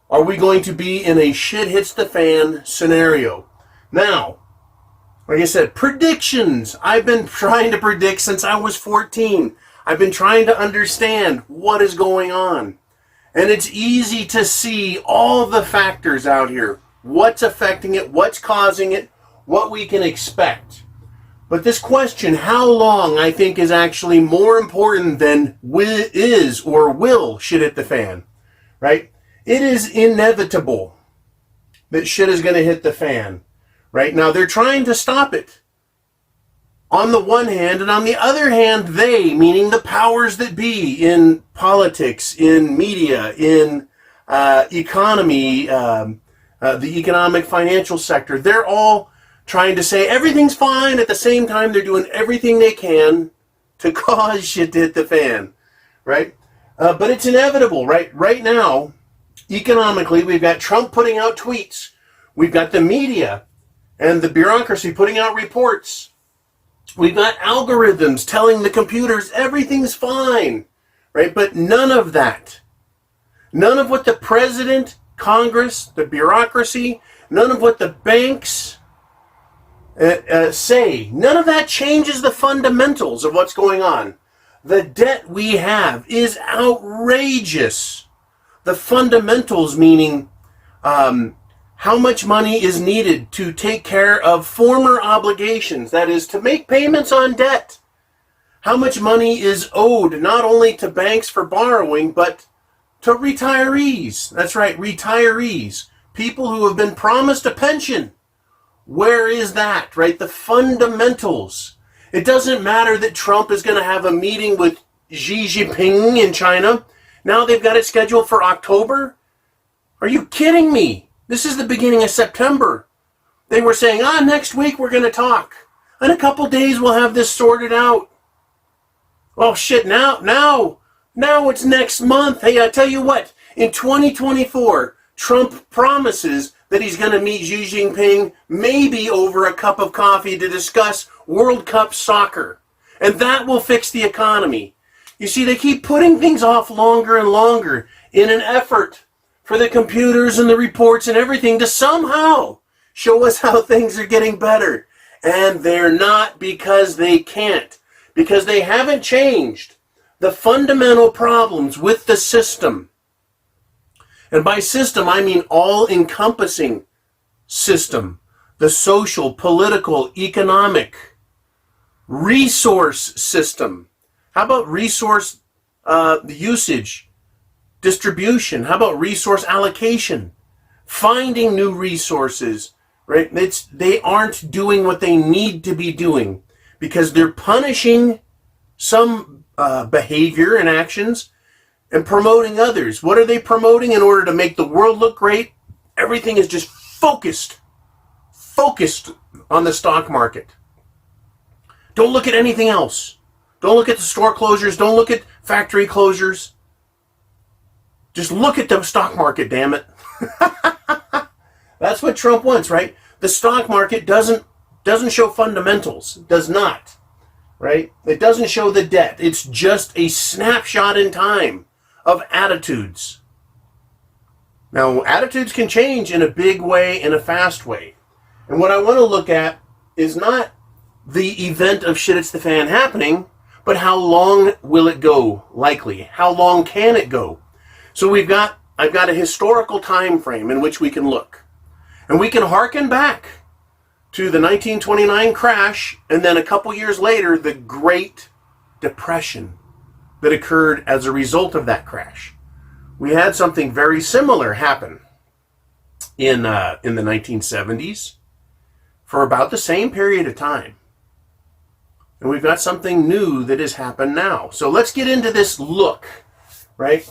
are we going to be in a shit hits the fan scenario? Now, like I said, predictions. I've been trying to predict since I was 14. I've been trying to understand what is going on. And it's easy to see all the factors out here. What's affecting it, what's causing it, what we can expect. But this question, how long, I think is actually more important than is or will shit hit the fan, right? It is inevitable that shit is going to hit the fan, right? Now, they're trying to stop it on the one hand, and on the other hand, they, meaning the powers that be in politics, in media, in economy, the economic financial sector, they're all trying to say everything's fine. At the same time, they're doing everything they can to cause shit to hit the fan, right? But it's inevitable, right? Right now, economically, we've got Trump putting out tweets. We've got the media and the bureaucracy putting out reports. We've got algorithms telling the computers everything's fine, right? But none of that, none of what the president, Congress, the bureaucracy, none of what the banks say, none of that changes the fundamentals of what's going on. The debt we have is outrageous. The fundamentals, meaning how much money is needed to take care of former obligations, that is, to make payments on debt. How much money is owed not only to banks for borrowing, but to retirees. That's right, retirees. People who have been promised a pension. Where is that, right? The fundamentals. It doesn't matter that Trump is going to have a meeting with Xi Jinping in China. Now they've got it scheduled for October. Are you kidding me? This is the beginning of September. They were saying, next week we're going to talk. In a couple days we'll have this sorted out. Oh shit, now it's next month. Hey, I tell you what, in 2024, Trump promises that he's going to meet Xi Jinping maybe over a cup of coffee to discuss World Cup soccer. And that will fix the economy. You see, they keep putting things off longer and longer in an effort for the computers and the reports and everything to somehow show us how things are getting better. And they're not, because they can't. Because they haven't changed the fundamental problems with the system. And by system, I mean all-encompassing system. The social, political, economic, resource system. How about resource usage, distribution? How about resource allocation? Finding new resources, right? They aren't doing what they need to be doing because they're punishing some behavior and actions and promoting others. What are they promoting in order to make the world look great? Everything is just focused on the stock market. Don't look at anything else. Don't look at the store closures. Don't look at factory closures. Just look at the stock market, damn it. That's what Trump wants, right? The stock market doesn't show fundamentals. It does not, right? It doesn't show the debt. It's just a snapshot in time of attitudes. Now, attitudes can change in a big way, in a fast way. And what I want to look at is not the event of shit hits the fan happening, but how long will it go, likely? How long can it go? So I've got a historical time frame in which we can look. And we can hearken back to the 1929 crash, and then a couple years later, the Great Depression that occurred as a result of that crash. We had something very similar happen in the 1970s for about the same period of time. And we've got something new that has happened now. So let's get into this look, right?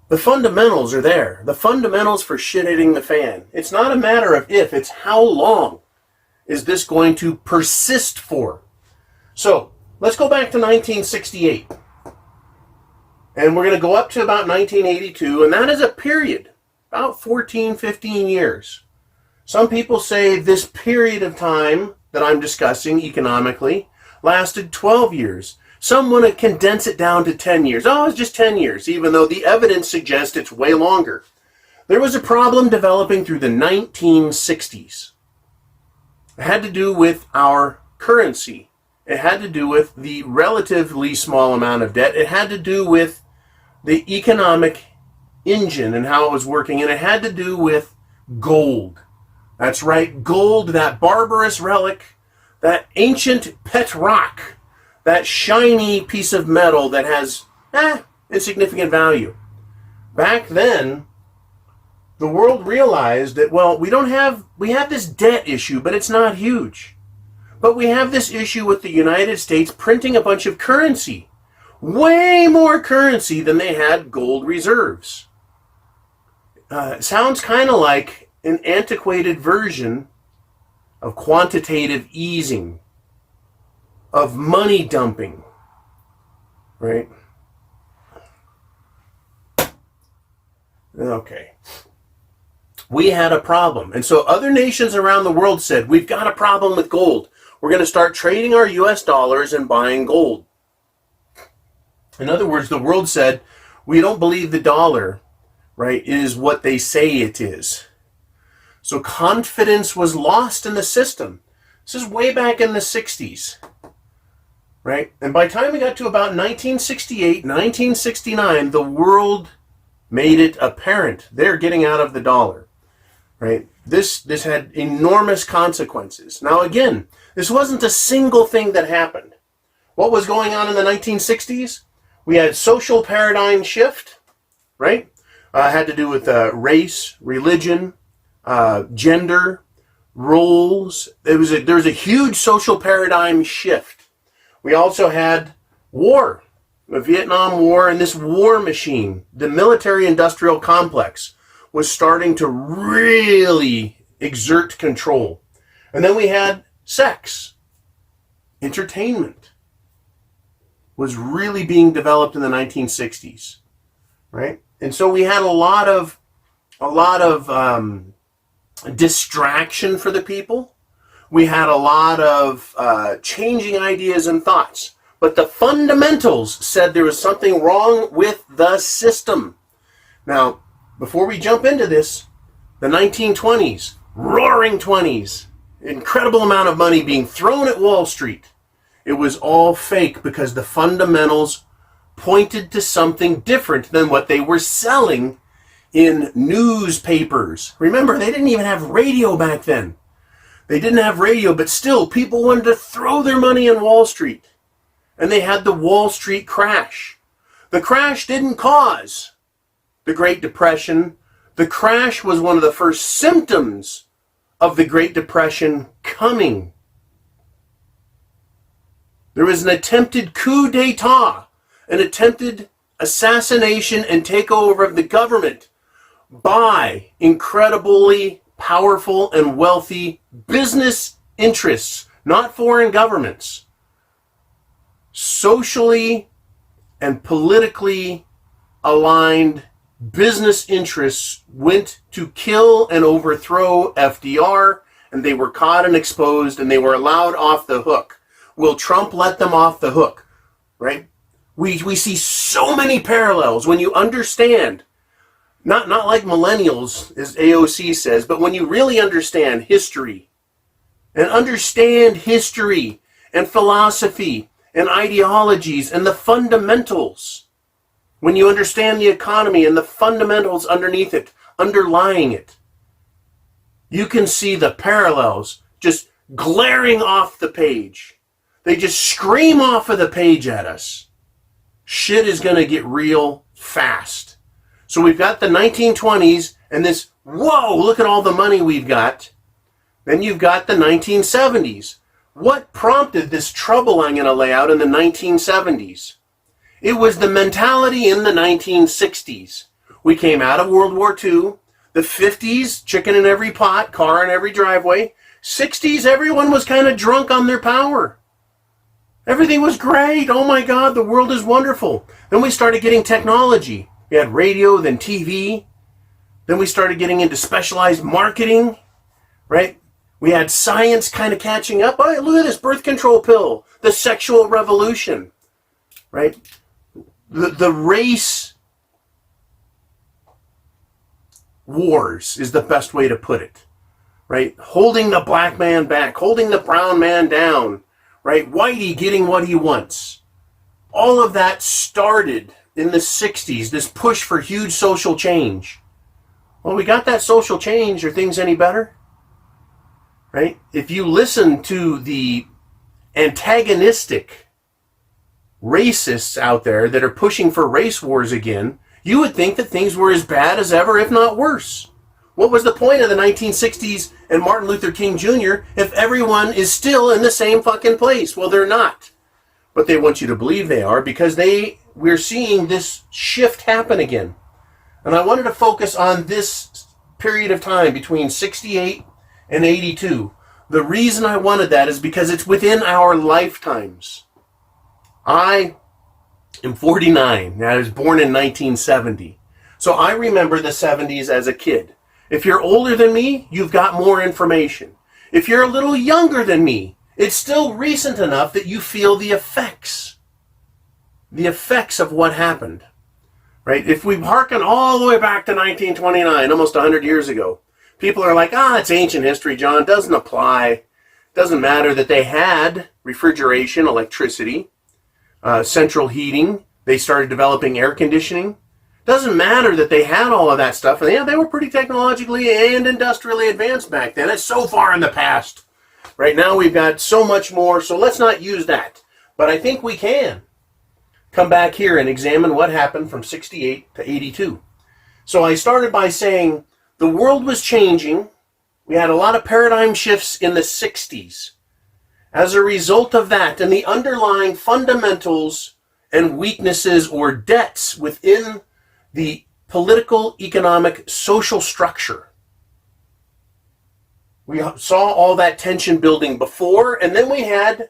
The fundamentals are there. The fundamentals for shit hitting the fan. It's not a matter of if, it's how long is this going to persist for. So let's go back to 1968. And we're going to go up to about 1982, and that is a period, about 14, 15 years. Some people say this period of time that I'm discussing economically lasted 12 years. Some want to condense it down to 10 years. Oh, it's just 10 years, even though the evidence suggests it's way longer. There was a problem developing through the 1960s. It had to do with our currency. It had to do with the relatively small amount of debt. It had to do with the economic engine and how it was working. And it had to do with gold. That's right, gold, that barbarous relic, that ancient pet rock, that shiny piece of metal that has insignificant value. Back then, the world realized that, well, we have this debt issue, but it's not huge. But we have this issue with the United States printing a bunch of currency. Way more currency than they had gold reserves. Sounds kind of like an antiquated version of quantitative easing, of money dumping, right? Okay. We had a problem. And so other nations around the world said, we've got a problem with gold. We're going to start trading our US dollars and buying gold. In other words, the world said, we don't believe the dollar, right, is what they say it is. So confidence was lost in the system. This is way back in the 60s, right? And by the time we got to about 1968, 1969, the world made it apparent they're getting out of the dollar, right? This had enormous consequences. Now again, this wasn't a single thing that happened. What was going on in the 1960s? We had social paradigm shift, right? Had to do with race, religion, gender, roles. There was a huge social paradigm shift. We also had war, the Vietnam War, and this war machine, the military-industrial complex, was starting to really exert control. And then we had sex. Entertainment was really being developed in the 1960s, right? And so we had a lot of distraction for the people. We had a lot of changing ideas and thoughts. But the fundamentals said there was something wrong with the system. Now, before we jump into this, the 1920s, roaring 20s, incredible amount of money being thrown at Wall Street. It was all fake because the fundamentals pointed to something different than what they were selling in newspapers. Remember, they didn't even have radio back then. They didn't have radio, but still, people wanted to throw their money in Wall Street. And they had the Wall Street crash. The crash didn't cause the Great Depression. The crash was one of the first symptoms of the Great Depression coming. There was an attempted coup d'etat, an attempted assassination and takeover of the government by incredibly powerful and wealthy business interests, not foreign governments. Socially and politically aligned business interests went to kill and overthrow FDR, and they were caught and exposed, and they were allowed off the hook. Will Trump let them off the hook? Right? We see so many parallels when you understand, not like millennials, as AOC says, but when you really understand history and philosophy and ideologies and the fundamentals. When you understand the economy and the fundamentals underneath it, underlying it, you can see the parallels just glaring off the page. They just scream off of the page at us. Shit is going to get real fast. So we've got the 1920s and this, whoa, look at all the money we've got. Then you've got the 1970s. What prompted this trouble I'm going to lay out in the 1970s? It was the mentality in the 1960s. We came out of World War II. The 50s, chicken in every pot, car in every driveway. 60s, everyone was kind of drunk on their power. Everything was great. Oh my God, the world is wonderful. Then we started getting technology. We had radio, then TV. Then we started getting into specialized marketing, right? We had science kind of catching up. Oh, look at this birth control pill, the sexual revolution. right? The race wars is the best way to put it, right? Holding the black man back, holding the brown man down, right? Whitey getting what he wants. All of that started in the 60s, this push for huge social change. Well, we got that social change. Are things any better? Right? If you listen to the antagonistic racists out there that are pushing for race wars again, you would think that things were as bad as ever, if not worse. What was the point of the 1960s and Martin Luther King Jr. if everyone is still in the same fucking place? Well, they're not. But they want you to believe they are, because we're seeing this shift happen again. And I wanted to focus on this period of time between 68 and 82. The reason I wanted that is because it's within our lifetimes. I am 49. I was born in 1970. So I remember the 70s as a kid. If you're older than me, you've got more information. If you're a little younger than me, it's still recent enough that you feel the effects of what happened. Right? If we hearken all the way back to 1929, almost 100 years ago, people are like, it's ancient history, John. Doesn't apply. Doesn't matter that they had refrigeration, electricity, central heating. They started developing air conditioning. Doesn't matter that they had all of that stuff. And yeah, they were pretty technologically and industrially advanced back then. It's so far in the past. Right now we've got so much more, so let's not use that. But I think we can come back here and examine what happened from 68 to 82. So I started by saying the world was changing. We had a lot of paradigm shifts in the 60s. As a result of that, and the underlying fundamentals and weaknesses or debts within the political, economic, social structure, we saw all that tension building before, and then we had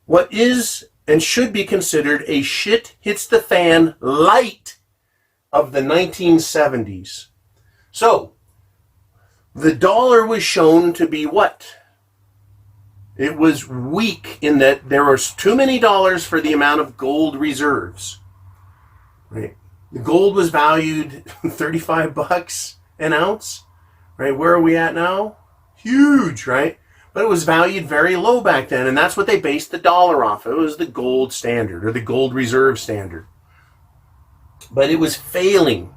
what is and should be considered a shit hits the fan light of the 1970s. So, the dollar was shown to be what? It was weak in that there was too many dollars for the amount of gold reserves. Right? The gold was valued $35 an ounce. Right? Where are we at now? Huge, right? But it was valued very low back then, and that's what they based the dollar off. It was the gold standard, or the gold reserve standard. But it was failing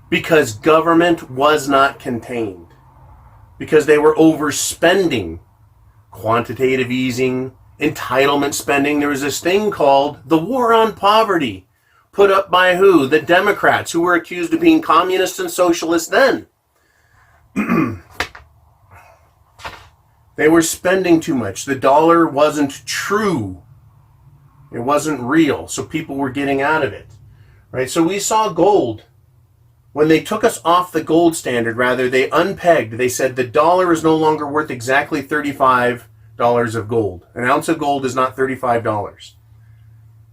because government was not contained, because they were overspending, quantitative easing, entitlement spending. There was this thing called the War on Poverty, put up by who? The Democrats, who were accused of being communists and socialists then. They were spending too much. The dollar wasn't true. It wasn't real. So people were getting out of it. Right? So we saw gold. When they took us off the gold standard, rather, they unpegged. They said the dollar is no longer worth exactly $35 of gold. An ounce of gold is not $35.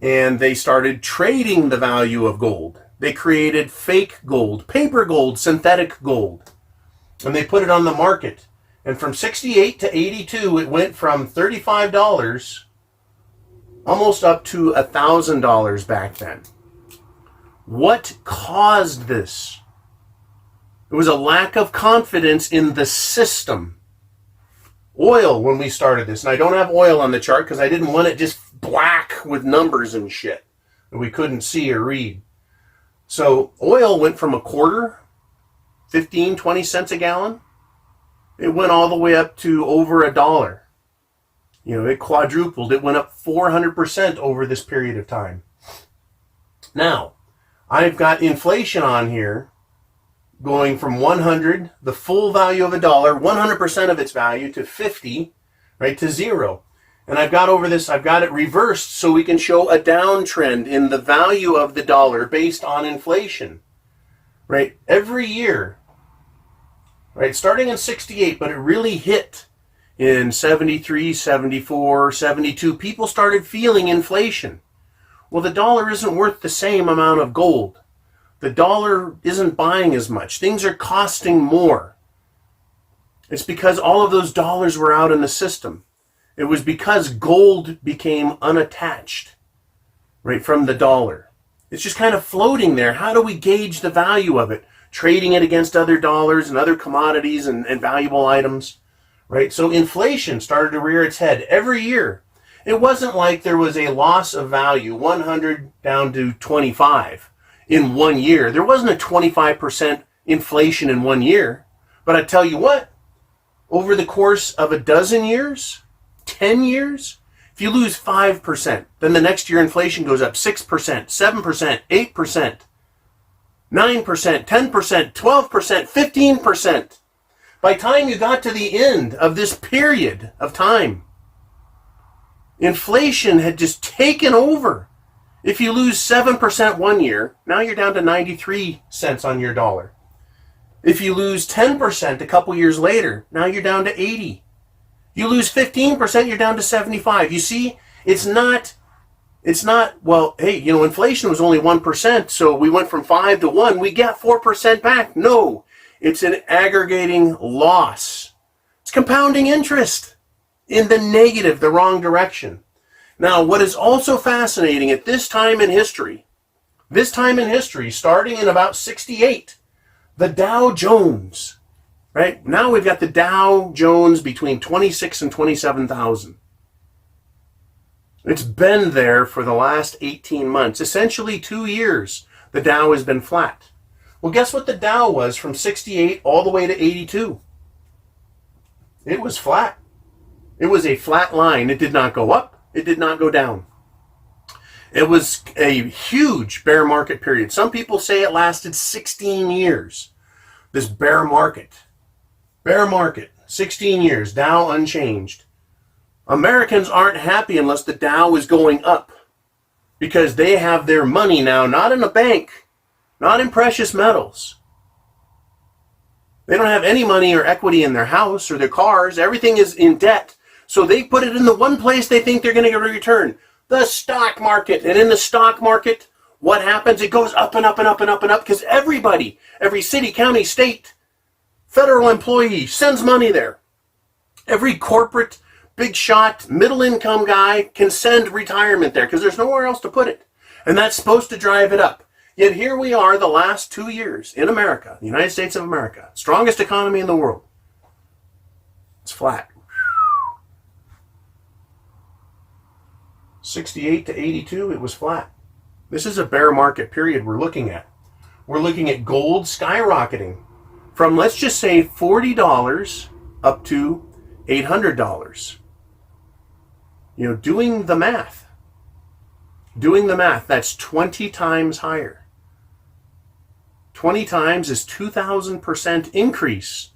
And they started trading the value of gold. They created fake gold, paper gold, synthetic gold. And they put it on the market. And from 68 to 82, it went from $35 almost up to $1,000 back then. What caused this? It was a lack of confidence in the system. Oil, when we started this, and I don't have oil on the chart because I didn't want it just black with numbers and shit that we couldn't see or read. So oil went from a quarter, 15, 20 cents a gallon. It went all the way up to over $1. It quadrupled. It went up 400% over this period of time. Now, I've got inflation on here going from 100, the full value of $1, 100% of its value, to 50, right, to 0. And I've got it reversed so we can show a downtrend in the value of the dollar based on inflation. Right? Every year, right, starting in 68, but it really hit in 73, 74, 72. People started feeling inflation. Well, the dollar isn't worth the same amount of gold. The dollar isn't buying as much. Things are costing more. It's because all of those dollars were out in the system. It was because gold became unattached. right, from the dollar. It's just kind of floating there. How do we gauge the value of it? Trading it against other dollars and other commodities and valuable items, right? So inflation started to rear its head every year. It wasn't like there was a loss of value, 100 down to 25 in 1 year. There wasn't a 25% inflation in 1 year. But I tell you what, over the course of a dozen years, 10 years, if you lose 5%, then the next year inflation goes up 6%, 7%, 8%, 9%, 10%, 12%, 15%. By the time you got to the end of this period of time, inflation had just taken over. If you lose 7% 1 year, now you're down to 93 cents on your dollar. If you lose 10% a couple years later, now you're down to 80. You lose 15%, you're down to 75. You see, it's not, well, hey, you know, inflation was only 1%, so we went from 5 to 1, we got 4% back. No, it's an aggregating loss. It's compounding interest in the negative, the wrong direction. Now, what is also fascinating at this time in history, starting in about 68, the Dow Jones, right? Now we've got the Dow Jones between 26 and 27,000. It's been there for the last 18 months, essentially 2 years. The Dow has been flat. Well, guess what the Dow was from 68 all the way to 82? It was flat. It was a flat line. It did not go up. It did not go down. It was a huge bear market period. Some people say it lasted 16 years. This bear market, 16 years, Dow unchanged. Americans aren't happy unless the Dow is going up because they have their money now, not in a bank, not in precious metals. They don't have any money or equity in their house or their cars. Everything is in debt. So they put it in the one place they think they're going to get a return, the stock market. And in the stock market, what happens? It goes up and up and up and up and up because everybody, every city, county, state, federal employee sends money there. Every corporate, big shot, middle income guy can send retirement there because there's nowhere else to put it. And that's supposed to drive it up. Yet here we are the last 2 years in America, the United States of America, strongest economy in the world. It's flat. 68 to 82, it was flat. This is a bear market period we're looking at. We're looking at gold skyrocketing from, let's just say, $40 up to $800. You know, doing the math, that's 20 times higher. 20 times is 2,000% increase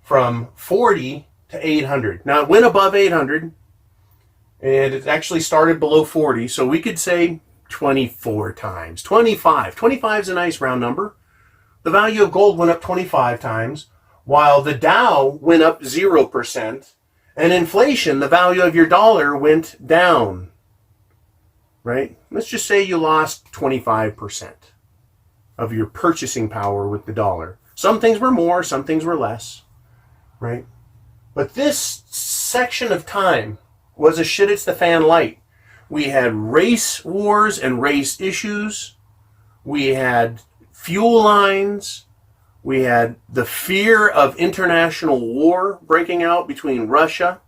from 40 to 800. Now, it went above 800, and it actually started below 40, so we could say 24 times, 25. 25 is a nice round number. The value of gold went up 25 times, while the Dow went up 0%, and inflation, the value of your dollar, went down, right? Let's just say you lost 25% of your purchasing power with the dollar. Some things were more, some things were less, right? But this section of time was a shit it's the fan light. We had race wars and race issues. We had fuel lines. We had the fear of international war breaking out between Russia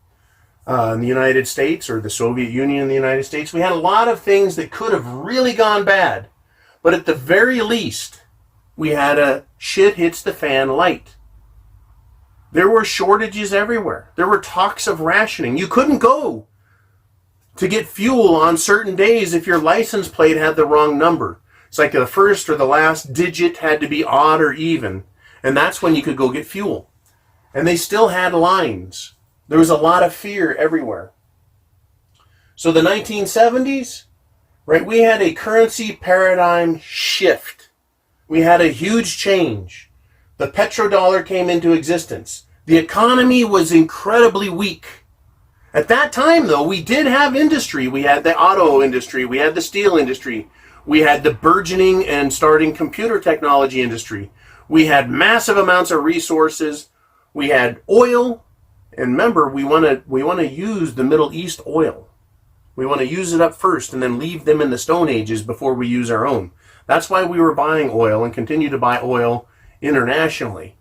and the United States, or the Soviet Union and the United States. We had a lot of things that could have really gone bad. But at the very least, we had a shit hits the fan light. There were shortages everywhere. There were talks of rationing. You couldn't go to get fuel on certain days if your license plate had the wrong number. It's like the first or the last digit had to be odd or even, and that's when you could go get fuel. And they still had lines. There was a lot of fear everywhere. So the 1970s, right, we had a currency paradigm shift. We had a huge change. The petrodollar came into existence. The economy was incredibly weak. At that time, though, we did have industry. We had the auto industry. We had the steel industry. We had the burgeoning and starting computer technology industry. We had massive amounts of resources. We had oil. And remember, we want to use the Middle East oil. We want to use it up first and then leave them in the Stone Ages before we use our own. That's why we were buying oil and continue to buy oil internationally.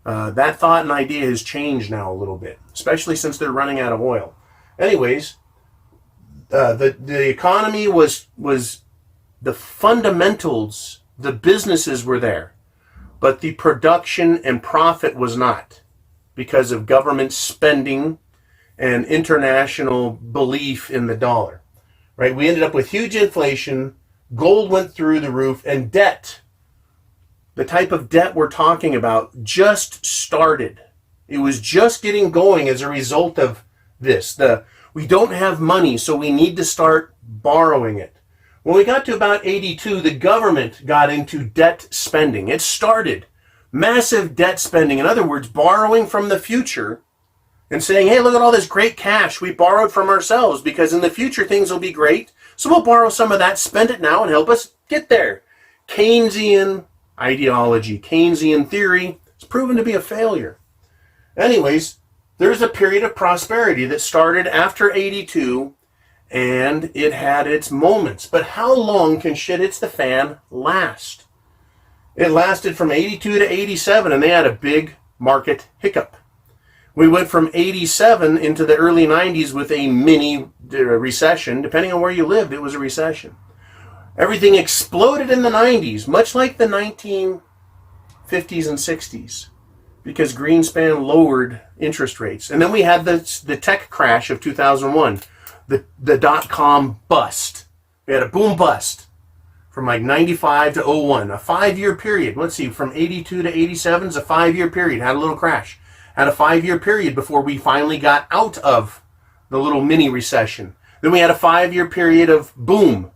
That thought and idea has changed now a little bit, especially since they're running out of oil. Anyways, the economy was the fundamentals, the businesses were there, but the production and profit was not, because of government spending and international belief in the dollar. Right? We ended up with huge inflation, gold went through the roof, and debt. The type of debt we're talking about just started. It was just getting going as a result of this. We don't have money, so we need to start borrowing it. When we got to about 82, the government got into debt spending. It started massive debt spending. In other words, borrowing from the future and saying, hey, look at all this great cash we borrowed from ourselves, because in the future things will be great. So we'll borrow some of that, spend it now, and help us get there. Keynesian ideology, Keynesian theory, it's proven to be a failure. Anyways, there's a period of prosperity that started after 82, and it had its moments. But how long can shit hits the fan last? It lasted from 82 to 87, and they had a big market hiccup. We went from 87 into the early 90s with a mini recession. Depending on where you lived, it was a recession. Everything exploded in the 90s, much like the 1950s and 60s, because Greenspan lowered interest rates. And then we had the tech crash of 2001, the dot-com bust. We had a boom bust from like 95 to 01, a 5-year period. Let's see, from 82 to 87 is a 5-year period. Had a little crash. Had a 5-year period before we finally got out of the little mini recession. Then we had a 5-year period of boom,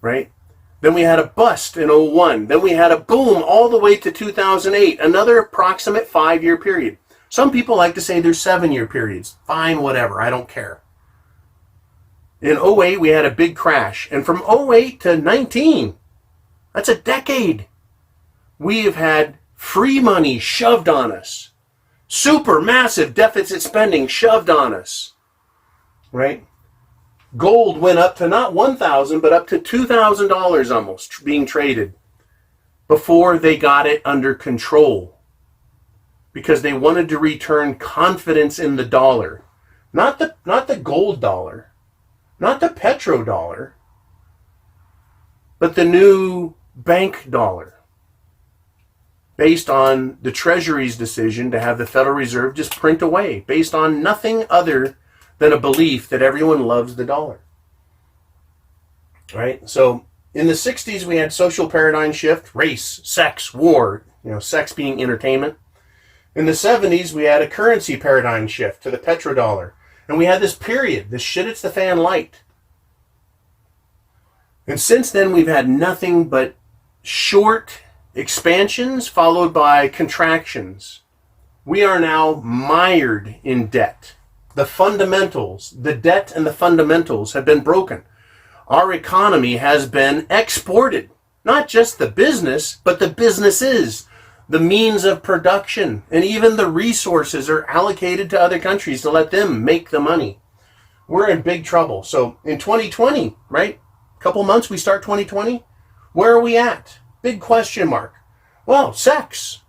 right? Then we had a bust in 01. Then we had a boom all the way to 2008, another approximate 5-year period. Some people like to say there's 7-year periods. Fine, whatever, I don't care. In 08, we had a big crash. And from 08 to 19, that's a decade. We have had free money shoved on us. Super massive deficit spending shoved on us, right? Gold went up to not $1,000, but up to $2,000 almost being traded before they got it under control, because they wanted to return confidence in the dollar, not the gold dollar, not the petrodollar, but the new bank dollar, based on the Treasury's decision to have the Federal Reserve just print away, based on nothing other than a belief that everyone loves the dollar. Right? So in the 60s, we had social paradigm shift, race, sex, war, sex being entertainment. In the 70s, we had a currency paradigm shift to the petrodollar. And we had this period, this shit it's the fan light. And since then, we've had nothing but short expansions followed by contractions. We are now mired in debt. The fundamentals, the debt and the fundamentals have been broken. Our economy has been exported. Not just the business, but the businesses, the means of production, and even the resources are allocated to other countries to let them make the money. We're in big trouble. So in 2020, right? Couple months, we start 2020. Where are we at? Big question mark. Well, sex.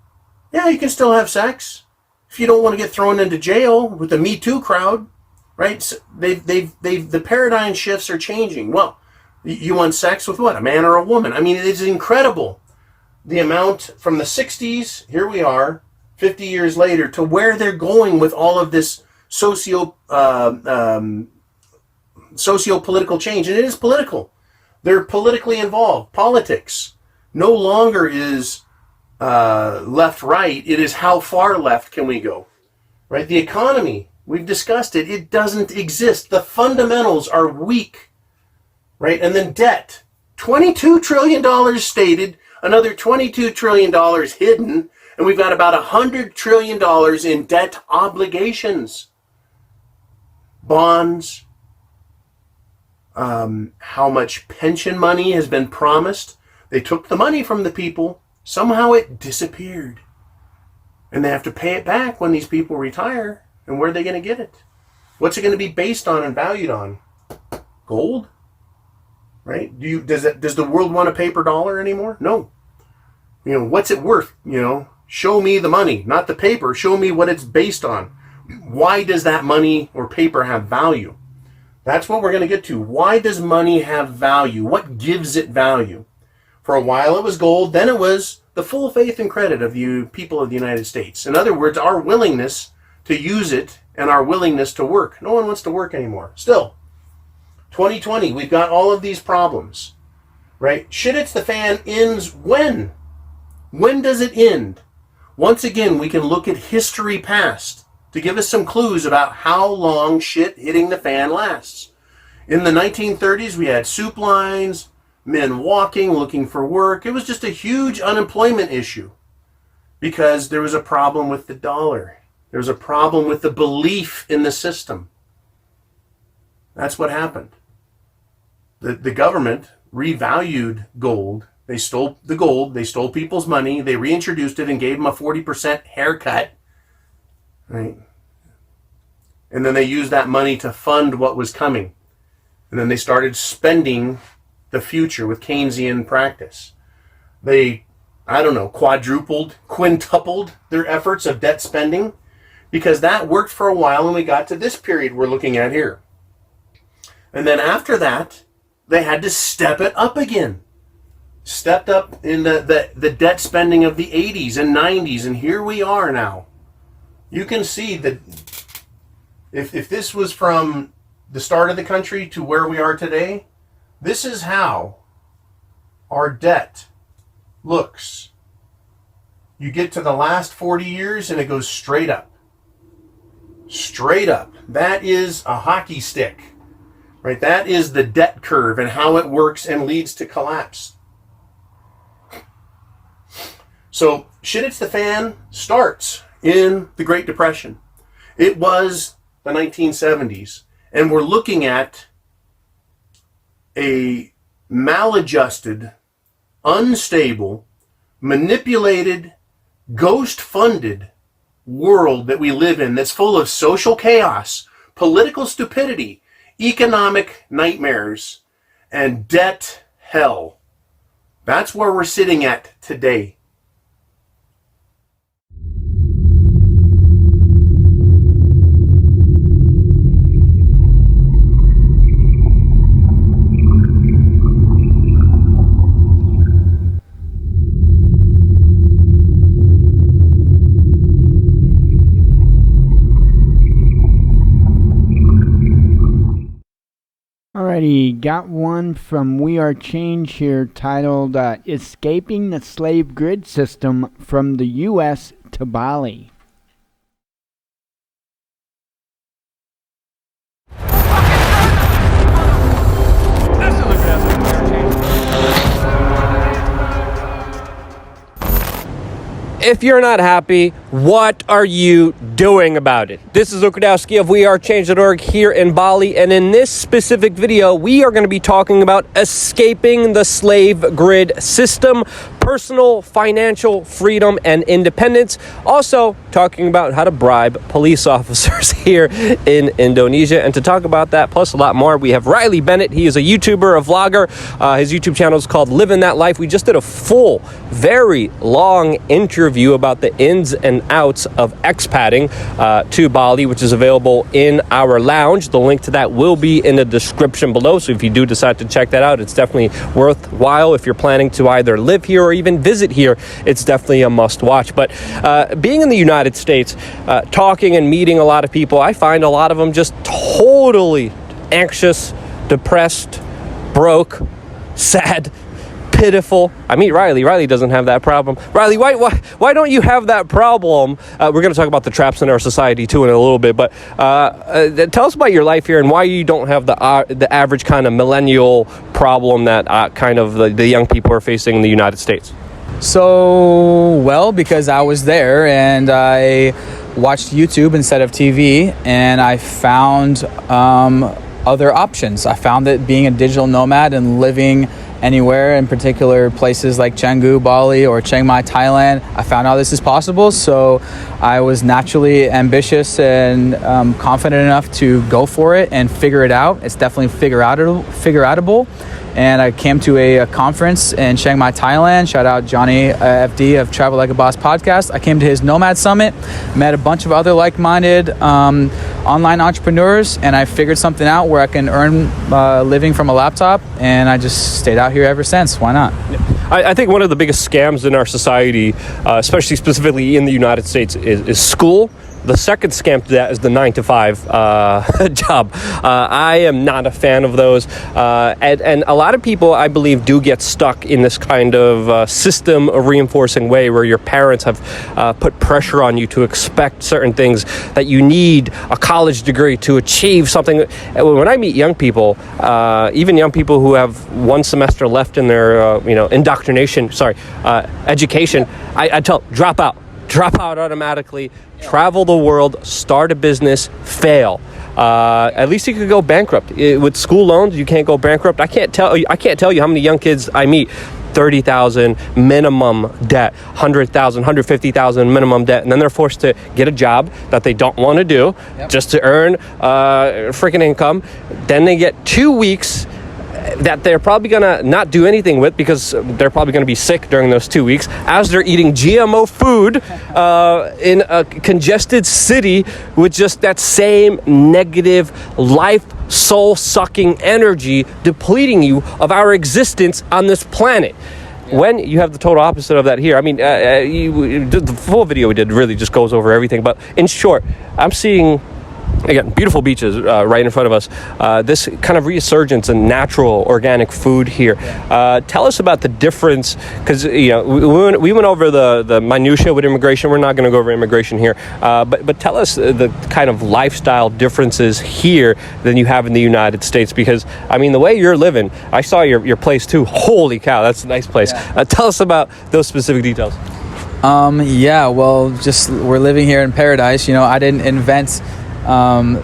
Yeah, you can still have sex if you don't want to get thrown into jail with the Me Too crowd, right? So the paradigm shifts are changing. Well, you want sex with what? A man or a woman? I mean, it's incredible. The amount from the 60s, here we are, 50 years later, to where they're going with all of this socio-political change. And it is political. They're politically involved. Politics no longer is left-right. It is how far left can we go, right? The economy, we've discussed it. It doesn't exist. The fundamentals are weak, right? And then debt, $22 trillion stated, another $22 trillion hidden, and we've got about $100 trillion in debt obligations. Bonds, how much pension money has been promised. They took the money from the people. Somehow it disappeared. And they have to pay it back when these people retire. And where are they going to get it? What's it going to be based on and valued on? Gold? Right? Does the world want a paper dollar anymore? No. What's it worth? Show me the money, not the paper. Show me what it's based on. Why does that money or paper have value? That's what we're going to get to. Why does money have value? What gives it value? For a while it was gold, then it was the full faith and credit of the people of the United States. In other words, our willingness to use it and our willingness to work. No one wants to work anymore. Still, 2020, we've got all of these problems, right? Shit hits the fan ends when? When does it end? Once again, we can look at history past to give us some clues about how long shit hitting the fan lasts. In the 1930s, we had soup lines, men walking, looking for work. It was just a huge unemployment issue because there was a problem with the dollar. There was a problem with the belief in the system. That's what happened. The government revalued gold. They stole the gold. They stole people's money. They reintroduced it and gave them a 40% haircut. Right? And then they used that money to fund what was coming. And then they started spending the future with Keynesian practice. They, quadrupled, quintupled their efforts of debt spending because that worked for a while and we got to this period we're looking at here. And then after that, they had to step it up again. Stepped up in the debt spending of the 80s and 90s, and here we are now. You can see that if this was from the start of the country to where we are today, this is how our debt looks. You get to the last 40 years and it goes straight up. Straight up. That is a hockey stick. Right? That is the debt curve and how it works and leads to collapse. So, shit hits the fan starts in the Great Depression. It was the 1970s, and we're looking at a maladjusted, unstable, manipulated, ghost-funded world that we live in that's full of social chaos, political stupidity, economic nightmares, and debt hell. That's where we're sitting at today. Alrighty, got one from We Are Change here titled Escaping the Slave Grid System from the U.S. to Bali. If you're not happy, what are you doing about it? This is Ukradowski of WeAreChange.org here in Bali, and in this specific video, we are going to be talking about escaping the slave grid system, personal financial freedom and independence. Also, talking about how to bribe police officers here in Indonesia. And to talk about that, plus a lot more, we have Riley Bennett. He is a YouTuber, a vlogger. His YouTube channel is called Living That Life. We just did a full, very long interview about the ins and outs of expatting to Bali, which is available in our lounge. The link to that will be in the description below. So if you do decide to check that out, it's definitely worthwhile. If you're planning to either live here or even visit here, it's definitely a must watch. But being in the United States, talking and meeting a lot of people, I find a lot of them just totally anxious, depressed, broke, sad, pitiful. I meet Riley. Riley doesn't have that problem. Riley, why don't you have that problem? We're going to talk about the traps in our society too in a little bit, but tell us about your life here and why you don't have the average kind of millennial problem that kind of the young people are facing in the United States. So, well, because I was there and I watched YouTube instead of TV, and I found other options. I found that being a digital nomad and living anywhere, in particular places like Canggu, Bali, or Chiang Mai, Thailand. I found out this is possible, so I was naturally ambitious and confident enough to go for it and figure it out. It's definitely figure-outable. And I came to a conference in Chiang Mai, Thailand. Shout out Johnny FD of Travel Like a Boss podcast. I came to his Nomad Summit, met a bunch of other like-minded online entrepreneurs, and I figured something out where I can earn living from a laptop, and I just stayed out here ever since. Why not? I think one of the biggest scams in our society, especially specifically in the United States, is school. The second scam to that is the 9-to-5 job. I am not a fan of those. And a lot of people, I believe, do get stuck in this kind of system reinforcing way where your parents have put pressure on you to expect certain things, that you need a college degree to achieve something. When I meet young people, even young people who have one semester left in their education, I tell them, drop out automatically, travel the world, start a business, fail. At least you could go bankrupt. With school loans, you can't go bankrupt. I can't tell you how many young kids I meet. 30,000 minimum debt, 100,000, 150,000 minimum debt, and then they're forced to get a job that they don't want to do just to earn freaking income. Then they get 2 weeks that they're probably gonna not do anything with because they're probably gonna be sick during those 2 weeks as they're eating GMO food in a congested city with just that same negative life soul-sucking energy depleting you of our existence on this planet. When you have the total opposite of that here. I mean, the full video we did really just goes over everything, but in short, I'm seeing, again, beautiful beaches right in front of us. This kind of resurgence in natural organic food here. Tell us about the difference, because we went over the minutia with immigration. We're not going to go over immigration here, but tell us the kind of lifestyle differences here than you have in the United States. Because I mean, the way you're living, I saw your place too. Holy cow, that's a nice place. Tell us about those specific details. Just we're living here in paradise. I didn't invent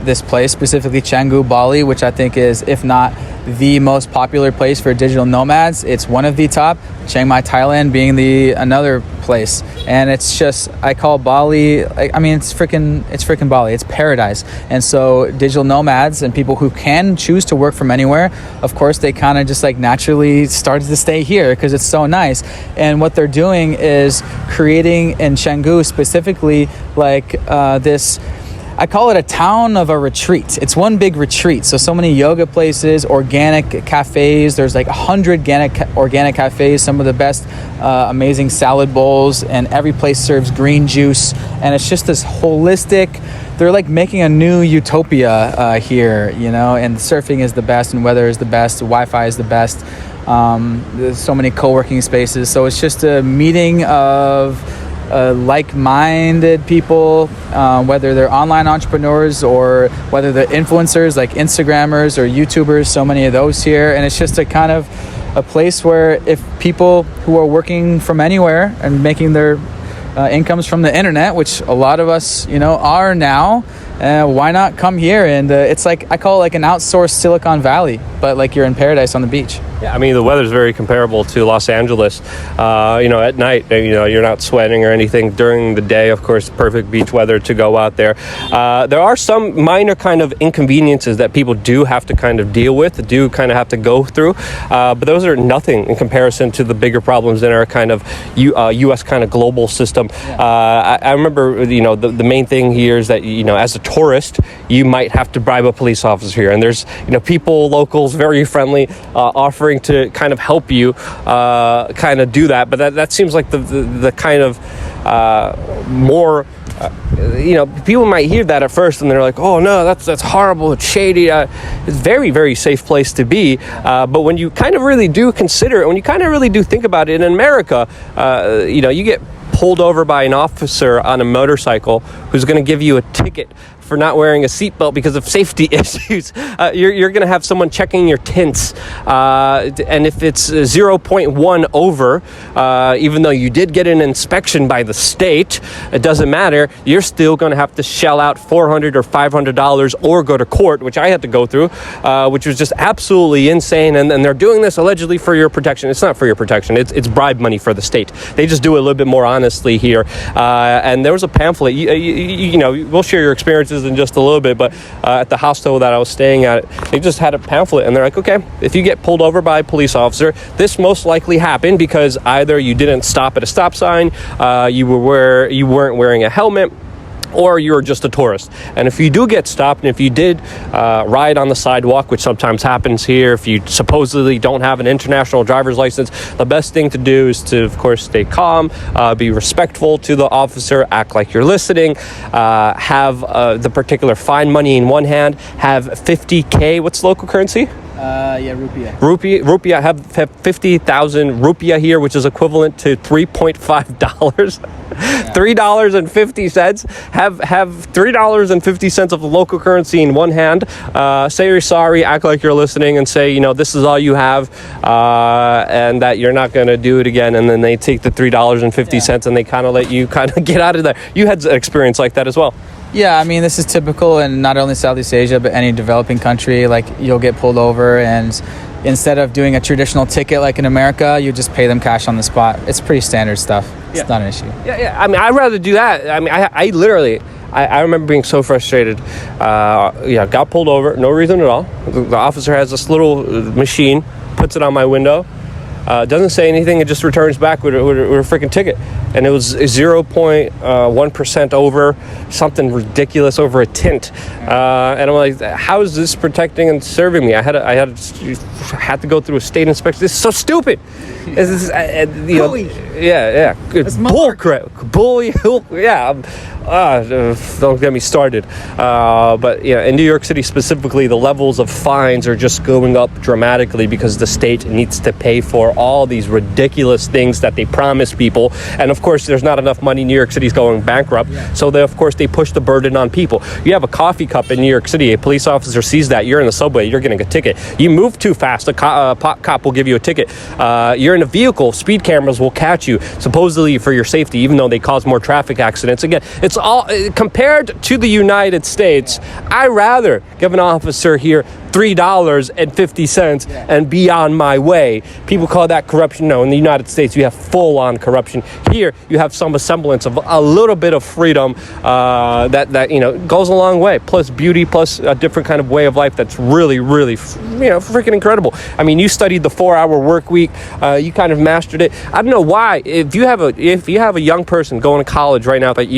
this place, specifically Canggu, Bali, which I think is, if not the most popular place for digital nomads, it's one of the top. Chiang Mai, Thailand being the another place. And it's just, I call Bali, it's freaking Bali. It's paradise. And so digital nomads and people who can choose to work from anywhere, of course, they kind of just naturally started to stay here because it's so nice. And what they're doing is creating in Canggu specifically this, I call it a town of a retreat. It's one big retreat. So many yoga places, organic cafes. There's 100 organic cafes, some of the best amazing salad bowls, and every place serves green juice. And it's just this holistic, they're making a new utopia here, and surfing is the best, and weather is the best, Wi-Fi is the best. There's so many co-working spaces. So it's just a meeting of like-minded people, whether they're online entrepreneurs or whether they're influencers like Instagrammers or YouTubers, so many of those here. And it's just a kind of a place where if people who are working from anywhere and making their incomes from the internet, which a lot of us, are now, why not come here? And it's I call it an outsourced Silicon Valley, but you're in paradise on the beach. Yeah, I mean, the weather's very comparable to Los Angeles. At night, you're not sweating or anything. During the day, of course, perfect beach weather to go out there. There are some minor kind of inconveniences that people do have to kind of deal with, do kind of have to go through. But those are nothing in comparison to the bigger problems in our kind of U.S. kind of global system. I remember, the main thing here is that, as a tourist, you might have to bribe a police officer here. And there's, people, locals, very friendly, offering to kind of help you kind of do that. But that seems like the kind of more, people might hear that at first and they're like, oh no, that's horrible, it's shady. It's a very, very safe place to be. But when you kind of really do consider it, when you kind of really do think about it, in America, you get pulled over by an officer on a motorcycle who's going to give you a ticket for not wearing a seatbelt because of safety issues. You're going to have someone checking your tints. And if it's 0.1 over, even though you did get an inspection by the state, it doesn't matter. You're still going to have to shell out $400 or $500 or go to court, which I had to go through, which was just absolutely insane. And they're doing this allegedly for your protection. It's not for your protection. It's bribe money for the state. They just do it a little bit more honestly here. And there was a pamphlet. You know, we'll share your experiences in just a little bit, but at the hostel that I was staying at, they just had a pamphlet, and they're like, okay, if you get pulled over by a police officer, this most likely happened because either you didn't stop at a stop sign, you weren't wearing a helmet, or you're just a tourist. And if you do get stopped, and if you did ride on the sidewalk, which sometimes happens here, if you supposedly don't have an international driver's license, the best thing to do is to, of course, stay calm, be respectful to the officer, act like you're listening, have the particular fine money in one hand, have 50K, what's local currency? Rupiah. Rupiah, have 50,000 rupiah here, which is equivalent to $3.5. $3.50. Have $3.50 of the local currency in one hand. Say you're sorry, act like you're listening, and say, you know, this is all you have, and that you're not going to do it again. And then they take the $3.50 and they kind of let you kind of get out of there. You had an experience like that as well. Yeah, I mean, this is typical in not only Southeast Asia, but any developing country. Like, you'll get pulled over, and instead of doing a traditional ticket like in America, you just pay them cash on the spot. It's pretty standard stuff. It's not an issue. Yeah. I mean, I'd rather do that. I mean, I literally, I remember being so frustrated. Got pulled over, no reason at all. The officer has this little machine, puts it on my window. Doesn't say anything. It just returns back with a freaking ticket, and it was 0.1% over something ridiculous over a tint. And I'm like, how is this protecting and serving me? I had to go through a state inspection. This is so stupid. It's bull crap. Don't get me started. But yeah, in New York City specifically, the levels of fines are just going up dramatically because the state needs to pay for all these ridiculous things that they promise people. And of course, there's not enough money. New York City's going bankrupt. So they push the burden on people. You have a coffee cup in New York City. A police officer sees that. You're in the subway. You're getting a ticket. You move too fast. A cop will give you a ticket. You're in a vehicle. Speed cameras will catch you, supposedly for your safety, even though they cause more traffic accidents. Again, it's all compared to the United States. I'd rather give an officer here $3.50 and be on my way. People call that corruption. No, in the United States, you have full-on corruption. Here, you have some semblance of a little bit of freedom that goes a long way. Plus beauty, plus a different kind of way of life that's really, really, freaking incredible. I mean, you studied the 4-hour work week. You kind of mastered it. I don't know why. If you have a young person going to college right now that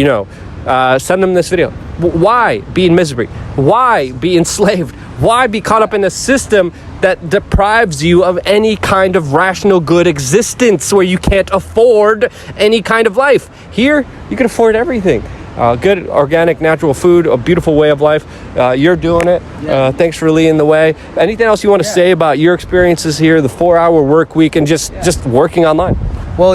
send them this video. Why be in misery? Why be enslaved? Why be caught up in a system that deprives you of any kind of rational good existence where you can't afford any kind of life? Here, you can afford everything. Good, organic, natural food, a beautiful way of life. You're doing it. Thanks for leading the way. Anything else you want to say about your experiences here, the 4-hour work week, and just working online? Well,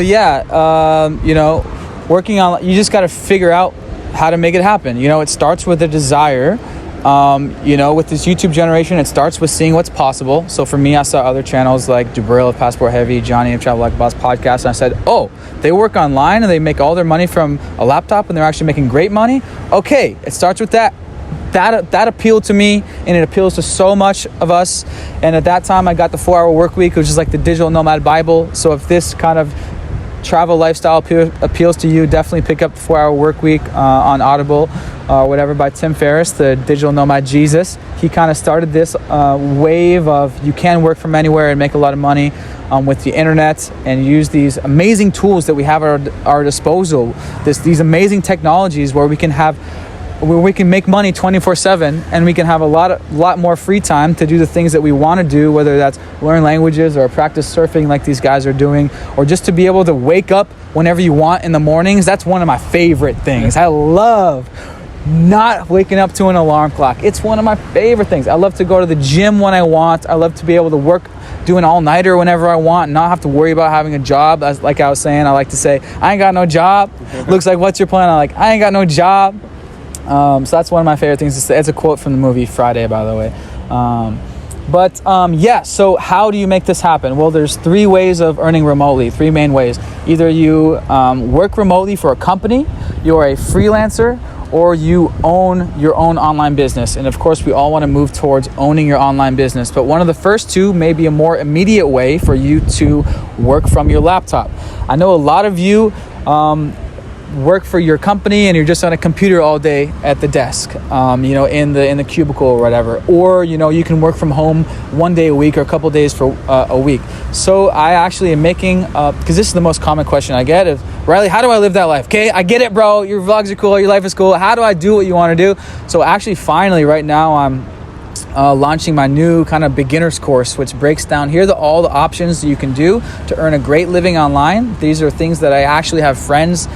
working on, you just got to figure out how to make it happen. It starts with a desire. With this YouTube generation, it starts with seeing what's possible. So for me, I saw other channels like Jabril of Passport Heavy, Johnny of Travel Like Boss podcast, and I said, oh, they work online and they make all their money from a laptop and they're actually making great money. Okay, it starts with that. That appealed to me, and it appeals to so much of us. And at that time, I got the 4-hour work week, which is like the digital nomad Bible. So if this kind of travel lifestyle appeals to you, definitely pick up the 4-hour work week on Audible or whatever by Tim Ferriss, the digital nomad Jesus. He kind of started this wave of you can work from anywhere and make a lot of money with the internet and use these amazing tools that we have at our disposal. These amazing technologies where we can make money 24/7, and we can have a lot more free time to do the things that we want to do, whether that's learn languages or practice surfing like these guys are doing, or just to be able to wake up whenever you want in the mornings. That's one of my favorite things. I love not waking up to an alarm clock. It's one of my favorite things. I love to go to the gym when I want. I love to be able to work, do an all-nighter whenever I want, and not have to worry about having a job. Like I was saying, I like to say, I ain't got no job. Looks like, what's your plan? I'm like, I ain't got no job. So that's one of my favorite things to say. It's a quote from the movie Friday, by the way. Yeah, so how do you make this happen? Well, there's 3 ways of earning remotely, 3 main ways. Either you work remotely for a company, you're a freelancer, or you own your own online business. And of course, we all want to move towards owning your online business. But one of the first 2 may be a more immediate way for you to work from your laptop. I know a lot of you work for your company and you're just on a computer all day at the desk, in the cubicle or whatever. Or, you can work from home 1 day a week or a couple days for a week. So I actually am making, because this is the most common question I get is, Riley, how do I live that life? Okay, I get it, bro. Your vlogs are cool. Your life is cool. How do I do what you want to do? So actually, finally, right now, I'm launching my new kind of beginner's course, which breaks down here all the options that you can do to earn a great living online. These are things that I actually have friends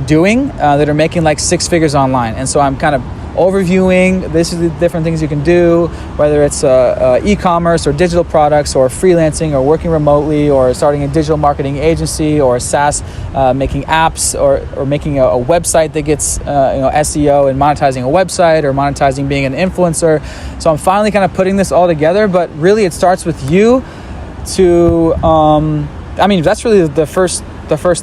doing that are making like 6 figures online. And so I'm kind of overviewing, this is the different things you can do, whether it's e-commerce or digital products or freelancing or working remotely or starting a digital marketing agency or SaaS, making apps or making a website that gets SEO and monetizing a website or monetizing being an influencer. So I'm finally kind of putting this all together, but really it starts with you to, that's really the first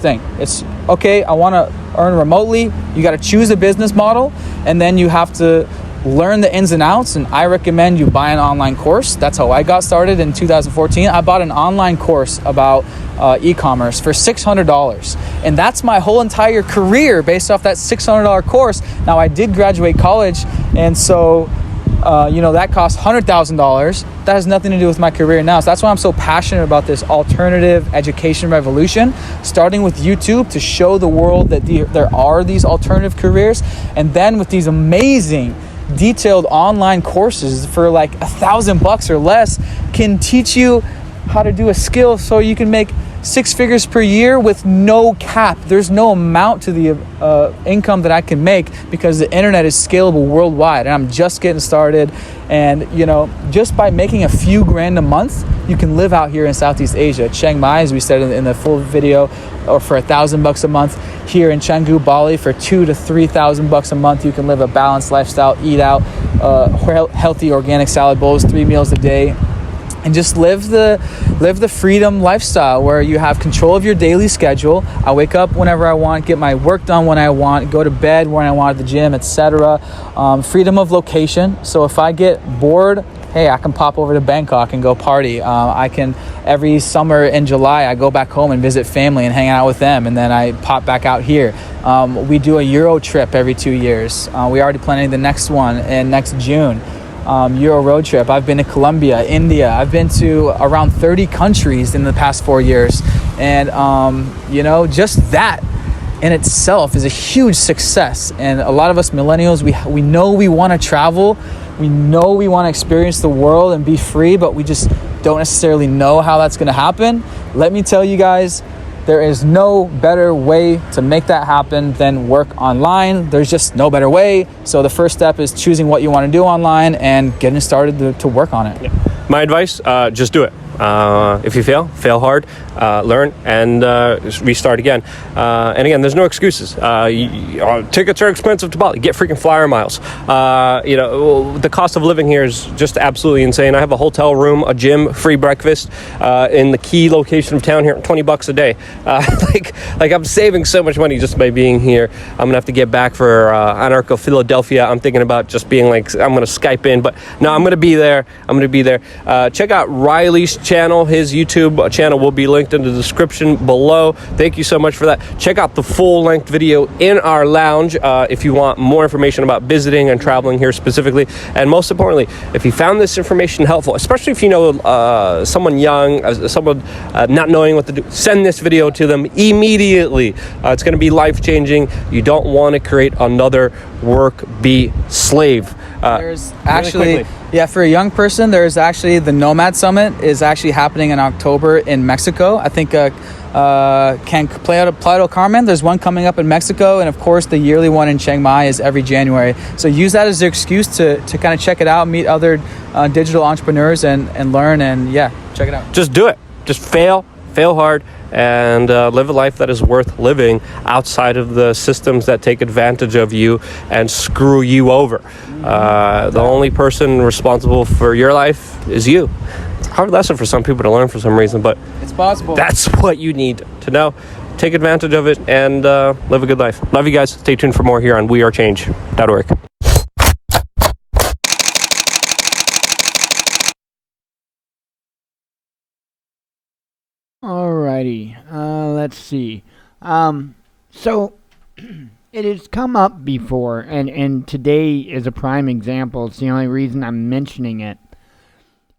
thing. It's okay, I want to earn remotely. You got to choose a business model, and then you have to learn the ins and outs. And I recommend you buy an online course. That's how I got started in 2014. I bought an online course about e-commerce for $600, and that's my whole entire career based off that $600 course. Now I did graduate college, and so that cost $100,000. That has nothing to do with my career now. So that's why I'm so passionate about this alternative education revolution, starting with YouTube to show the world that there are these alternative careers. And then with these amazing detailed online courses for like $1,000 or less can teach you how to do a skill so you can make 6 figures per year with no cap. There's no amount to the income that I can make because the internet is scalable worldwide, and I'm just getting started. And just by making a few grand a month, you can live out here in Southeast Asia. Chiang Mai, as we said in the full video, or for $1,000 a month. Here in Canggu, Bali, for $2,000 to $3,000 a month, you can live a balanced lifestyle, eat out, healthy organic salad bowls, 3 meals a day. And just live the freedom lifestyle where you have control of your daily schedule. I wake up whenever I want, get my work done when I want, go to bed when I want at the gym, etc. Freedom of location. So if I get bored, hey, I can pop over to Bangkok and go party. I can, every summer in July, I go back home and visit family and hang out with them, and then I pop back out here. We do a Euro trip every 2 years. We already planning the next one in next June. Euro road trip. I've been to Colombia, India. I've been to around 30 countries in the past 4 years. And, just that in itself is a huge success. And a lot of us millennials, we know we want to travel. We know we want to experience the world and be free, but we just don't necessarily know how that's going to happen. Let me tell you guys, there is no better way to make that happen than work online. There's just no better way. So the first step is choosing what you want to do online and getting started to work on it. Yeah. My advice, just do it. If you fail hard, learn, and restart again. And again, there's no excuses. Tickets are expensive to Bali. Get freaking flyer miles. The cost of living here is just absolutely insane. I have a hotel room, a gym, free breakfast in the key location of town here, $20 a day. Like I'm saving so much money just by being here. I'm gonna have to get back for Anarcho Philadelphia. I'm thinking about just being like, I'm gonna Skype in, but no, I'm gonna be there. Check out Riley's channel. His YouTube channel will be linked in the description below. Thank you so much for that. Check out the full-length video in our lounge if you want more information about visiting and traveling here specifically. And most importantly, if you found this information helpful, especially if you know someone young, someone not knowing what to do, send this video to them immediately. It's going to be life-changing. You don't want to create another work bee slave. There's actually, for a young person, there's actually the Nomad Summit is actually happening in October in Mexico. I think Playa del Carmen, there's one coming up in Mexico, and of course the yearly one in Chiang Mai is every January. So use that as an excuse to kind of check it out, meet other digital entrepreneurs and learn, and check it out. Just do it. Just fail fail hard, and live a life that is worth living outside of the systems that take advantage of you and screw you over. The only person responsible for your life is you. It's a hard lesson for some people to learn for some reason, but It's possible. that's what you need to know. Take advantage of it and live a good life. Love you guys. Stay tuned for more here on wearechange.org. Alrighty, let's see. So it has come up before, and today is a prime example. It's the only reason I'm mentioning it.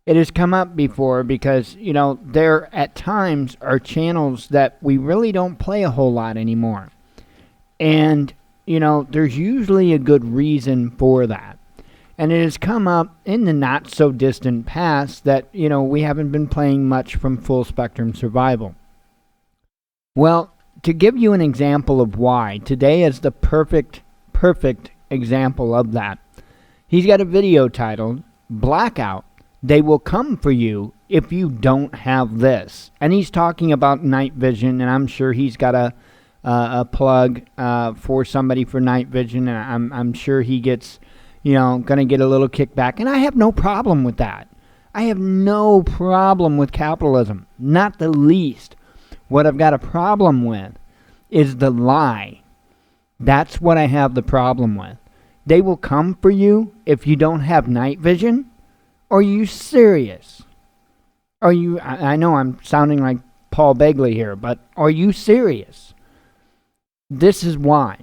It has come up before because, you know, there at times are channels that we really don't play a whole lot anymore. And, you know, there's usually a good reason for that. And it has come up in the not so distant past that, you know, we haven't been playing much from Full Spectrum Survival. Well, to give you an example of why, today is the perfect example of that. He's got a video titled, Blackout, They Will Come For You If You Don't Have This. And he's talking about night vision, and I'm sure he's got a plug for somebody for night vision, and I'm sure he gets, you know, going to get a little kickback. And I have no problem with that. I have no problem with capitalism. Not the least. What I've got a problem with is the lie. That's what I have the problem with. They will come for you if you don't have night vision? Are you serious? Are you, I know I'm sounding like Paul Begley here, but are you serious? This is why.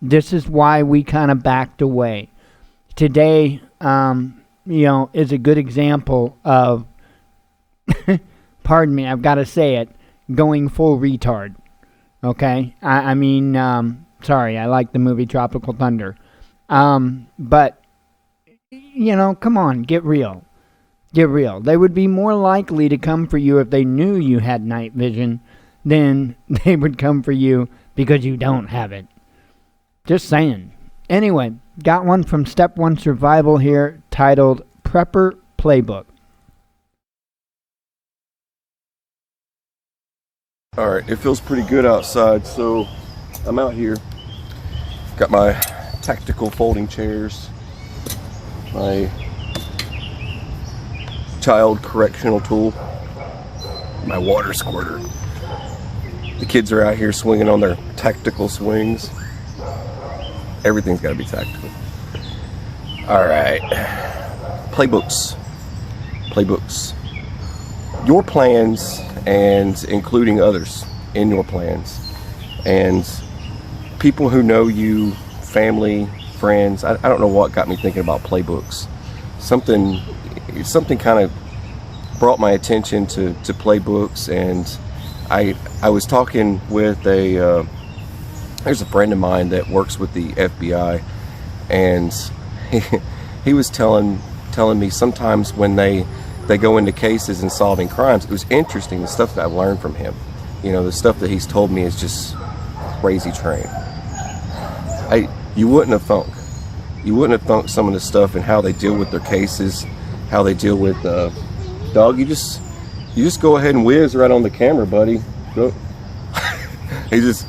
This is why we kind of backed away. Today, you know, is a good example of, pardon me, I've got to say it, going full retard. Okay? I mean, sorry, I like the movie Tropical Thunder. But, you know, come on, get real. Get real. They would be more likely to come for you if they knew you had night vision than they would come for you because you don't have it. Just saying. Anyway, got one from Step 1 Survival here titled Prepper Playbook. Alright, it feels pretty good outside, so I'm out here. Got my tactical folding chairs, my child correctional tool, my water squirter. The kids are out here swinging on their tactical swings. Everything's got to be tactical. Alright, playbooks. Your plans, and including others in your plans, and people who know you, family, friends. I don't know what got me thinking about playbooks. Something kind of brought my attention to playbooks, and I was talking with there's a friend of mine that works with the FBI, and he was telling me sometimes when they go into cases and solving crimes, it was interesting, the stuff that I've learned from him. You know, the stuff that he's told me is just crazy train. You wouldn't have thunk some of the stuff and how they deal with their cases, how they deal with dog. You just go ahead and whiz right on the camera, buddy. Go. He just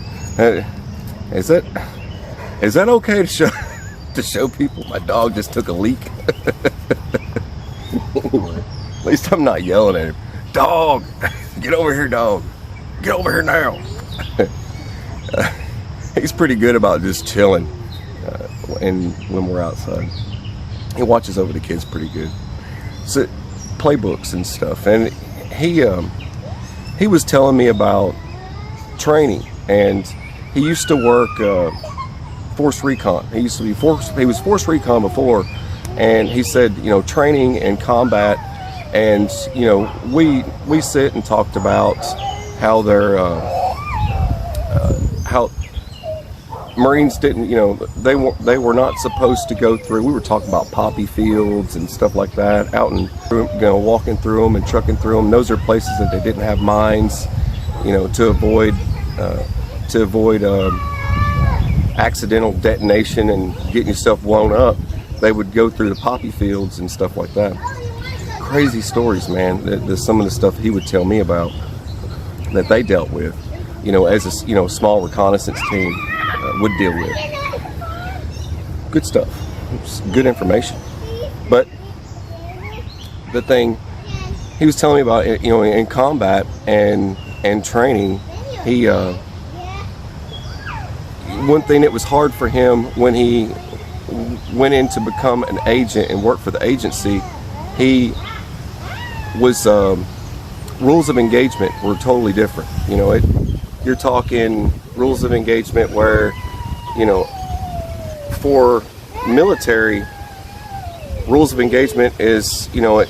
is that okay to show people my dog just took a leak? At least I'm not yelling at him. Dog, get over here, dog. Get over here now. He's pretty good about just chilling and when we're outside. He watches over the kids pretty good. So playbooks and stuff, and he was telling me about training, and he used to work force recon. He was force recon before, and he said, you know, training and combat, and you know, we sit and talked about how they're how Marines didn't, you know, they were not supposed to go through. We were talking about poppy fields and stuff like that, out and, you know, walking through them and trucking through them. Those are places that they didn't have mines, you know, to avoid accidental detonation and getting yourself blown up. They would go through the poppy fields and stuff like that. Crazy stories, man. Some of the stuff he would tell me about. that they dealt with, you know, as a small reconnaissance team would deal with. Good stuff. It's good information. But the thing he was telling me about, you know, in combat and training, he one thing that was hard for him when he went in to become an agent and work for the agency, he was rules of engagement were totally different. You know, you're talking rules of engagement where, you know, for military, rules of engagement is, you know,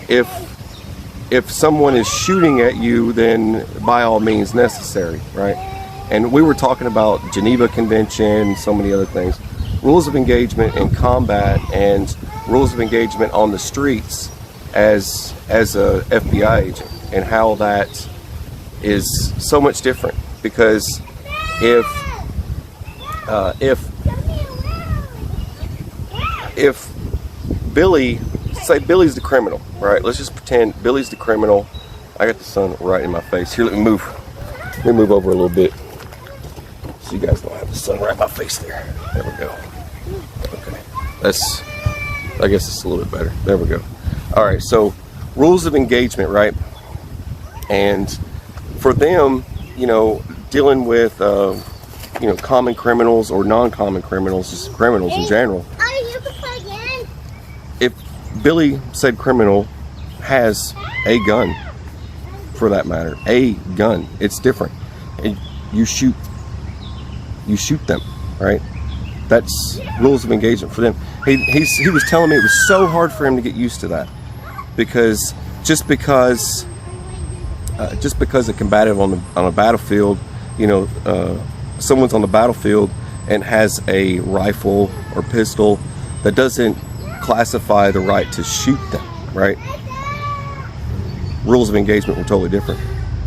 if someone is shooting at you, then by all means necessary, right? And we were talking about Geneva Convention, so many other things. Rules of engagement in combat and rules of engagement on the streets as a FBI agent, and how that is so much different. Because if Billy, say Billy's the criminal, right? Let's just pretend Billy's the criminal. I got the sun right in my face. Here, let me move over a little bit so you guys don't have the sun right in my face there. There we go. Okay, I guess it's a little bit better. There we go. All right, so rules of engagement, right? And for them, you know, dealing with you know, common criminals or non-common criminals, just criminals in general. If Billy said criminal has a gun, for that matter, a gun, it's different. You shoot them, right? That's rules of engagement for them. He was telling me it was so hard for him to get used to that, because just because a combative on a battlefield, you know, someone's on the battlefield and has a rifle or pistol, that doesn't classify the right to shoot them, right? Rules of engagement were totally different.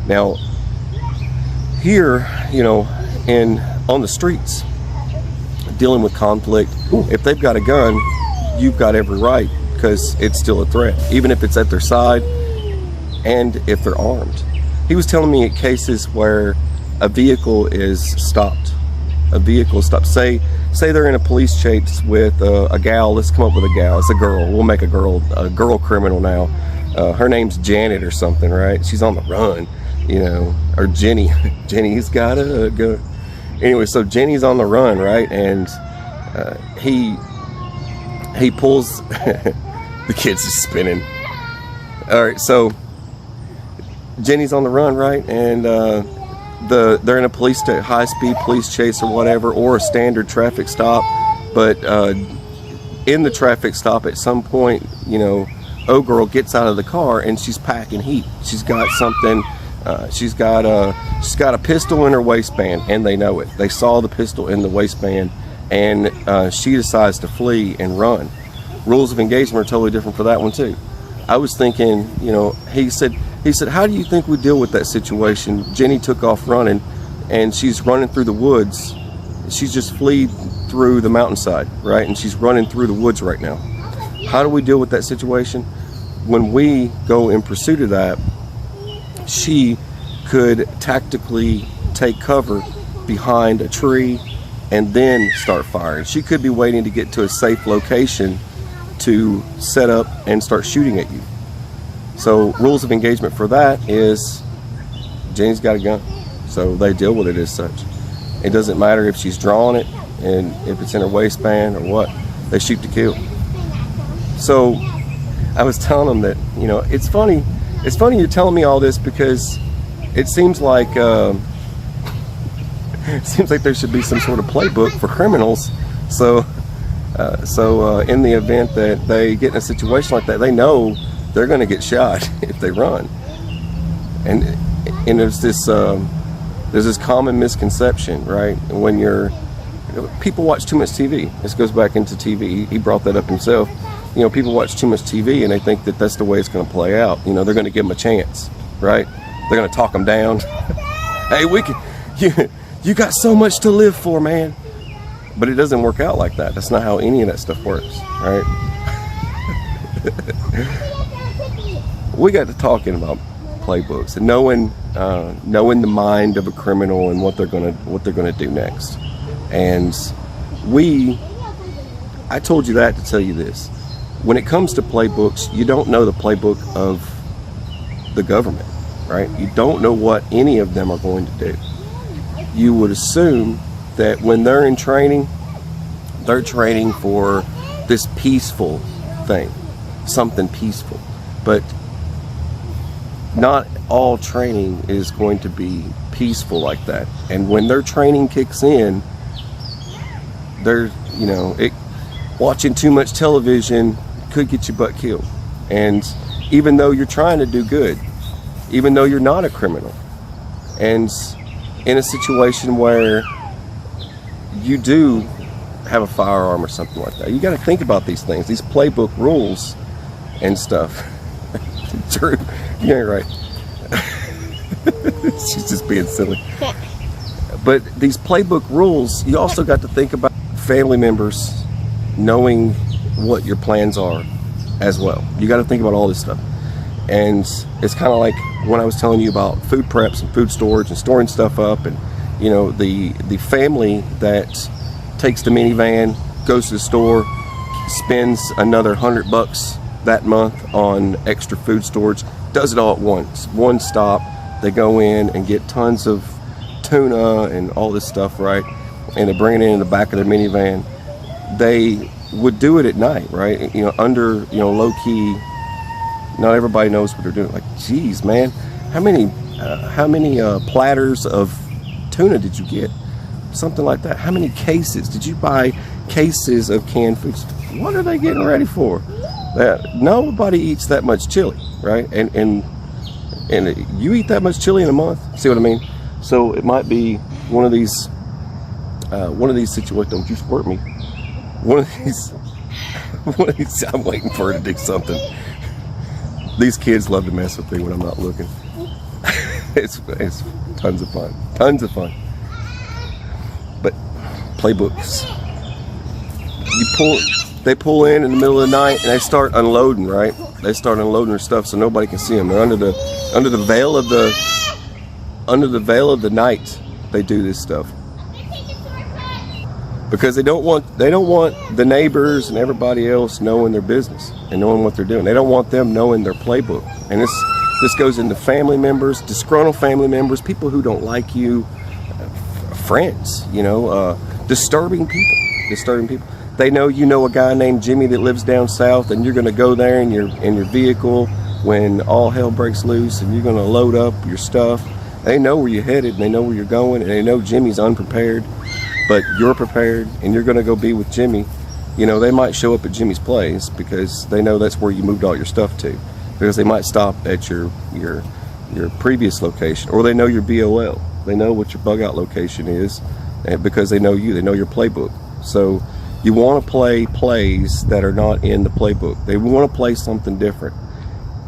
Now, here, you know, on the streets, dealing with conflict, if they've got a gun, you've got every right, because it's still a threat, even if it's at their side and if they're armed. He was telling me in cases where a vehicle is stopped. Say they're in a police chase with a gal. Let's come up with a gal. It's a girl. We'll make a girl criminal now. Her name's Janet or something, right? She's on the run, you know, or Jenny. Jenny's got a gun. Anyway, so Jenny's on the run, right? And he pulls. The kid's just spinning. All right, so Jenny's on the run, right? And they're in a high-speed police chase or whatever, or a standard traffic stop. But in the traffic stop, at some point, you know, girl gets out of the car and she's packing heat. She's got something. She's got a pistol in her waistband, and they know it. They saw the pistol in the waistband, and she decides to flee and run. Rules of engagement are totally different for that one too. I was thinking, you know, he said, how do you think we deal with that situation? Jenny took off running, and she's running through the woods. She's just fled through the mountainside, right? And she's running through the woods right now. How do we deal with that situation? When we go in pursuit of that, she could tactically take cover behind a tree and then start firing. She could be waiting to get to a safe location to set up and start shooting at you. So rules of engagement for that is Jenny's got a gun, so they deal with it as such. It doesn't matter if she's drawing it and if it's in her waistband or what, they shoot to kill. So I was telling them that, you know, it's funny you're telling me all this, because it seems like there should be some sort of playbook for criminals. So in the event that they get in a situation like that, they know they're going to get shot if they run. And there's this common misconception, right? When people watch too much TV. This goes back into TV. He brought that up himself. You know, people watch too much TV and they think that that's the way it's going to play out. You know, they're going to give them a chance, right? They're going to talk them down. Hey, you got so much to live for, man. But it doesn't work out like that. That's not how any of that stuff works, right? We got to talking about playbooks and knowing knowing the mind of a criminal and what they're gonna do next. And I told you that to tell you this. When it comes to playbooks, you don't know the playbook of the government, right? You don't know what any of them are going to do. You would assume that when they're in training, they're training for this peaceful thing, something peaceful. But not all training is going to be peaceful like that. And when their training kicks in, they're, watching too much television could get your butt killed. And even though you're trying to do good, even though you're not a criminal, and in a situation where you do have a firearm or something like that, you got to think about these things, these playbook rules and stuff. True, you ain't right. She's just being silly. But these playbook rules, you also got to think about family members knowing what your plans are as well. You got to think about all this stuff. And it's kind of like when I was telling you about food preps and food storage and storing stuff up, and the family that takes the minivan, goes to the store, spends another $100 that month on extra food storage, does it all at once, one stop. They go in and get tons of tuna and all this stuff, right? And they bring it in the back of their minivan. They would do it at night, right? Under, low key. Not everybody knows what they're doing. Like, geez, man, how many platters of tuna did you get? Something like that. How many cases did you buy? Cases of canned foods. What are they getting ready for? Nobody eats that much chili, right? And you eat that much chili in a month. See what I mean? So it might be one of these situations. Don't you squirt me? One of these. I'm waiting for her to do something. These kids love to mess with me when I'm not looking. It's tons of fun. But playbooks. They pull in the middle of the night and they start unloading, right? They start unloading their stuff so nobody can see them. They're under the veil of the night. They do this stuff because they don't want the neighbors and everybody else knowing their business and knowing what they're doing. They don't want them knowing their playbook. And this goes into family members, disgruntled family members, people who don't like you, friends, disturbing people. They know a guy named Jimmy that lives down south, and you're going to go there in your vehicle when all hell breaks loose, and you're going to load up your stuff. They know where you're headed, and they know where you're going, and they know Jimmy's unprepared, but you're prepared, and you're going to go be with Jimmy. They might show up at Jimmy's place because they know that's where you moved all your stuff to, because they might stop at your previous location, or they know your BOL. They know what your bug out location is, because they know you. They know your playbook. So you want to play plays that are not in the playbook. They want to play something different.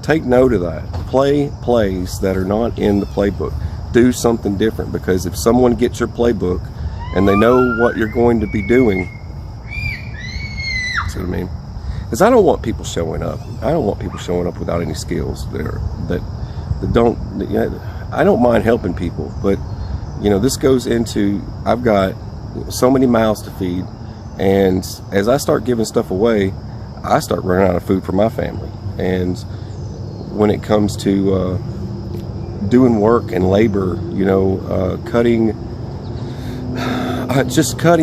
Take note of that. Play plays that are not in the playbook. Do something different, because if someone gets your playbook and they know what you're going to be doing, see what I mean? Because I don't want people showing up. I don't want people showing up without any skills that don't. I don't mind helping people, but this goes into, I've got so many mouths to feed. And as I start giving stuff away, I start running out of food for my family. And when it comes to doing work and labor, cutting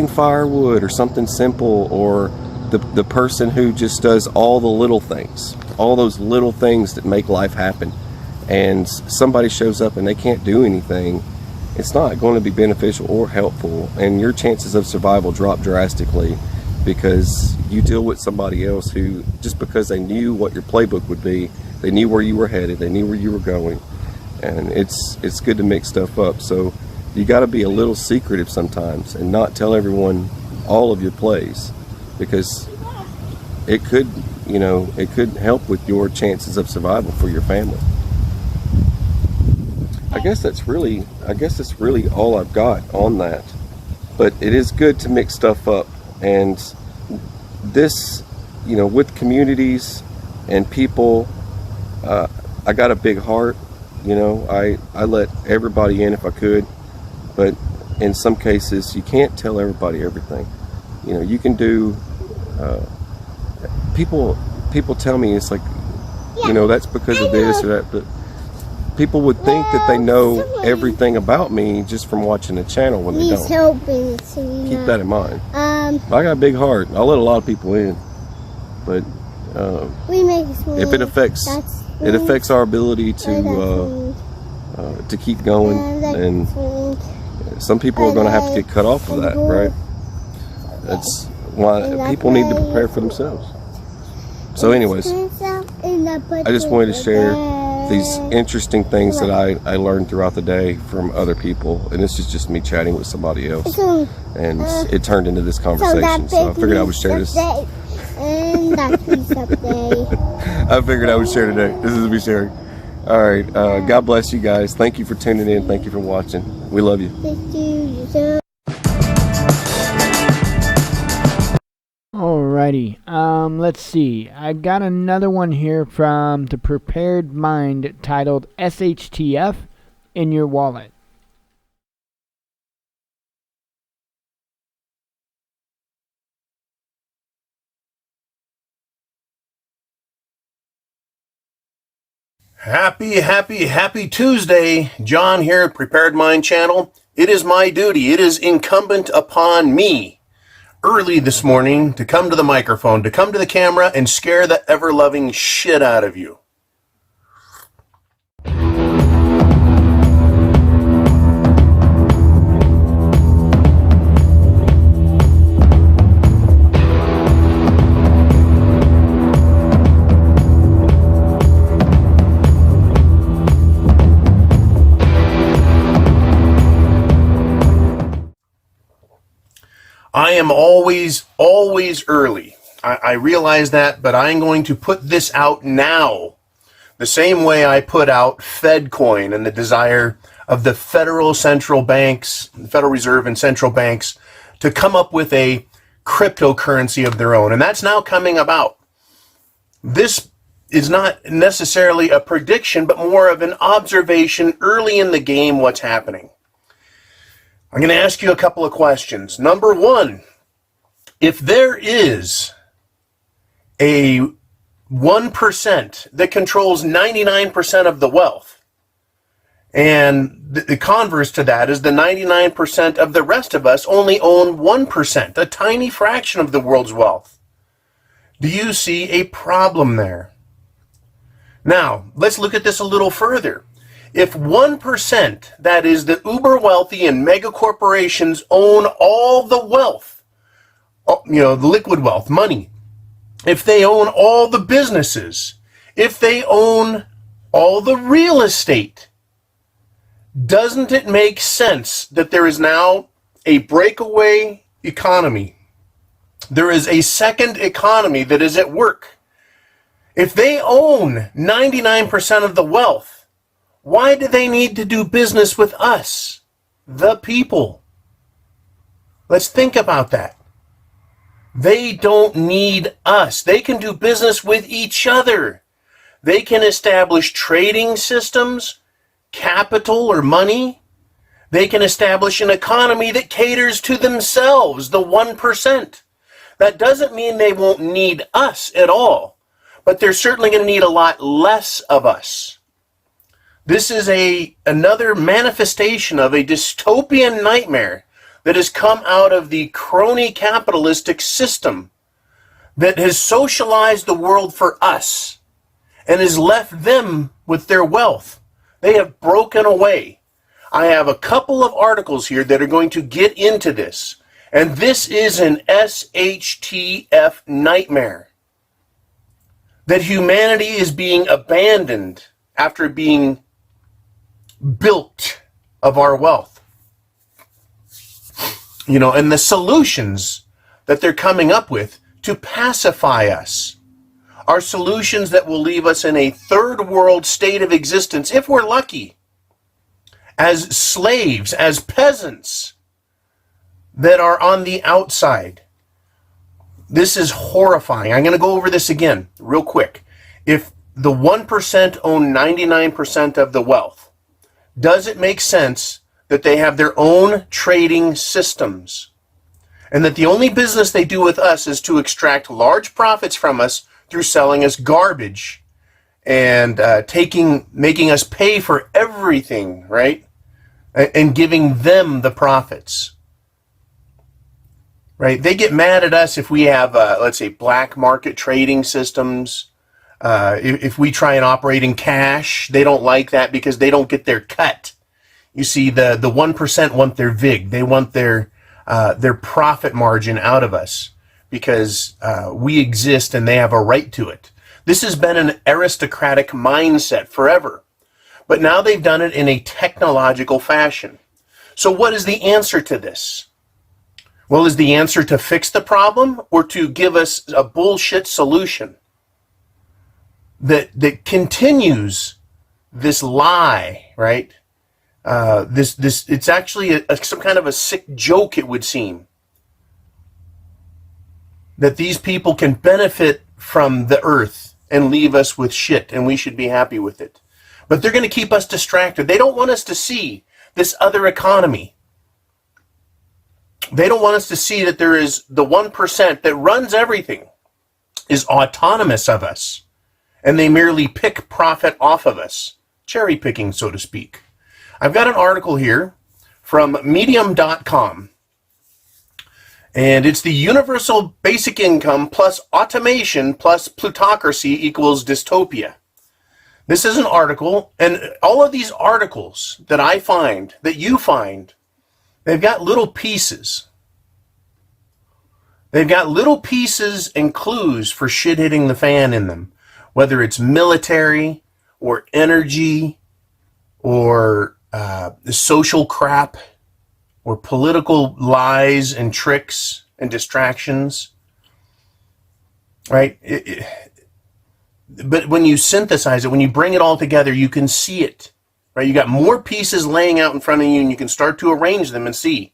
firewood or something simple, or the person who just does all the little things, all those little things that make life happen, and somebody shows up and they can't do anything, it's not going to be beneficial or helpful, and your chances of survival drop drastically, because you deal with somebody else who, just because they knew what your playbook would be, they knew where you were headed, they knew where you were going, and it's good to mix stuff up. So you got to be a little secretive sometimes and not tell everyone all of your plays, because it could help with your chances of survival for your family. I guess that's really all I've got on that. But it is good to mix stuff up, and this, with communities and people, I got a big heart. You know, I let everybody in if I could, but in some cases you can't tell everybody everything. You know, you can do. People tell me it's like, you know, that's because of this or that, but people would think that they know everything about me just from watching the channel when they don't. Keep that in mind. I got a big heart. I'll let a lot of people in, but if it affects our ability to keep going, then some people are going to have to get cut off of that, right? That's why people need to prepare for themselves. So anyways, I just wanted to share these interesting things that I learned throughout the day from other people, and this is just me chatting with somebody else, and it turned into this conversation, so I figured I would share this. I figured I would share today. This is me sharing. All right, God bless you guys. Thank you for tuning in. Thank you for watching. We love you. Alrighty, let's see. I got another one here from The Prepared Mind titled SHTF in Your Wallet. Happy Tuesday. John here at Prepared Mind Channel. It is my duty, it is incumbent upon me early this morning to come to the microphone, to come to the camera and scare the ever-loving shit out of you. I am always early. I realize that, but I'm going to put this out now. The same way I put out FedCoin and the desire of the Federal Central Banks, the Federal Reserve and central banks to come up with a cryptocurrency of their own. And that's now coming about. This is not necessarily a prediction, but more of an observation early in the game what's happening. I'm going to ask you a couple of questions. Number one, if there is a 1% that controls 99% of the wealth, and the converse to that is the 99% of the rest of us only own 1%, a tiny fraction of the world's wealth, do you see a problem there? Now, let's look at this a little further. If 1%, that is the uber wealthy and mega corporations, own all the wealth, you know, the liquid wealth, money, if they own all the businesses, if they own all the real estate, doesn't it make sense that there is now a breakaway economy? There is a second economy that is at work. If they own 99% of the wealth, why do they need to do business with us, the people? Let's think about that. They don't need us. They can do business with each other. They can establish trading systems, capital or money. They can establish an economy that caters to themselves, the 1%. That doesn't mean they won't need us at all, but they're certainly going to need a lot less of us. This is another manifestation of a dystopian nightmare that has come out of the crony capitalistic system that has socialized the world for us and has left them with their wealth. They have broken away. I have a couple of articles here that are going to get into this, and this is an SHTF nightmare. That humanity is being abandoned after being built of our wealth. You know, and the solutions that they're coming up with to pacify us are solutions that will leave us in a third world state of existence, if we're lucky, as slaves, as peasants that are on the outside. This is horrifying. I'm going to go over this again real quick. If the 1% own 99% of the wealth, does it make sense that they have their own trading systems and that the only business they do with us is to extract large profits from us through selling us garbage and making us pay for everything, right? And giving them the profits, right? They get mad at us if we have, let's say, black market trading systems. If we try and operate in cash, they don't like that because they don't get their cut. You see, the 1% want their vig. They want their profit margin out of us because we exist and they have a right to it. This has been an aristocratic mindset forever, but now they've done it in a technological fashion. So what is the answer to this? Well, is the answer to fix the problem or to give us a bullshit solution that continues this lie, right? It's actually some kind of a sick joke, it would seem, that these people can benefit from the earth and leave us with shit, and we should be happy with it. But they're going to keep us distracted. They don't want us to see this other economy. They don't want us to see that there is the 1% that runs everything is autonomous of us, and they merely pick profit off of us, cherry picking, so to speak. I've got an article here from medium.com, and it's the universal basic income plus automation plus plutocracy equals dystopia. This is an article, and all of these articles that I find, that you find, they've got little pieces. They've got little pieces and clues for shit hitting the fan in them, whether it's military or energy or social crap or political lies and tricks and distractions, right? But when you synthesize it, when you bring it all together, you can see it, right? You got more pieces laying out in front of you, and you can start to arrange them and see.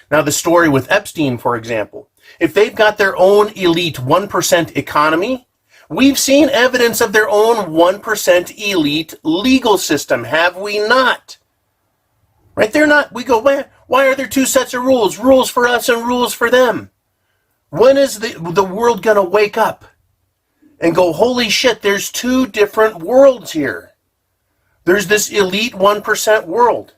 Now, the story with Epstein, for example, if they've got their own elite 1% economy, we've seen evidence of their own 1% elite legal system, have we not? Right? They're not, we go, why are there two sets of rules? Rules for us and rules for them. When is the world going to wake up and go, holy shit, there's two different worlds here. There's this elite 1% world.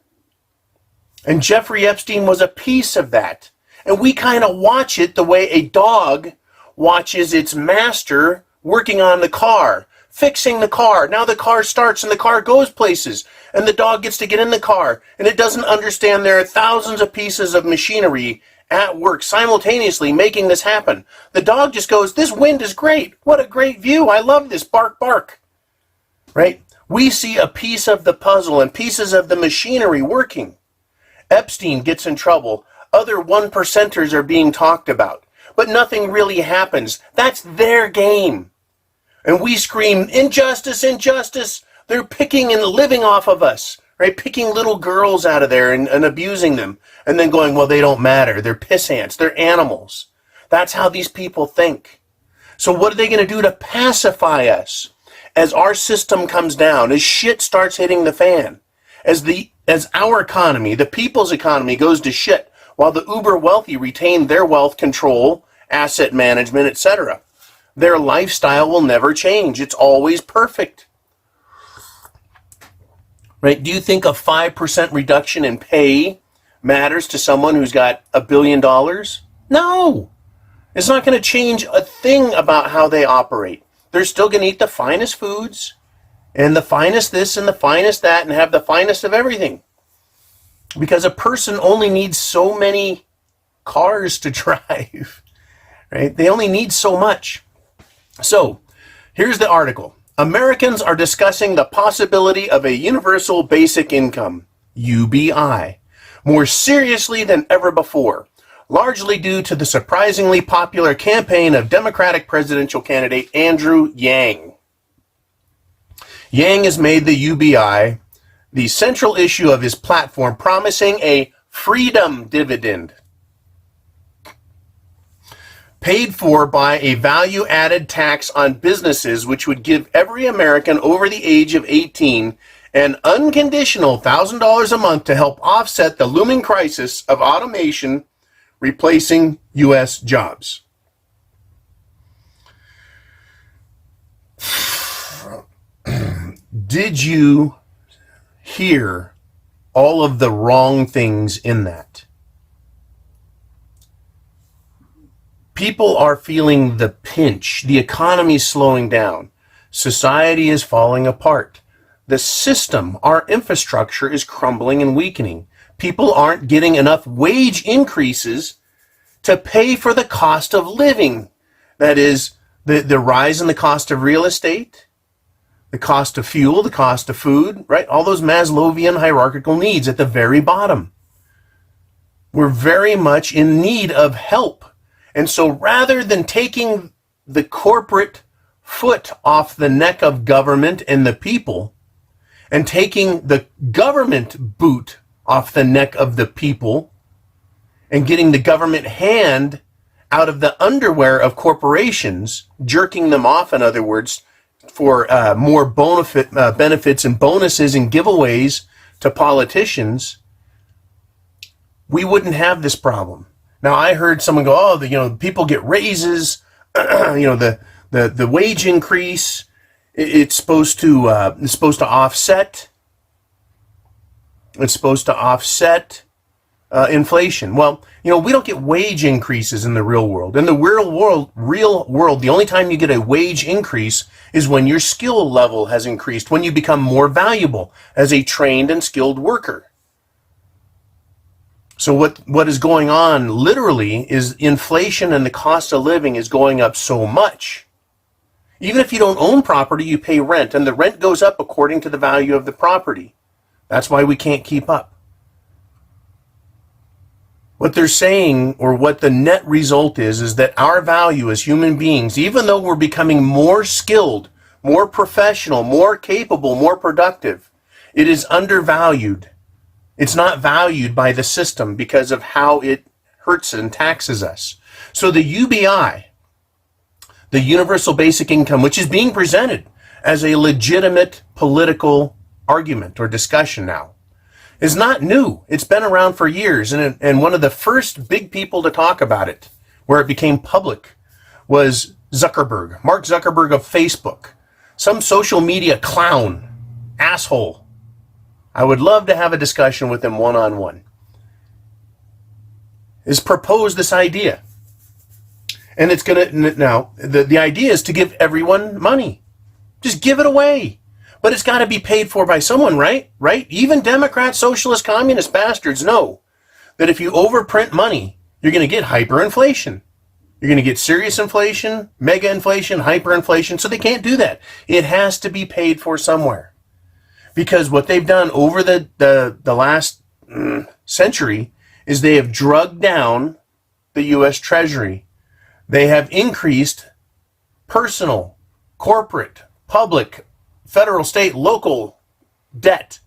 And Jeffrey Epstein was a piece of that. And we kind of watch it the way a dog watches its master working on the car, fixing the car. Now the car starts and the car goes places, and the dog gets to get in the car, and it doesn't understand there are thousands of pieces of machinery at work simultaneously making this happen. The dog just goes, this wind is great. What a great view. I love this. Bark, bark. Right? We see a piece of the puzzle and pieces of the machinery working. Epstein gets in trouble. Other 1%ers are being talked about, but nothing really happens. That's their game. And we scream, injustice, injustice. They're picking and living off of us, right? Picking little girls out of there and abusing them. And then going, well, they don't matter. They're piss ants. They're animals. That's how these people think. So what are they going to do to pacify us? As our system comes down, as shit starts hitting the fan, as our economy, the people's economy, goes to shit, while the uber wealthy retain their wealth control, asset management, etc. Their lifestyle will never change. It's always perfect. Right? Do you think a 5% reduction in pay matters to someone who's got $1 billion? No. It's not going to change a thing about how they operate. They're still going to eat the finest foods and the finest this and the finest that and have the finest of everything. Because a person only needs so many cars to drive, right? They only need so much. So, here's the article. Americans are discussing the possibility of a universal basic income, UBI, more seriously than ever before, largely due to the surprisingly popular campaign of Democratic presidential candidate Andrew Yang. Yang has made the UBI the central issue of his platform, promising a freedom dividend. paid for by a value-added tax on businesses, which would give every American over the age of 18 an unconditional $1,000 a month to help offset the looming crisis of automation replacing U.S. jobs. Did you hear all of the wrong things in that? People are feeling the pinch. The economy is slowing down. Society is falling apart. The system, our infrastructure is crumbling and weakening. People aren't getting enough wage increases to pay for the cost of living. That is, the rise in the cost of real estate, the cost of fuel, the cost of food, right? All those Maslowian hierarchical needs at the very bottom. We're very much in need of help. And so rather than taking the corporate foot off the neck of government and the people, and taking the government boot off the neck of the people, and getting the government hand out of the underwear of corporations, jerking them off, in other words, for more benefits and bonuses and giveaways to politicians, we wouldn't have this problem. Now, I heard someone go, "Oh, people get raises, the wage increase, it's supposed to offset. It's supposed to offset inflation." Well, we don't get wage increases in the real world. In the real world, the only time you get a wage increase is when your skill level has increased, when you become more valuable as a trained and skilled worker. So what is going on literally is inflation, and the cost of living is going up so much. Even if you don't own property, you pay rent, and the rent goes up according to the value of the property. That's why we can't keep up. What they're saying, or what the net result is that our value as human beings, even though we're becoming more skilled, more professional, more capable, more productive, it is undervalued. It's not valued by the system because of how it hurts and taxes us. So the UBI, the Universal Basic Income, which is being presented as a legitimate political argument or discussion now, is not new. It's been around for years, and one of the first big people to talk about it, where it became public, was Zuckerberg, Mark Zuckerberg of Facebook, some social media clown, asshole. I would love to have a discussion with him one-on-one. Has proposed this idea. And it's going to, now, the idea is to give everyone money. Just give it away. But it's got to be paid for by someone, right? Right? Even Democrats, socialist, communist bastards know that if you overprint money, you're going to get hyperinflation. You're going to get serious inflation, mega inflation, hyperinflation. So they can't do that. It has to be paid for somewhere. Because what they've done over the last century is they have drugged down the U.S. Treasury. They have increased personal, corporate, public, federal, state, local debt.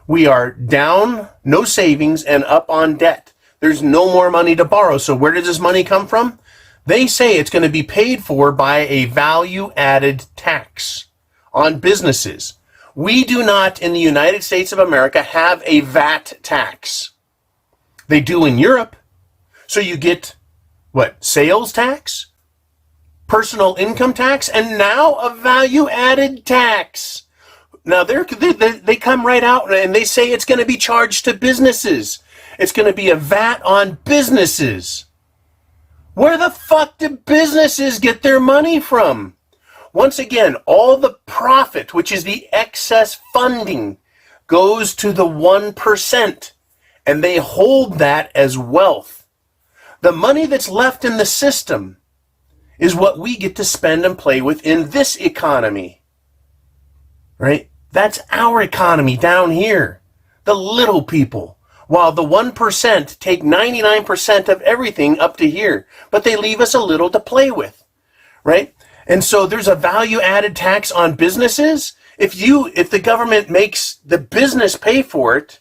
We are down, no savings, and up on debt. There's no more money to borrow. So where does this money come from? They say it's going to be paid for by a value-added tax on businesses. We do not, in the United States of America, have a VAT tax. They do in Europe. So you get, sales tax, personal income tax, and now a value-added tax. Now, they come right out and they say it's going to be charged to businesses. It's going to be a VAT on businesses. Where the fuck do businesses get their money from? Once again, all the profit, which is the excess funding, goes to the 1%, and they hold that as wealth. The money that's left in the system is what we get to spend and play with in this economy, right? That's our economy down here, the little people, while the 1% take 99% of everything up to here, but they leave us a little to play with, right? And so there's a value-added tax on businesses. If the government makes the business pay for it,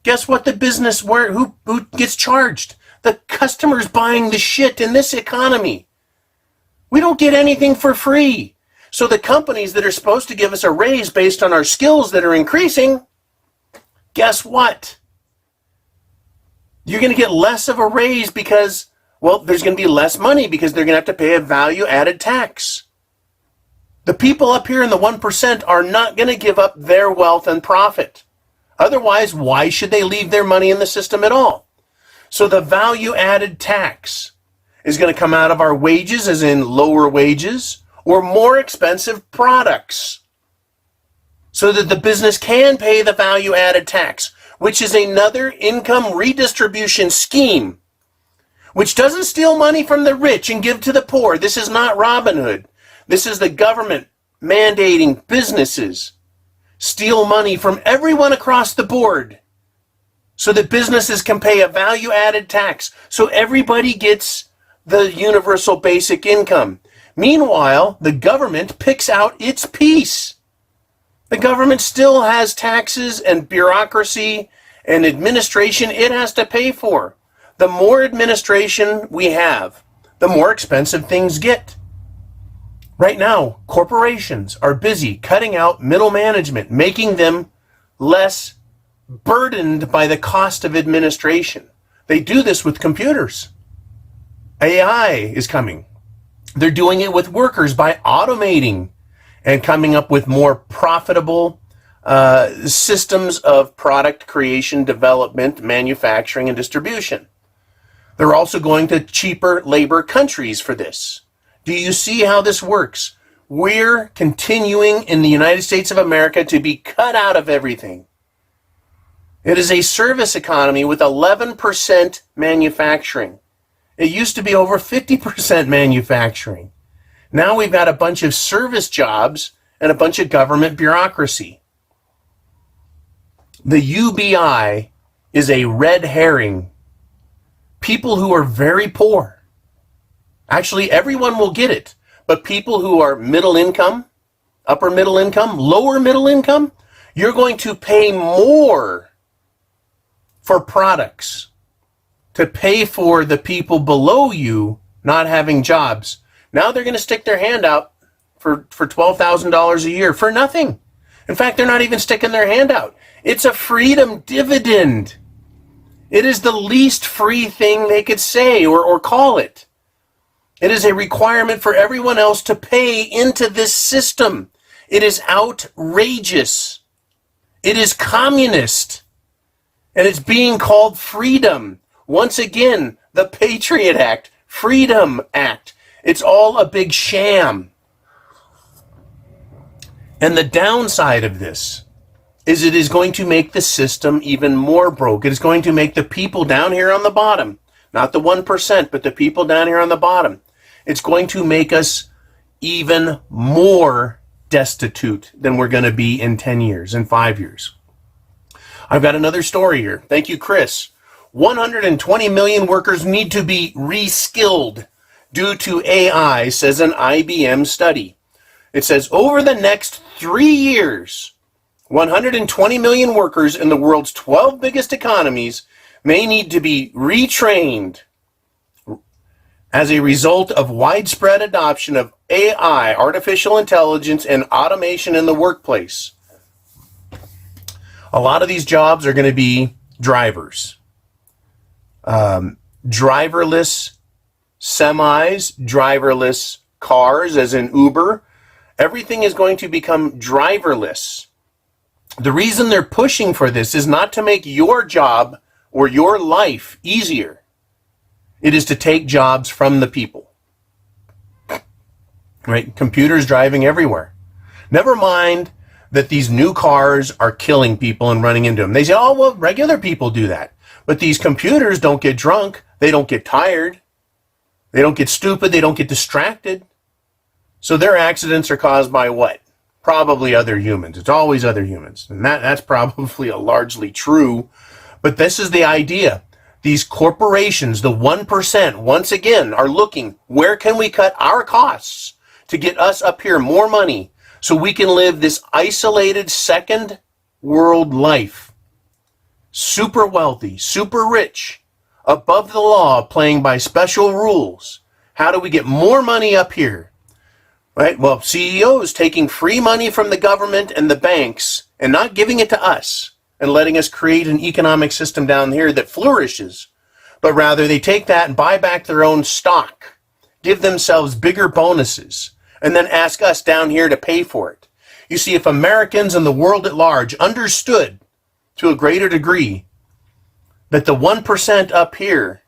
guess what? The business who gets charged? the customer's buying the shit in this economy. We don't get anything for free. So the companies that are supposed to give us a raise based on our skills that are increasing, guess what? You're going to get less of a raise because, well, there's going to be less money because they're going to have to pay a value-added tax. The people up here in the 1% are not going to give up their wealth and profit. Otherwise, why should they leave their money in the system at all? So the value-added tax is going to come out of our wages, as in lower wages, or more expensive products, so that the business can pay the value-added tax, which is another income redistribution scheme, which doesn't steal money from the rich and give to the poor. This is not Robin Hood. This is the government mandating businesses steal money from everyone across the board so that businesses can pay a value-added tax, so everybody gets the universal basic income. Meanwhile, the government picks out its piece. The government still has taxes and bureaucracy and administration it has to pay for. The more administration we have, the more expensive things get. Right now, corporations are busy cutting out middle management, making them less burdened by the cost of administration. They do this with computers. AI is coming. They're doing it with workers by automating and coming up with more profitable systems of product creation, development, manufacturing, and distribution. They're also going to cheaper labor countries for this. Do you see how this works? We're continuing in the United States of America to be cut out of everything. It is a service economy with 11% manufacturing. It used to be over 50% manufacturing. Now we've got a bunch of service jobs and a bunch of government bureaucracy. The UBI is a red herring. People who are very poor, actually everyone will get it, but people who are middle income, upper middle income, lower middle income, you're going to pay more for products to pay for the people below you not having jobs. Now they're going to stick their hand out for $12,000 a year for nothing. In fact, they're not even sticking their hand out. It's a freedom dividend. It is the least free thing they could say or call it. It is a requirement for everyone else to pay into this system. It is outrageous. It is communist. And it's being called freedom. Once again, the Patriot Act, Freedom Act. It's all a big sham. And the downside of this is it is going to make the system even more broke. It is going to make the people down here on the bottom, not the 1%, but the people down here on the bottom, it's going to make us even more destitute than we're going to be in 10 years, in 5 years. I've got another story here. Thank you, Chris. 120 million workers need to be reskilled due to AI, says an IBM study. It says over the next 3 years, 120 million workers in the world's 12 biggest economies may need to be retrained as a result of widespread adoption of AI, artificial intelligence, and automation in the workplace. A lot of these jobs are going to be drivers. Driverless semis, driverless cars, as in Uber. Everything is going to become driverless. The reason they're pushing for this is not to make your job or your life easier. It is to take jobs from the people. Right? Computers driving everywhere. Never mind that these new cars are killing people and running into them. They say, oh, well, regular people do that. But these computers don't get drunk. They don't get tired. They don't get stupid. They don't get distracted. So their accidents are caused by what? Probably other humans. It's always other humans. And that's probably largely true. But this is the idea. These corporations, the 1%, once again, are looking, where can we cut our costs to get us up here more money so we can live this isolated second world life? Super wealthy, super rich, above the law, playing by special rules. How do we get more money up here? Right? Well, CEOs taking free money from the government and the banks and not giving it to us and letting us create an economic system down here that flourishes, but rather they take that and buy back their own stock, give themselves bigger bonuses, and then ask us down here to pay for it. You see, if Americans and the world at large understood to a greater degree that the 1% up here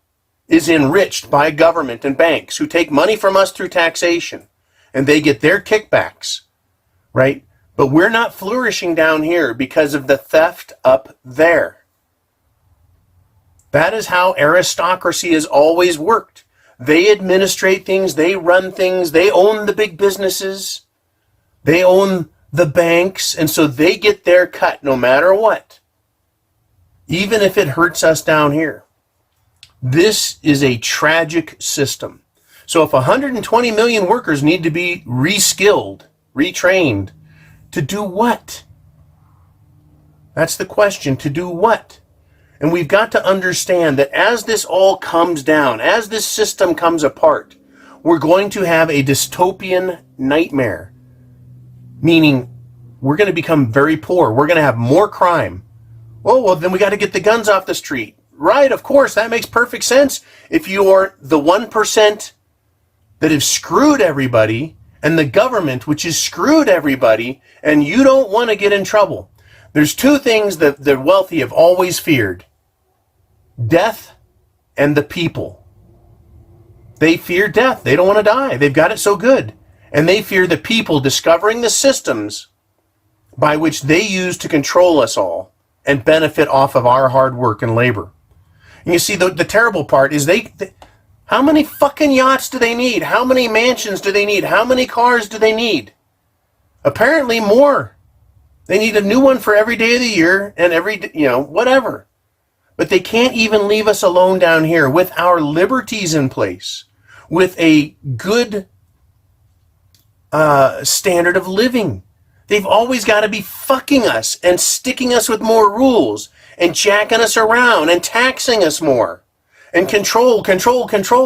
is enriched by government and banks who take money from us through taxation, and they get their kickbacks, right? But we're not flourishing down here because of the theft up there. That is how aristocracy has always worked. They administrate things, they run things, they own the big businesses, they own the banks, and so they get their cut no matter what, even if it hurts us down here. This is a tragic system. So if 120 million workers need to be reskilled, retrained, to do what? That's the question. To do what? And we've got to understand that as this all comes down, as this system comes apart, we're going to have a dystopian nightmare. Meaning, we're going to become very poor. We're going to have more crime. Oh, well, then we got to get the guns off the street. Right, of course, that makes perfect sense. If you are the 1% that have screwed everybody, and the government, which has screwed everybody, and you don't want to get in trouble. There's two things that the wealthy have always feared: death and the people. They fear death. They don't want to die. They've got it so good. And they fear the people discovering the systems by which they use to control us all and benefit off of our hard work and labor. And you see, the terrible part is how many fucking yachts do they need? How many mansions do they need? How many cars do they need? Apparently more. They need a new one for every day of the year and whatever. But they can't even leave us alone down here with our liberties in place, with a good standard of living. They've always got to be fucking us and sticking us with more rules and jacking us around and taxing us more and control.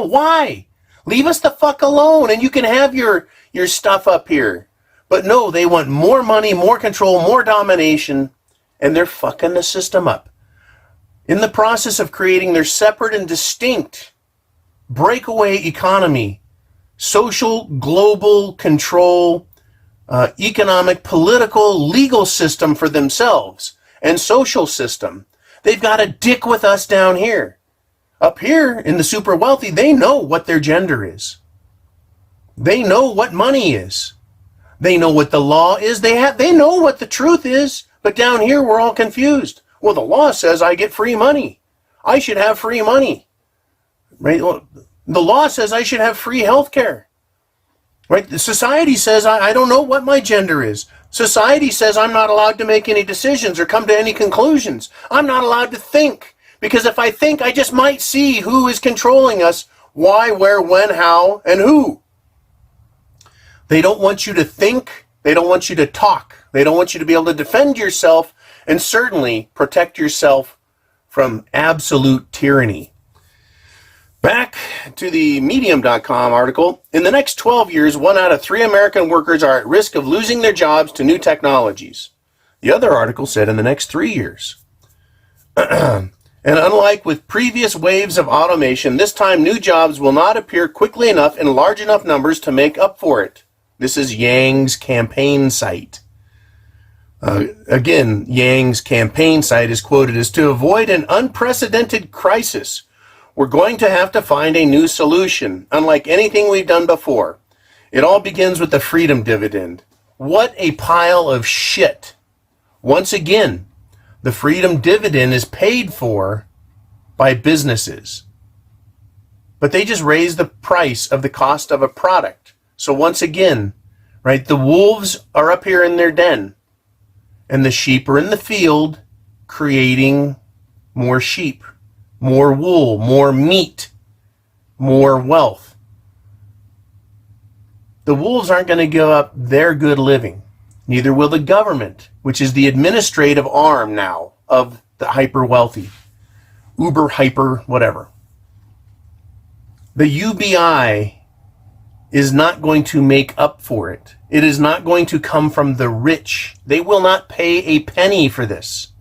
Why? Leave us the fuck alone and you can have your stuff up here. But no, they want more money, more control, more domination, and they're fucking the system up. In the process of creating their separate and distinct breakaway economy, social, global control, economic, political, legal system for themselves, and social system, they've got a dick with us down here. Up here in the super wealthy, they know what their gender is. They know what money is. They know what the law is. They know what the truth is. But down here, we're all confused. Well, the law says I get free money. I should have free money. Right? Well, the law says I should have free health care. Right? The society says I don't know what my gender is. Society says I'm not allowed to make any decisions or come to any conclusions. I'm not allowed to think. Because if I think, I just might see who is controlling us, why, where, when, how, and who. They don't want you to think. They don't want you to talk. They don't want you to be able to defend yourself and certainly protect yourself from absolute tyranny. Back to the Medium.com article. In the next 12 years, 1 out of 3 American workers are at risk of losing their jobs to new technologies. The other article said in the next 3 years. And unlike with previous waves of automation, this time new jobs will not appear quickly enough in large enough numbers to make up for it. This is Yang's campaign site. Again, Yang's campaign site is quoted as, to avoid an unprecedented crisis, we're going to have to find a new solution, unlike anything we've done before. It all begins with the freedom dividend. What a pile of shit. Once again, the freedom dividend is paid for by businesses. But they just raise the price of the cost of a product. So once again, right, the wolves are up here in their den, and the sheep are in the field creating more sheep, more wool, more meat, more wealth. The wolves aren't going to give up their good living. Neither will the government, which is the administrative arm now of the hyper wealthy, uber hyper whatever. The UBI is not going to make up for it. It is not going to come from the rich. They will not pay a penny for this.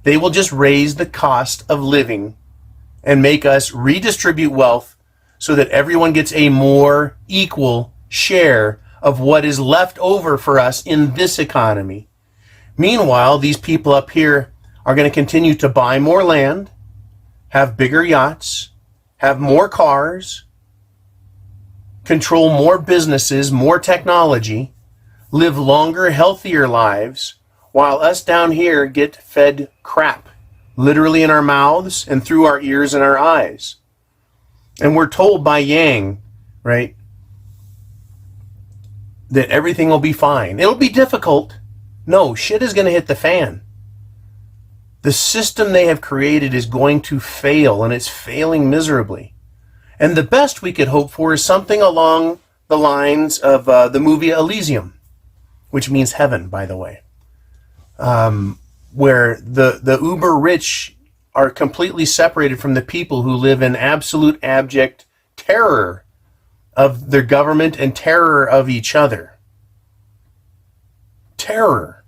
They will just raise the cost of living and make us redistribute wealth so that everyone gets a more equal share of what is left over for us in this economy. Meanwhile, these people up here are going to continue to buy more land, have bigger yachts, have more cars, control more businesses, more technology, live longer, healthier lives, while us down here get fed crap, literally in our mouths and through our ears and our eyes. And we're told by Yang, right, that everything will be fine. It'll be difficult. No, shit is going to hit the fan. The system they have created is going to fail, and it's failing miserably. And the best we could hope for is something along the lines of the movie Elysium, which means heaven, by the way, where the uber rich are completely separated from the people who live in absolute abject terror of their government and terror of each other. Terror,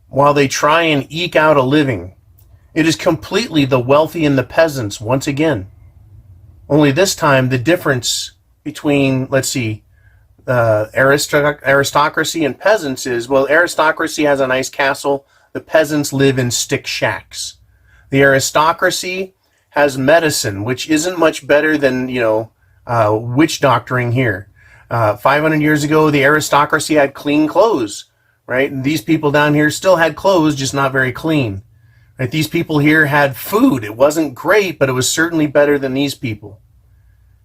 while they try and eke out a living. It is completely the wealthy and the peasants once again. Only this time, the difference between, let's see, aristocracy and peasants is, well, aristocracy has a nice castle. The peasants live in stick shacks. The aristocracy has medicine, which isn't much better than, witch doctoring here. 500 years ago, the aristocracy had clean clothes, right? And these people down here still had clothes, just not very clean. Right? These people here had food. It wasn't great, but it was certainly better than these people.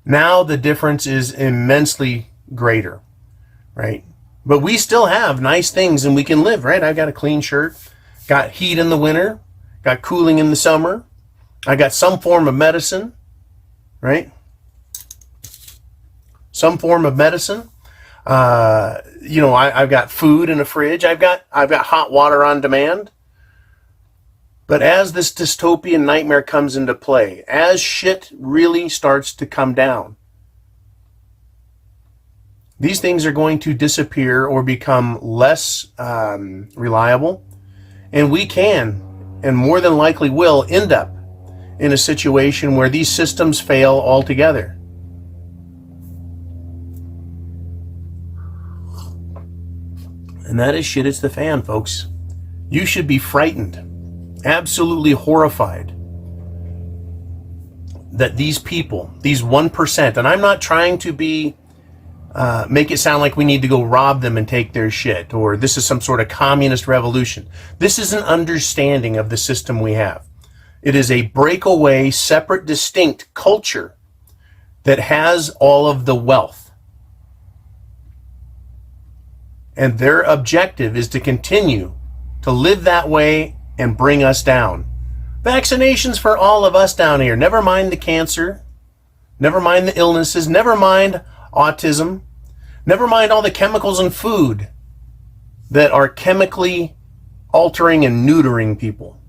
Now the difference is immensely greater, right? But we still have nice things and we can live, right? I've got a clean shirt, got heat in the winter, got cooling in the summer. I got some form of medicine, right? Some form of medicine. I've got food in a fridge. I've got hot water on demand. But as this dystopian nightmare comes into play, as shit really starts to come down, these things are going to disappear or become less reliable. And we can, and more than likely will, end up in a situation where these systems fail altogether. And that is shit, it's the fan, folks. You should be frightened. Absolutely horrified that these people, these 1%, and I'm not trying to make it sound like we need to go rob them and take their shit, or this is some sort of communist revolution. This is an understanding of the system we have. It is a breakaway, separate, distinct culture that has all of the wealth. And their objective is to continue to live that way and bring us down. Vaccinations for all of us down here. Never mind the cancer. Never mind the illnesses. Never mind autism. Never mind all the chemicals in food that are chemically altering and neutering people.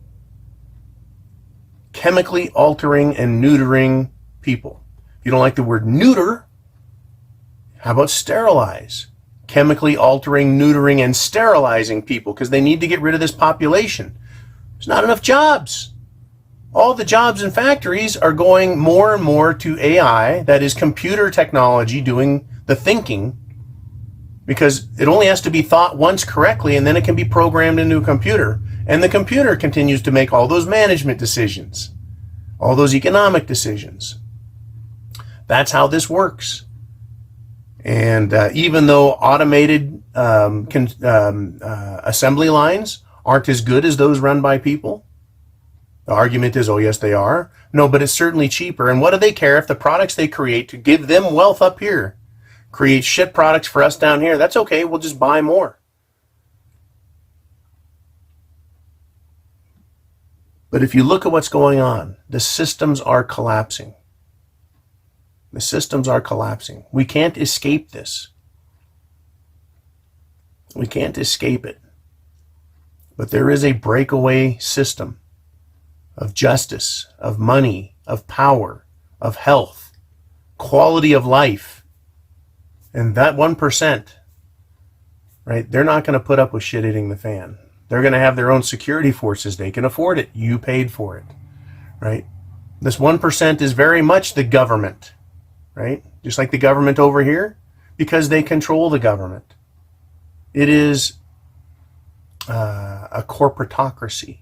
Chemically altering and neutering people. If you don't like the word neuter, how about sterilize? Chemically altering, neutering, and sterilizing people because they need to get rid of this population. There's not enough jobs. All the jobs in factories are going more and more to AI, that is computer technology doing the thinking, because it only has to be thought once correctly and then it can be programmed into a computer. And the computer continues to make all those management decisions, all those economic decisions. That's how this works. And even though automated assembly lines aren't as good as those run by people, the argument is, oh, yes, they are. No, but it's certainly cheaper. And what do they care if the products they create to give them wealth up here create shit products for us down here? That's okay. We'll just buy more. But if you look at what's going on, the systems are collapsing. The systems are collapsing. We can't escape this. We can't escape it. But there is a breakaway system of justice, of money, of power, of health quality of life. And that 1%, right, they're not going to put up with shit hitting the fan. They're going to have their own security forces. They can afford it. You paid for it, right? This 1% is very much the government, right? Just like the government over here, because they control the government. It is a corporatocracy.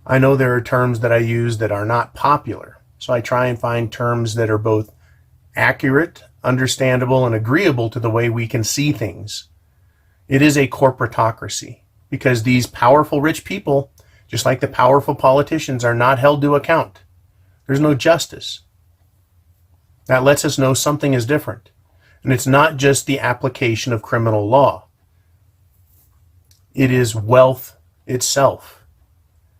I know there are terms that I use that are not popular, so I try and find terms that are both accurate, understandable, and agreeable to the way we can see things. It is a corporatocracy because these powerful rich people, just like the powerful politicians, are not held to account. There's no justice. That lets us know something is different. And it's not just the application of criminal law. It is wealth itself.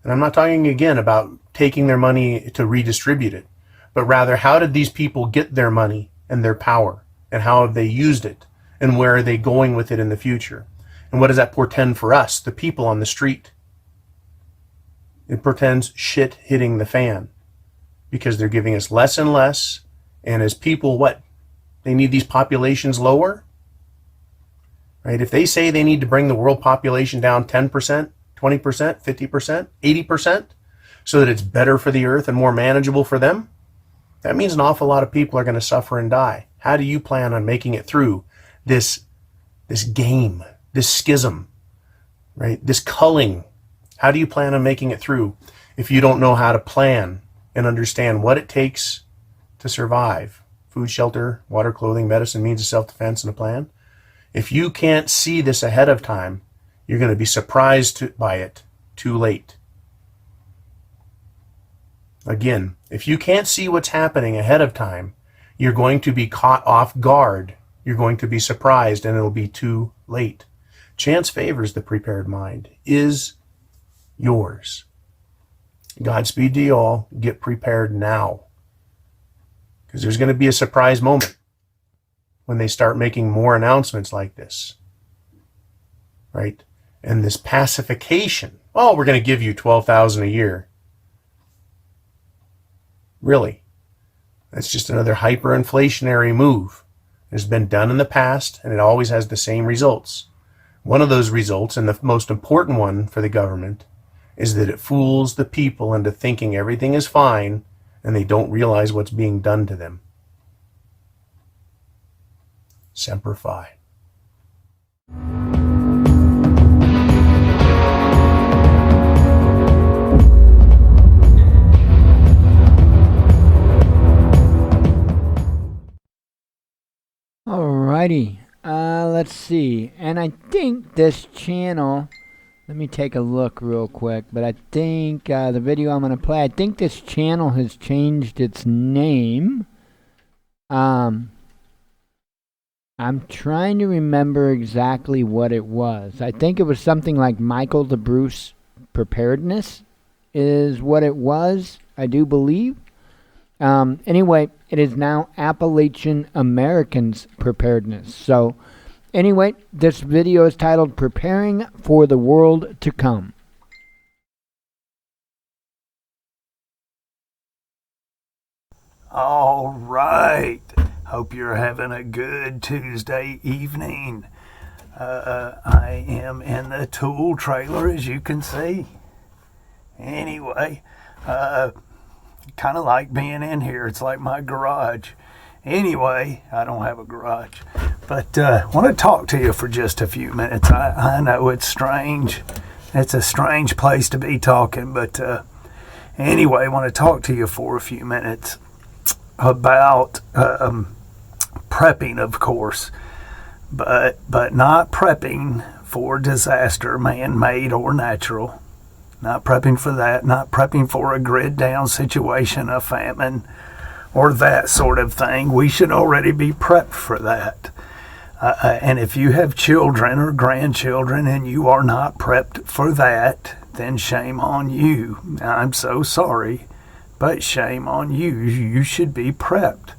And I'm not talking again about taking their money to redistribute it, but rather how did these people get their money and their power, and how have they used it, and where are they going with it in the future? And what does that portend for us, the people on the street? It portends shit hitting the fan because they're giving us less and less. And as people, what? They need these populations lower? Right? If they say they need to bring the world population down 10%, 20%, 50%, 80%, so that it's better for the earth and more manageable for them, that means an awful lot of people are going to suffer and die. How do you plan on making it through this game, this schism, right? This culling? How do you plan on making it through if you don't know how to plan and understand what it takes to survive? Food, shelter, water, clothing, medicine, means of self-defense, and a plan. If you can't see this ahead of time, you're going to be surprised by it too late. Again, if you can't see what's happening ahead of time, you're going to be caught off guard. You're going to be surprised, and it'll be too late. Chance favors the prepared mind. Is yours. Godspeed to you all. Get prepared now. Because there's going to be a surprise moment when they start making more announcements like this. Right? And this pacification. Oh, we're going to give you $12,000 a year. Really? That's just another hyperinflationary move. It's been done in the past, and it always has the same results. One of those results, and the most important one for the government, is that it fools the people into thinking everything is fine, and they don't realize what's being done to them. Semper Fi. Alrighty, let's see. And I think this channel, let me take a look real quick, but I think the video I'm going to play, I think this channel has changed its name. I'm trying to remember exactly what it was. I think it was something like Michael the Bruce Preparedness is what it was, I do believe. Anyway, it is now Appalachian Americans Preparedness. So, anyway, this video is titled Preparing for the World to Come. All right. Hope you're having a good Tuesday evening. I am in the tool trailer, as you can see. Anyway, kind of like being in here. It's like my garage. Anyway, I don't have a garage. But I want to talk to you for just a few minutes. I know it's strange. It's a strange place to be talking. But anyway, I want to talk to you for a few minutes about prepping, of course. But not prepping for disaster, man-made or natural. Not prepping for that. Not prepping for a grid-down situation, a famine, or that sort of thing. We should already be prepped for that. And if you have children or grandchildren and you are not prepped for that, then shame on you. I'm so sorry, but shame on you. You should be prepped.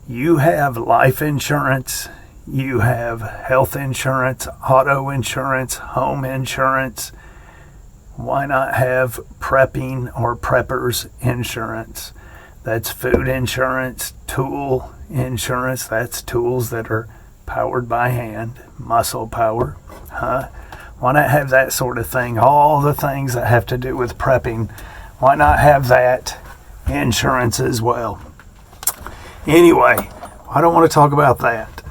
You have life insurance. You have health insurance, auto insurance, home insurance. Why not have prepping or preppers insurance? That's food insurance, tool insurance. That's tools that are powered by hand, muscle power. Why not have that sort of thing? All the things that have to do with prepping, why not have that insurance as well? Anyway, I don't want to talk about that.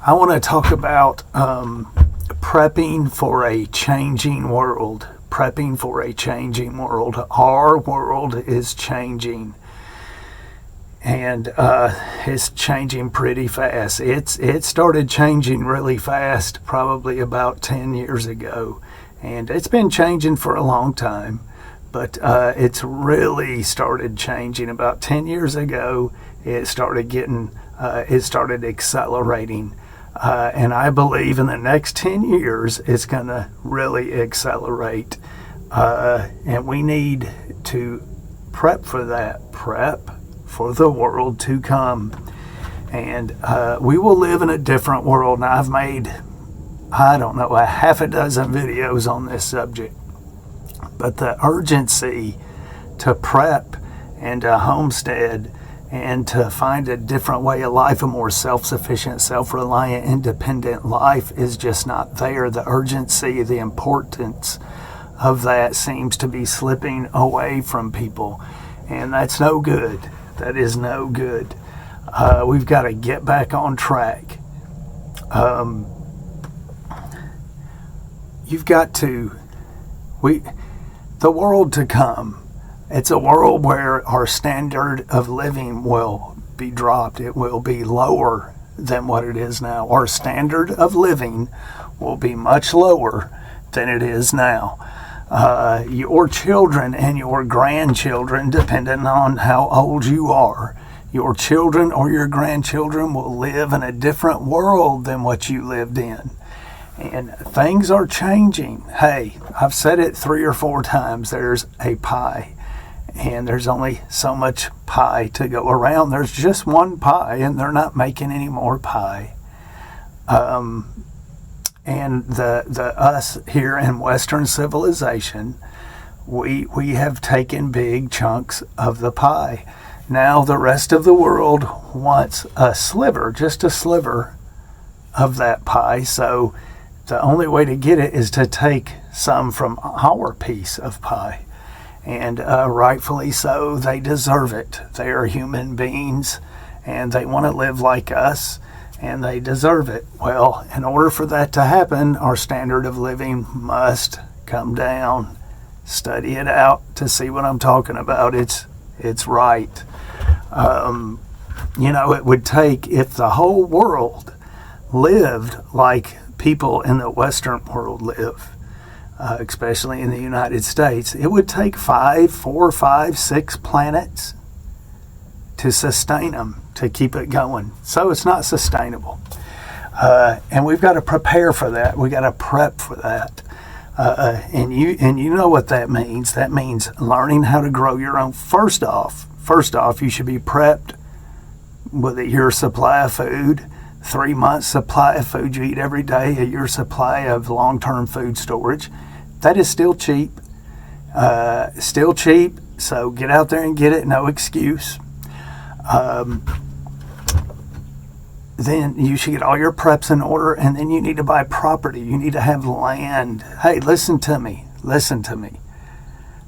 I want to talk about prepping for a changing world. Prepping for a changing world. Our world is changing. And it's changing pretty fast. It started changing really fast probably about 10 years ago. And it's been changing for a long time. But it's really started changing about 10 years ago. It started accelerating. And I believe in the next 10 years, it's going to really accelerate. And we need to prep for that. Prep for the world to come. And we will live in a different world. Now, I've made, I don't know, a half a dozen videos on this subject. But the urgency to prep and to homestead and to find a different way of life, a more self-sufficient, self-reliant, independent life is just not there. The urgency, the importance of that seems to be slipping away from people. And that's no good. That is no good. We've got to get back on track. You've got to... The world to come, it's a world where our standard of living will be dropped. It will be lower than what it is now. Our standard of living will be much lower than it is now. Your children and your grandchildren, depending on how old you are, your children or your grandchildren will live in a different world than what you lived in. And things are changing. Hey, I've said it 3 or 4 times. There's a pie. And there's only so much pie to go around. There's just one pie, and they're not making any more pie. And the us here in Western civilization, we have taken big chunks of the pie. Now the rest of the world wants a sliver, just a sliver of that pie. So the only way to get it is to take some from our piece of pie. And rightfully so, they deserve it. They are human beings, and they want to live like us, and they deserve it. Well, in order for that to happen, our standard of living must come down. Study it out to see what I'm talking about. It's right. It would take, if the whole world lived like people in the Western world live, especially in the United States, it would take 4, 5, 6 planets to sustain them, to keep it going. So it's not sustainable. And we've got to prepare for that. We've got to prep for that. And you know what that means. That means learning how to grow your own. First off, you should be prepped with your supply of food. 3 months supply of food you eat every day, your supply of long-term food storage. That is still cheap. So get out there and get it, no excuse. Then you should get all your preps in order, and then you need to buy property. You need to have land. Hey, listen to me.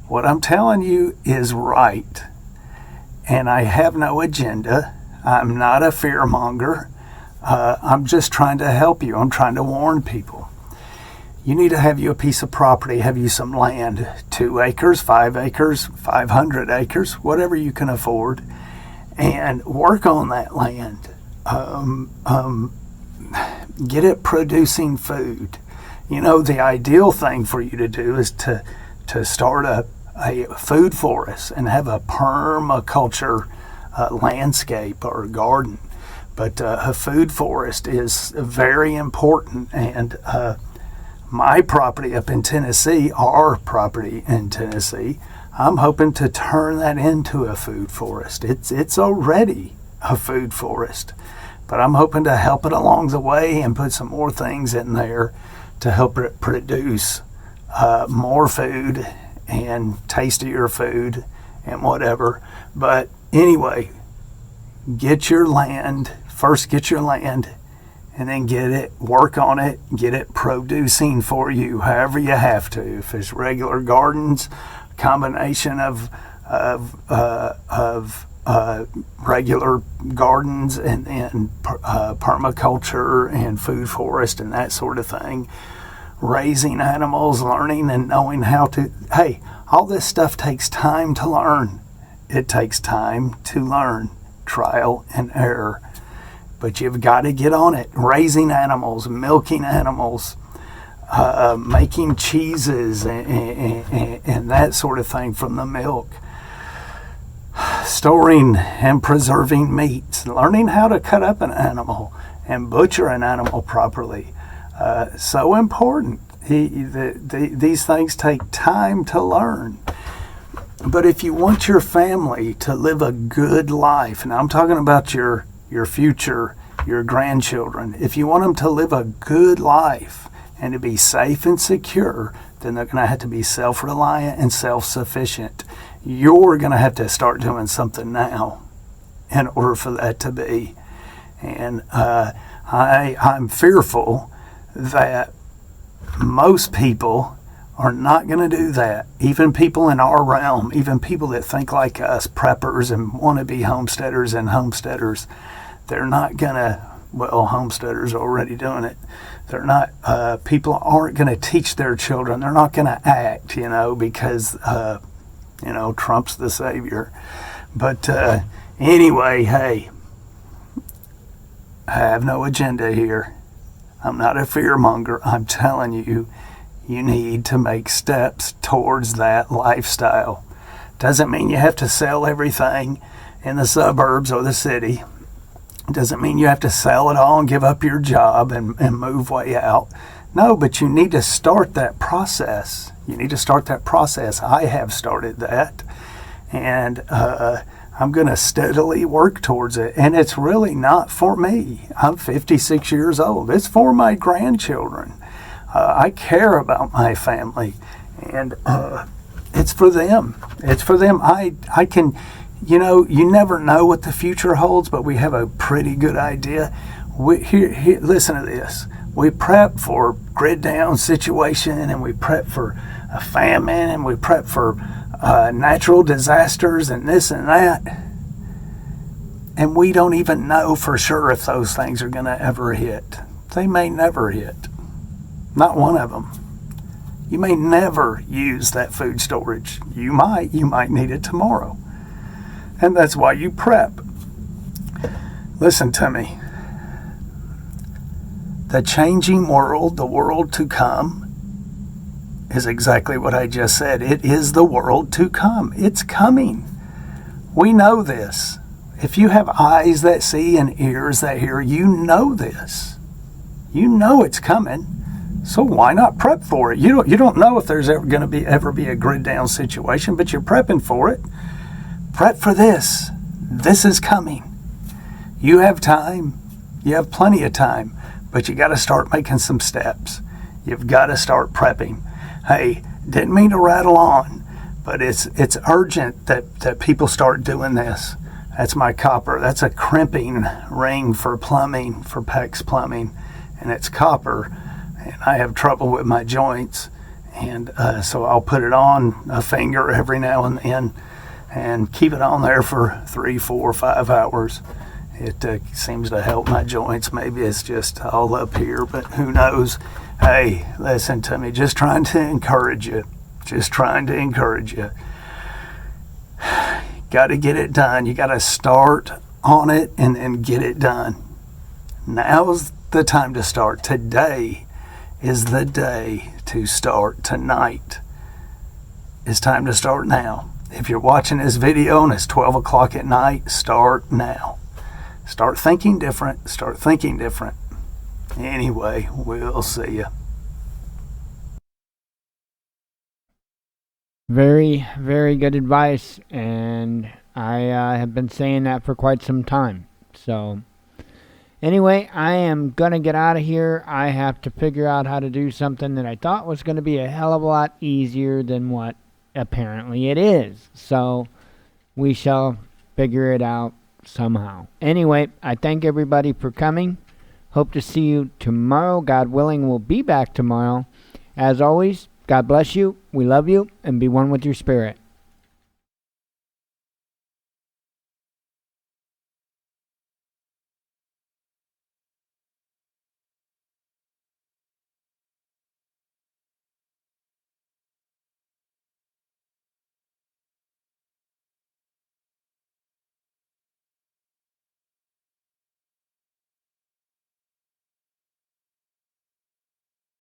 What I'm telling you is right. And I have no agenda. I'm not a fearmonger. I'm just trying to help you. I'm trying to warn people. You need to have you a piece of property, have you some land, 2 acres, 5 acres, 500 acres, whatever you can afford, and work on that land. Get it producing food. The ideal thing for you to do is to start a food forest and have a permaculture landscape or garden. But a food forest is very important, and my property up in Tennessee, our property in Tennessee, I'm hoping to turn that into a food forest. It's already a food forest, but I'm hoping to help it along the way and put some more things in there to help it produce more food and tastier food and whatever. But anyway, get your land. First get your land, and then work on it, get it producing for you however you have to. If it's regular gardens, combination of regular gardens and permaculture and food forest and that sort of thing. Raising animals, learning and knowing how to. Hey, all this stuff takes time to learn. It takes time to learn, trial and error. But you've got to get on it. Raising animals, milking animals, making cheeses and that sort of thing from the milk. Storing and preserving meats. Learning how to cut up an animal and butcher an animal properly. So important. These things take time to learn. But if you want your family to live a good life, and I'm talking about your future, your grandchildren, if you want them to live a good life and to be safe and secure, then they're going to have to be self-reliant and self-sufficient. You're going to have to start doing something now in order for that to be. And I'm fearful that most people are not going to do that. Even people in our realm, even people that think like us, preppers and want to be homesteaders and homesteaders, they're not going to, well, homesteaders are already doing it. They're not, people aren't going to teach their children. They're not going to act, because, Trump's the savior. But anyway, hey, I have no agenda here. I'm not a fearmonger. I'm telling you, you need to make steps towards that lifestyle. Doesn't mean you have to sell everything in the suburbs or the city. Doesn't mean you have to sell it all and give up your job and move way out. No, but you need to start that process. You need to start that process. I have started that. And I'm going to steadily work towards it. And it's really not for me. I'm 56 years old. It's for my grandchildren. I care about my family. And it's for them. It's for them. I can, you never know what the future holds, but we have a pretty good idea. Here, listen to this. We prep for grid down situation, and we prep for a famine, and we prep for natural disasters and this and that. And we don't even know for sure if those things are going to ever hit. They may never hit. Not one of them. You may never use that food storage. You might need it tomorrow. And that's why you prep. Listen to me. The changing world, the world to come, is exactly what I just said. It is the world to come. It's coming. We know this. If you have eyes that see and ears that hear, you know this. You know it's coming. So why not prep for it? You don't know if there's ever going to ever be a grid down situation, but you're prepping for it. Prep for this. This is coming. You have time. You have plenty of time, but you got to start making some steps. You've got to start prepping. Hey, didn't mean to rattle on, but it's urgent that people start doing this. That's my copper. That's a crimping ring for plumbing, for PEX plumbing, and it's copper. And I have trouble with my joints, and so I'll put it on a finger every now and then and keep it on there for 3, 4, 5 hours. It seems to help my joints. Maybe it's just all up here, but who knows? Hey, listen to me. Just trying to encourage you. Just trying to encourage you. Got to get it done. You got to start on it and then get it done. Now's the time to start. Today is the day to start. Tonight is time to start now. If you're watching this video and it's 12 o'clock at night, start now. Start thinking different. Start thinking different. Anyway, we'll see you. Very, very good advice, and I have been saying that for quite some time. So, anyway, I am going to get out of here. I have to figure out how to do something that I thought was going to be a hell of a lot easier than what apparently it is. So, we shall figure it out somehow. Anyway, I thank everybody for coming. Hope to see you tomorrow. God willing, we'll be back tomorrow. As always, God bless you. We love you, and be one with your spirit.